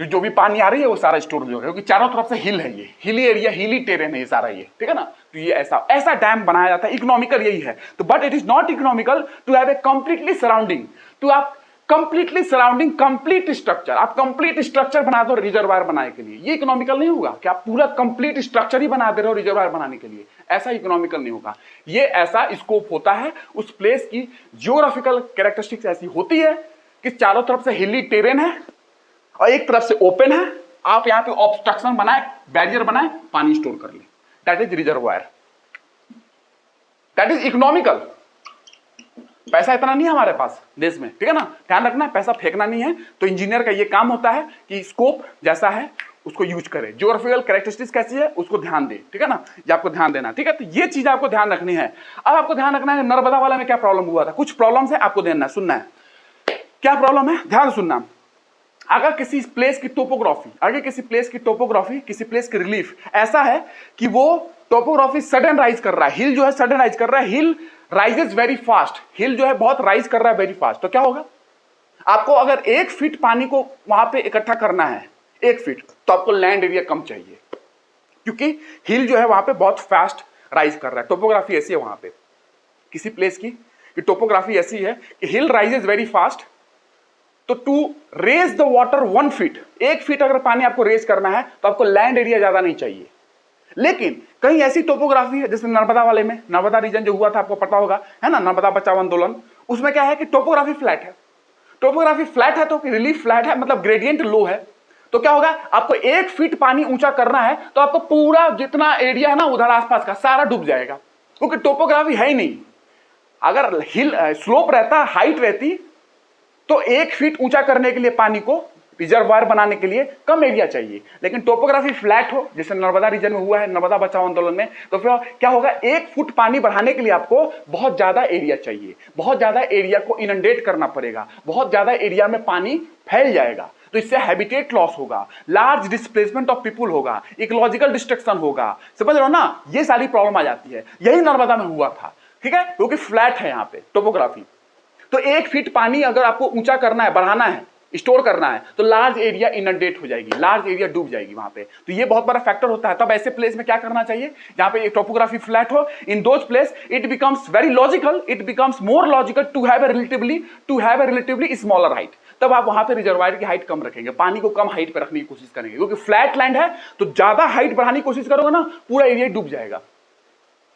जो भी पानी आ रही है वो सारा स्टोर हो जाएगा, क्योंकि चारों तरफ से हिल है, ये हिली एरिया, हिली टेरेन है ये सारा, ये ठीक है ना। तो ये ऐसा डैम बनाया जाता है, इकोनॉमिकल यही है। तो but it is not economical to have a completely surrounding, to आप कंप्लीटली सराउंडिंग कंप्लीट स्ट्रक्चर, आप कंप्लीट स्ट्रक्चर बना दो रिजर्वायर बनाने के लिए, ये इकोनॉमिकल नहीं होगा कि आप पूरा कंप्लीट स्ट्रक्चर ही बना दे रहे हो रिजर्वायर बनाने के लिए, ऐसा इकोनॉमिकल नहीं होगा। ये ऐसा स्कोप होता है, उस प्लेस की जियोग्राफिकल कैरेक्टरिस्टिक्स ऐसी होती है कि चारों तरफ से हिली टेरेन है और एक तरफ से ओपन है, आप यहां पे ऑब्स्ट्रक्शन बनाए, बैरियर बनाए, पानी स्टोर कर ले, that is reservoir, that is economical. पैसा इतना नहीं है हमारे पास देश में, ठीक है ना, ध्यान रखना, पैसा फेंकना नहीं है। तो इंजीनियर का ये काम होता है कि स्कोप जैसा है उसको यूज करे, जियोग्राफिकल कैरेक्टरिस्टिक्स कैसी है उसको ध्यान दे, ठीक है ना, ये आपको ध्यान देना, ठीक है। तो ये चीज आपको ध्यान रखनी है। अब आपको ध्यान रखना है नर्मदा वाला में क्या प्रॉब्लम हुआ था, कुछ प्रॉब्लम्स है, आपको ध्यान सुनना है, क्या प्रॉब्लम है, ध्यान सुनना। अगर किसी प्लेस की टोपोग्राफी, किसी प्लेस की रिलीफ ऐसा है कि वो टोपोग्राफी सडन राइज कर रहा है, हिल जो है सडन राइज कर रहा है, हिल राइजेस वेरी फास्ट, हिल जो है बहुत राइज कर रहा है वेरी फास्ट, तो क्या होगा, आपको अगर 1 फीट पानी को वहां पे इकट्ठा करना है, 1 फीट, तो आपको लैंड एरिया कम चाहिए, क्योंकि हिल जो है वहां पे बहुत फास्ट राइज कर रहा है। टोपोग्राफी ऐसी है वहां पे किसी प्लेस की, टोपोग्राफी ऐसी है कि हिल राइजेस वेरी फास्ट, तो to raise the water 1 feet, 1 feet अगर पानी आपको रेज करना है तो आपको लैंड एरिया ज्यादा नहीं चाहिए। लेकिन कहीं ऐसी टोपोग्राफी है, जैसे नर्मदा वाले में, नर्मदा रीजन जो हुआ था आपको पता होगा, है ना, नर्मदा बचाओ आंदोलन, उसमें क्या है कि टोपोग्राफी फ्लैट है, टोपोग्राफी फ्लैट है तो रिलीफ फ्लैट है, मतलब ग्रेडियंट लो है, तो क्या होगा, आपको 1 फीट पानी ऊंचा करना है तो आपको पूरा जितना एरिया है ना उधर आसपास का सारा डूब जाएगा, क्योंकि टोपोग्राफी है ही नहीं। अगर हिल स्लोप रहता, हाइट रहती, तो 1 फीट ऊंचा करने के लिए पानी को रिजर्वायर बनाने के लिए कम एरिया चाहिए। लेकिन टोपोग्राफी फ्लैट हो, जैसे नर्मदा रीजन में हुआ है, नर्मदा बचाओ आंदोलन में, तो फिर क्या होगा, 1 फुट पानी बढ़ाने के लिए आपको बहुत ज्यादा एरिया चाहिए, बहुत ज्यादा एरिया को इनंडेट करना पड़ेगा, बहुत ज्यादा एरिया में पानी फैल जाएगा, तो इससे हैबिटेट लॉस होगा, लार्ज डिस्प्लेसमेंट ऑफ पीपुल होगा, इकोलॉजिकल डिस्ट्रक्शन होगा, समझ रहे हो ना, ये सारी प्रॉब्लम आ जाती है। यही नर्मदा में हुआ था, ठीक है, क्योंकि फ्लैट है यहाँ पे टोपोग्राफी। तो 1 फीट पानी अगर आपको ऊंचा करना है, बढ़ाना है, स्टोर करना है, तो लार्ज एरिया इनंडेट हो जाएगी, लार्ज एरिया डूब जाएगी वहां पे। तो ये बहुत बड़ा फैक्टर होता है। तब ऐसे प्लेस में क्या करना चाहिए जहां पे टोपोग्राफी फ्लैट हो, in those place it becomes very logical, it becomes more logical to have a relatively smaller height. तब आप वहां पे रिजर्वायर की हाइट कम रखेंगे, पानी को कम हाइट पे रखने की कोशिश करेंगे, क्योंकि फ्लैट लैंड है तो ज्यादा हाइट बढ़ाने की कोशिश करोगे ना, पूरा एरिया डूब जाएगा,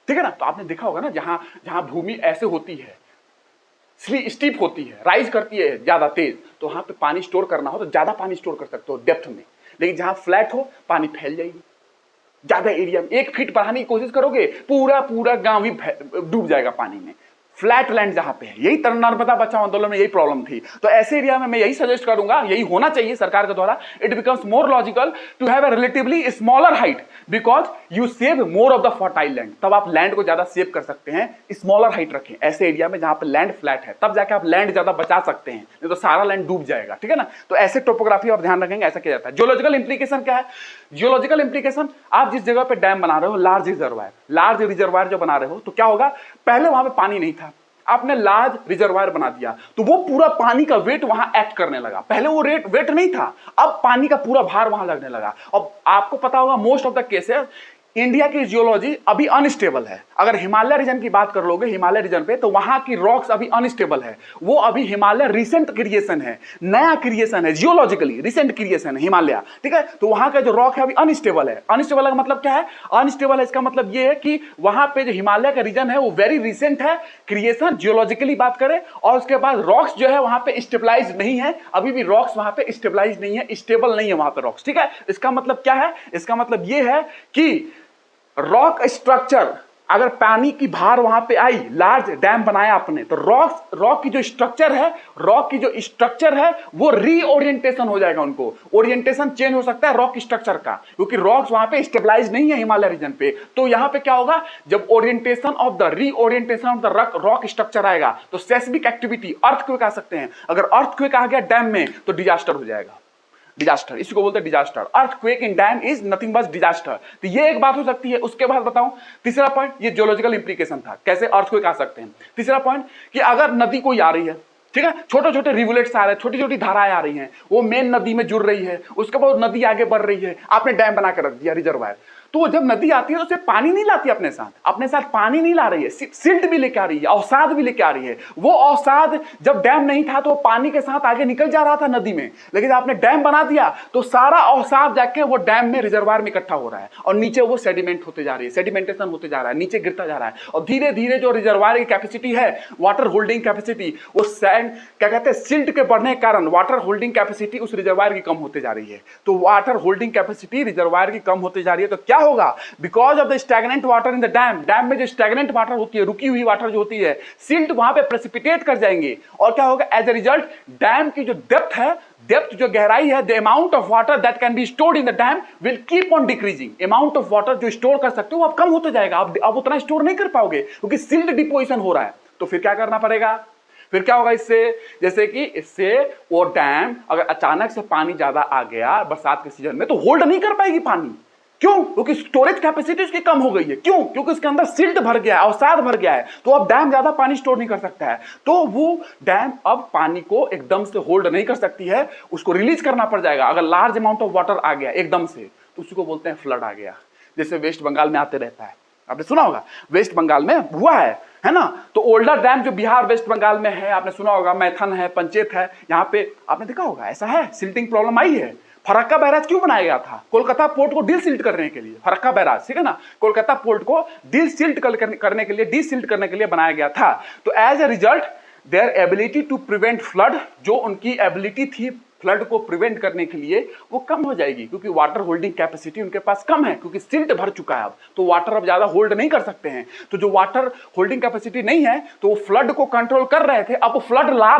ठीक है ना। तो आपने देखा होगा ना, जहां जहां भूमि ऐसे होती है, स्टीप होती है, राइज करती है ज्यादा तेज, तो वहां पे पानी स्टोर करना हो तो ज्यादा पानी स्टोर कर सकते हो डेप्थ में। लेकिन जहां फ्लैट हो, पानी फैल जाएगी, ज्यादा एरिया में 1 फीट बढ़ाने की कोशिश करोगे, पूरा पूरा गांव ही डूब जाएगा पानी में। फ्लैट लैंड जहां पे है, यही नर्मदा बचाओ आंदोलन में यही प्रॉब्लम थी। तो ऐसे एरिया में मैं यही सजेस्ट करूंगा, यही होना चाहिए सरकार के द्वारा, it becomes more logical to have a relatively smaller height, because you save more of the fertile land. तब आप लैंड को ज्यादा सेव कर सकते हैं, स्मॉलर हाइट रखें ऐसे एरिया में जहां पे लैंड फ्लैट है, तब जाके आप लैंड ज्यादा बचा सकते हैं, नहीं तो सारा लैंड डूब जाएगा, ठीक है ना। तो ऐसे टोपोग्राफी आप ध्यान रखेंगे, ऐसा किया जाता है। जियोलॉजिकल इंप्लीकेशन क्या है, जियोलॉजिकल इंप्लीकेशन, आप जिस जगह पे डैम बना रहे हो, लार्ज रिजर्वायर जो बना रहे हो, तो क्या होगा, पहले वहां पे पानी नहीं था, आपने लार्ज रिजर्वायर बना दिया, तो वो पूरा पानी का वेट वहां एक्ट करने लगा। पहले वो वेट नहीं था, अब पानी का पूरा भार वहां लगने लगा। अब आपको पता होगा most of the cases India की जियोलॉजी अभी अनस्टेबल है। अगर हिमालय रीजन की बात कर लोगे, हिमालय रीजन पे, तो वहां की रॉक्स अभी अनस्टेबल है। वो अभी हिमालय रिसेंट क्रिएशन है, नया क्रिएशन है, जियोलॉजिकली रिसेंट क्रिएशन है हिमालय, ठीक है। तो वहां का जो रॉक है अभी अनस्टेबल है। अनस्टेबल का मतलब क्या है? अनस्टेबल है इसका मतलब ये है कि वहां पे जो हिमालय का रीजन है वो वेरी रिसेंट है क्रिएशन, जियोलॉजिकली बात करें, और उसके बाद रॉक्स जो है वहां पे स्टेबलाइज नहीं है, अभी भी रॉक्स वहां पे स्टेबलाइज नहीं है, स्टेबल नहीं है वहां पे रॉक्स, ठीक है। इसका मतलब क्या है? इसका मतलब ये है कि रॉक स्ट्रक्चर, अगर पानी की भार वहां पे आई, लार्ज डैम बनाया आपने, तो रॉक की जो स्ट्रक्चर है वो रीओरिएंटेशन हो जाएगा। उनको ओरिएंटेशन चेंज हो सकता है रॉक स्ट्रक्चर का, क्योंकि रॉक्स वहां पे स्टेबलाइज नहीं है हिमालय रीजन पे। तो यहां पे क्या होगा? जब reorientation of the rock structure आएगा तो सेस्मिक एक्टिविटी, अर्थक्वेक आ सकते हैं। अगर अर्थक्वेक आ गया डैम में तो डिजास्टर हो जाएगा। डिजास्टर, इसको बोलते हैं disaster. Earthquake in dam is nothing but disaster. तो ये एक बात हो सकती है। उसके बाद बताऊं तीसरा पॉइंट, ये जियोलॉजिकल इंप्लीकेशन था, कैसे अर्थक्वेक आ सकते हैं। तीसरा पॉइंट कि अगर नदी कोई आ रही है, ठीक है, छोटे छोटे रिवुलेट्स आ रहे हैं, छोटी छोटी धाराएं आ रही हैं, वो मेन नदी में जुड़ रही है, उसके बाद नदी आगे बढ़ रही है, आपने डैम बना के रख दिया, रिजर्वायर, तो वो जब नदी आती है तो उसे पानी नहीं लाती अपने साथ पानी नहीं ला रही है, सिल्ट भी लेके आ रही है, अवसाद भी लेके आ रही है। वो अवसाद जब डैम नहीं था तो पानी के साथ आगे निकल जा रहा था नदी में, लेकिन आपने डैम बना दिया तो सारा अवसाद जाके वो डैम में रिजर्वायर में इकट्ठा हो रहा है, और नीचे वो सेडिमेंट होते जा रही है, सेडिमेंटेशन होते जा रहा है, नीचे गिरता जा रहा है, और धीरे धीरे जो रिजर्वायर की कैपेसिटी है, वाटर होल्डिंग कैपेसिटी, वो सैंड क्या कहते हैं, सिल्ट के बढ़ने के कारण वाटर होल्डिंग कैपेसिटी उस रिजर्वायर की कम होते जा रही है। तो वाटर होल्डिंग कैपेसिटी रिजर्वायर की कम होते जा रही है, तो क्या होगा? Because of the stagnant water in the dam में जो स्टैग्नेंट वाटर होती है, रुकी हुई वाटर जो होती है, सिल्ट वहां पे प्रेसिपिटेट कर जाएंगे, और क्या होगा? एज ए रिजल्ट डैम की जो डेप्थ है, डेप्थ जो गहराई है, the amount of water that can be stored in the dam will keep on decreasing. Amount of water जो स्टोर कर सकते हो अब कम होता जाएगा, अब उतना स्टोर नहीं कर पाओगे क्योंकि सिल्ट डिपोजिशन हो रहा है। तो फिर क्या करना पड़ेगा? फिर क्या होगा इससे? जैसे कि इससे वो डैम अगर अचानक से पानी ज्यादा आ गया बरसात के सीजन में तो होल्ड नहीं कर पाएगी पानी। क्यों? क्योंकि स्टोरेज कैपेसिटी उसकी कम हो गई है। क्यों? क्योंकि उसके अंदर सिल्ट भर गया है, अवसाद भर गया है, तो अब डैम ज्यादा पानी स्टोर नहीं कर सकता है, तो वो डैम अब पानी को एकदम से होल्ड नहीं कर सकती है, उसको रिलीज करना पड़ जाएगा। अगर लार्ज अमाउंट ऑफ वाटर आ गया एकदम से तो उसको बोलते हैं फ्लड आ गया, जैसे वेस्ट बंगाल में आते रहता है, आपने सुना होगा, वेस्ट बंगाल में हुआ है ना। तो ओल्डर डैम जो बिहार वेस्ट बंगाल में है, आपने सुना होगा, मैथन है, पंचेत है, यहाँ पे आपने देखा होगा ऐसा है, सिल्टिंग प्रॉब्लम आई है। फरक्का बैराज क्यों बनाया गया था? कोलकाता पोर्ट को डीसिल्ट करने के लिए, फरक्का बैराज, ठीक है ना, कोलकाता पोर्ट को डीसिल्ट करने के लिए बनाया गया था। तो as a result their ability to prevent flood, जो उनकी एबिलिटी थी फ्लड को प्रिवेंट करने के लिए, वो कम हो जाएगी, क्योंकि वाटर होल्डिंग कैपेसिटी उनके पास कम है, क्योंकि सिल्ट भर चुका है अब, तो वाटर अब ज्यादा होल्ड नहीं कर सकते हैं। तो जो वाटर होल्डिंग कैपेसिटी नहीं है तो वो फ्लड को कंट्रोल कर रहे थे, अब वो फ्लड ला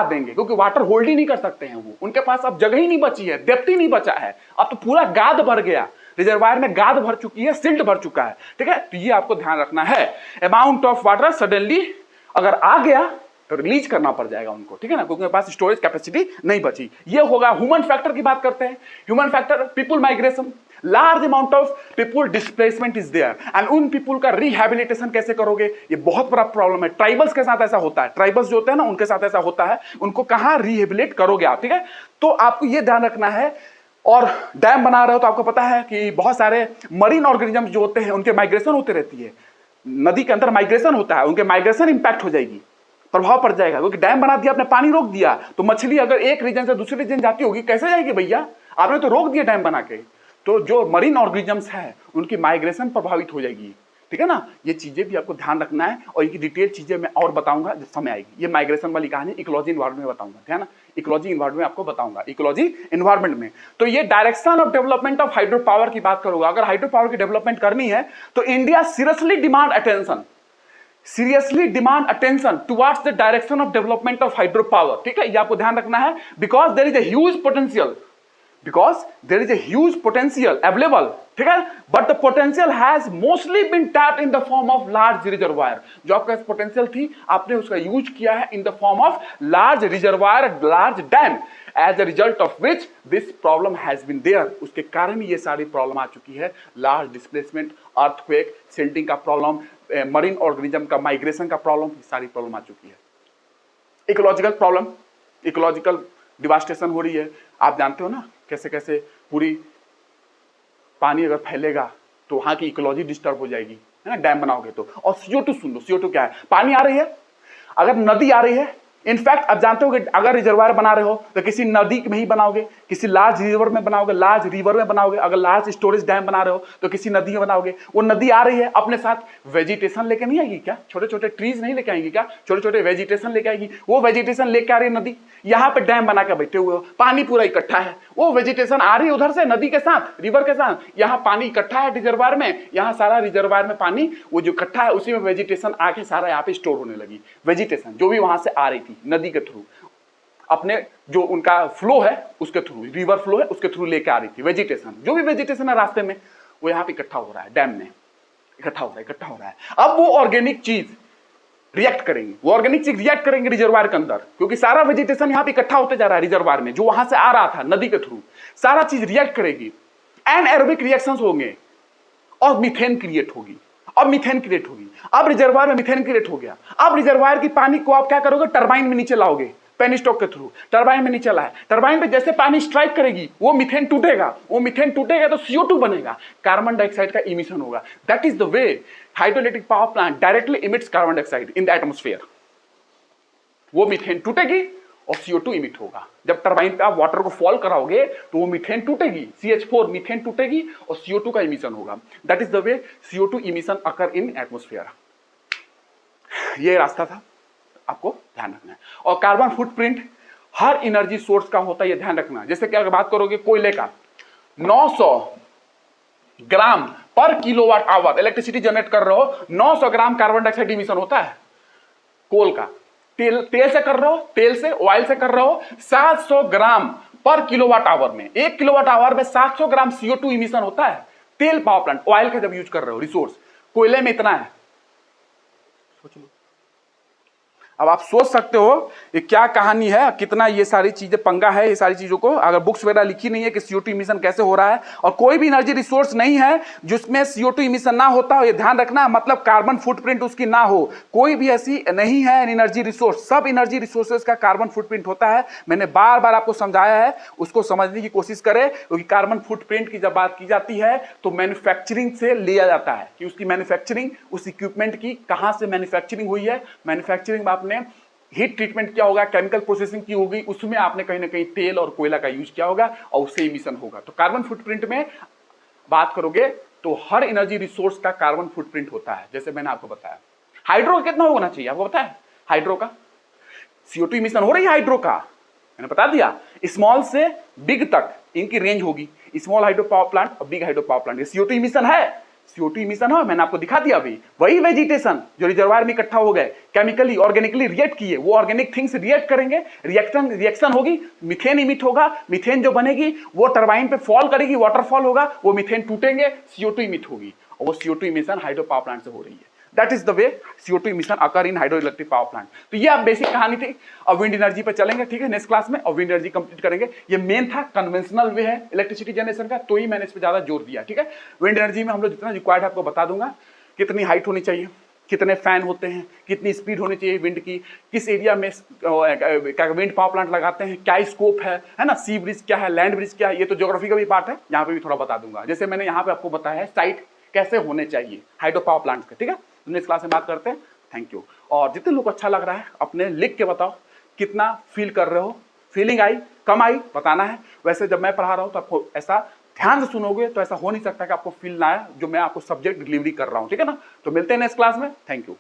देंगे, क्योंकि वाटर होल्ड ही नहीं कर सकते हैं वो, उनके पास अब जगह ही नहीं बची है, डेप्थ ही नहीं बचा है, अब तो पूरा गाद भर गया, रिजर्वायर में गाद भर चुकी है, सिल्ट भर चुका है, ठीक है। तो ये आपको ध्यान रखना है। अमाउंट ऑफ वाटर सडनली अगर आ गया तो रिलीज करना पड़ जाएगा उनको, ठीक है ना, क्योंकि उनके पास स्टोरेज कैपेसिटी नहीं बची। ये होगा। ह्यूमन फैक्टर की बात करते हैं। Human factor, people migration, large amount of people displacement is there, and उन पीपुल का रिहैबिलिटेशन कैसे करोगे? ये बहुत बड़ा प्रॉब्लम है। ट्राइबल्स के साथ ऐसा होता है, ट्राइबल्स जो होते हैं ना उनके साथ ऐसा होता है, उनको कहां रिहेबिलिट करोगे आप, ठीक है। तो आपको ये ध्यान रखना है। और डैम बना रहे हो तो आपको पता है कि बहुत सारे मरीन ऑर्गेनिजम्स जो होते हैं उनके माइग्रेशन होते रहती है, नदी के अंदर माइग्रेशन होता है, उनके माइग्रेशन इंपैक्ट हो जाएगी, प्रभाव पड़ जाएगा, क्योंकि डैम बना दिया आपने, पानी रोक दिया, तो मछली अगर एक रीजन से दूसरे रीजन जाती होगी कैसे जाएगी भैया? आपने तो रोक दिया डैम बना के। तो जो मरीन ऑर्गेनिजम्स है उनकी माइग्रेशन प्रभावित हो जाएगी, ठीक है ना। ये चीजें भी आपको ध्यान रखना है, और इनकी डिटेल चीजें मैं और बताऊंगा जब समय आएगी। ये माइग्रेशन वाली कहानी इकोलॉजी इन्वायरमेंट में बताऊंगा, ठीक है ना, इकोलॉजी इन्वायरमेंट में आपको बताऊंगा, इकोलॉजी इन्वायरमेंट में। तो ये direction of development of hydro power की बात करूंगा। अगर हाइड्रो पावर की डेवलपमेंट करनी है तो India seriously demand attention towards the direction of development of hydro power, ठीक है, ये आपको ध्यान रखना है। Because there is a huge potential because there is a huge potential available, ठीक है, but the potential has mostly been tapped in the form of large reservoir. जो आपका पोटेंशियल थी आपने उसका यूज किया है in the form of large reservoir, large dam, as a result of which this problem has been there. उसके कारण ये सारी प्रॉब्लम आ चुकी है, लार्ज डिस्प्लेसमेंट, अर्थक्वेक, सिल्टिंग का प्रॉब्लम, मरीन ऑर्गेनिज्म का माइग्रेशन का प्रॉब्लम, सारी प्रॉब्लम आ चुकी है। इकोलॉजिकल प्रॉब्लम, इकोलॉजिकल डिवास्टेशन हो रही है। आप जानते हो ना कैसे कैसे पूरी पानी अगर फैलेगा तो वहां की इकोलॉजी डिस्टर्ब हो जाएगी, है ना, डैम बनाओगे तो। और CO2 सुन लो, CO2 क्या है? पानी आ रही है, अगर नदी आ रही है, इनफैक्ट आप जानते हो कि अगर रिजर्वायर बना रहे हो तो किसी नदी में ही बनाओगे, किसी लार्ज रिवर में बनाओगे, लार्ज रिवर में बनाओगे। अगर लार्ज स्टोरेज डैम बना रहे हो तो किसी नदी में बनाओगे। वो नदी आ रही है, अपने साथ वेजिटेशन लेके नहीं आएगी क्या? छोटे छोटे ट्रीज नहीं लेके आएंगी क्या? छोटे छोटे वेजिटेशन लेके आएगी। वो वेजिटेशन लेके आ रही है नदी, यहाँ पे डैम बना के बैठे हुए हो, पानी पूरा इकट्ठा है, वो वेजिटेशन आ रही है उधर से नदी के साथ, रिवर के साथ, यहाँ पानी इकट्ठा है रिजर्वायर में, यहाँ सारा रिजर्वायर में पानी वो जो इकट्ठा है उसी में वेजिटेशन आके सारा यहाँ पे स्टोर होने लगी। वेजिटेशन जो भी वहां से आ रही थी नदी के थ्रू, अपने जो उनका फ्लो है उसके थ्रू, रिवर फ्लो है उसके थ्रू लेके आ रही थी वेजिटेशन, जो भी वेजिटेशन है रास्ते में वो यहाँ पे इकट्ठा हो रहा है, डैम में इकट्ठा हो रहा है। अब वो ऑर्गेनिक चीज रिएक्ट करेंगे, वो ऑर्गेनिक चीज रिएक्ट करेंगे रिजर्वायर के अंदर, क्योंकि सारा वेजिटेशन यहाँ पे इकट्ठा होते जा रहा है रिजर्वायर में, जो वहां से आ रहा था नदी के थ्रू, सारा चीज रिएक्ट करेगी, एनएरोबिक रिएक्शंस होंगे और मीथेन क्रिएट होगी। अब मीथेन क्रिएट होगी, अब रिजर्वायर में मीथेन क्रिएट हो गया। अब रिजर्वायर की पानी को आप क्या करोगे? टरबाइन में नीचे लाओगे, पेनिस्टॉक के थ्रू टरबाइन में नीचे लाए, टरबाइन पे जैसे पानी स्ट्राइक करेगी वो मीथेन टूटेगा, वो मीथेन टूटेगा तो CO2 बनेगा, कार्बन डाइऑक्साइड का इमिशन होगा। That is the way hydroelectric power plant directly emits carbon dioxide in the atmosphere. वो मीथेन टूटेगी और CO2 इमिट होगा। जब टरबाइन पे आप वाटर को फॉल कराओगे तो वो मीथेन टूटेगी, CH4 मीथेन टूटेगी और CO2 का इमिशन होगा। That is the way CO2 emission occur in atmosphere. ये रास्ता था, आपको ध्यान रखना है। और कार्बन फुटप्रिंट हर एनर्जी सोर्स का होता है, ये ध्यान रखना। जैसे कि अगर बात करोगे कोयले का, 900 ग्राम पर किलोवाट आवर इलेक्ट्रिसिटी जनरेट कर रहे हो, 900 ग्राम कार्बन डाइऑक्साइड इमिशन होता है। कोल का, तेल से कर रहे हो, तेल से ऑयल से कर रहे हो, 700 ग्राम पर किलोवाट आवर में, 1 किलोवाट आवर में 700 ग्राम CO2 इमिशन होता है। तेल पावर प्लांट, ऑयल का जब यूज कर रहे हो रिसोर्स, कोयले में इतना है। सोच लो, अब आप सोच सकते हो ये क्या कहानी है, कितना ये सारी चीजें पंगा है। ये सारी चीजों को अगर बुक्स वगैरह लिखी नहीं है कि CO2 इमिशन कैसे हो रहा है, और कोई भी एनर्जी रिसोर्स नहीं है जिसमें CO2 इमिशन ना होता हो, ये ध्यान रखना, मतलब कार्बन फुटप्रिंट उसकी ना हो। कोई भी ऐसी नहीं है एनर्जी रिसोर्स, सब एनर्जी रिसोर्सेज का कार्बन फुटप्रिंट होता है। मैंने बार बार आपको समझाया है, उसको समझने की कोशिश करें, क्योंकि कार्बन फुटप्रिंट की जब बात की जाती है तो मैन्युफैक्चरिंग से लिया जाता है कि उसकी मैन्युफैक्चरिंग, उस इक्विपमेंट की कहां से मैन्युफैक्चरिंग हुई है। मैन्युफैक्चरिंग में आपने हीट ट्रीटमेंट किया होगा, केमिकल प्रोसेसिंग की होगी, उसमें आपने कहीं ना कहीं तेल और कोयला का यूज किया होगा और उससे इमिशन होगा। तो कार्बन फुटप्रिंट में बात करोगे तो हर एनर्जी रिसोर्स का कार्बन फुटप्रिंट होता है। जैसे मैंने आपको बताया, हाइड्रो का कितना होना चाहिए आपको पता है? हाइड्रो का CO2 इमिशन हो रही है, हाइड्रो का मैंने बता दिया, स्मॉल से बिग तक इनकी रेंज होगी। स्मॉल हाइड्रो पावर प्लांट और big hydro power plant, CO2 emission है, CO2 इमिशन है, मैंने आपको दिखा दिया अभी। वही वेजिटेशन जो रिजर्वायर में इकट्ठा हो गए, केमिकली ऑर्गेनिकली रिएक्ट किए, वो ऑर्गेनिक थिंग्स रिएक्ट करेंगे, रिएक्शन होगी, मीथेन इमिट होगा, मीथेन जो बनेगी वो टरबाइन पे फॉल करेगी, वाटरफॉल होगा, वो मीथेन टूटेंगे, CO2 इमिट होगी, और वो CO2 emission hydro power plant से हो रही है। That is the way CO2 emission occur in hydro electric power plant. तो ये आप बेसिक कहानी थी। अब विंड एनर्जी पे चलेंगे, ठीक है, नेक्स्ट क्लास में, और विंड एनर्जी कंप्लीट करेंगे। ये मेन था, कन्वेंशनल वे है इलेक्ट्रिसिटी जनरेशन का, तो ही मैंने इस पर ज्यादा जोर दिया, ठीक है। विंड एनर्जी में हम लोग जितना रिक्वायर्ड है आपको बता दूंगा, कितनी हाइट होनी चाहिए, कितने फैन होते हैं, कितनी स्पीड होनी चाहिए विंड की, किस एरिया में विंड पावर प्लांट लगाते हैं, क्या स्कोप है ना, सी ब्रिज क्या है, लैंड ब्रिज क्या है, ये तो ज्योग्राफी का भी पार्ट है, यहाँ पे भी थोड़ा बता दूंगा। जैसे मैंने यहाँ पे आपको बताया है साइट कैसे होने चाहिए हाइड्रो पावर प्लांट के, ठीक है। नेक्स्ट क्लास में बात करते हैं। Thank you. और जितने लोग अच्छा लग रहा है अपने लिख के बताओ कितना फील कर रहे हो, फीलिंग आई, कम आई, बताना है। वैसे जब मैं पढ़ा रहा हूँ तो आपको ऐसा ध्यान से सुनोगे तो ऐसा हो नहीं सकता कि आपको फील ना आए जो मैं आपको सब्जेक्ट डिलीवरी कर रहा हूँ, ठीक है ना। तो मिलते हैं नेक्स्ट क्लास में। Thank you.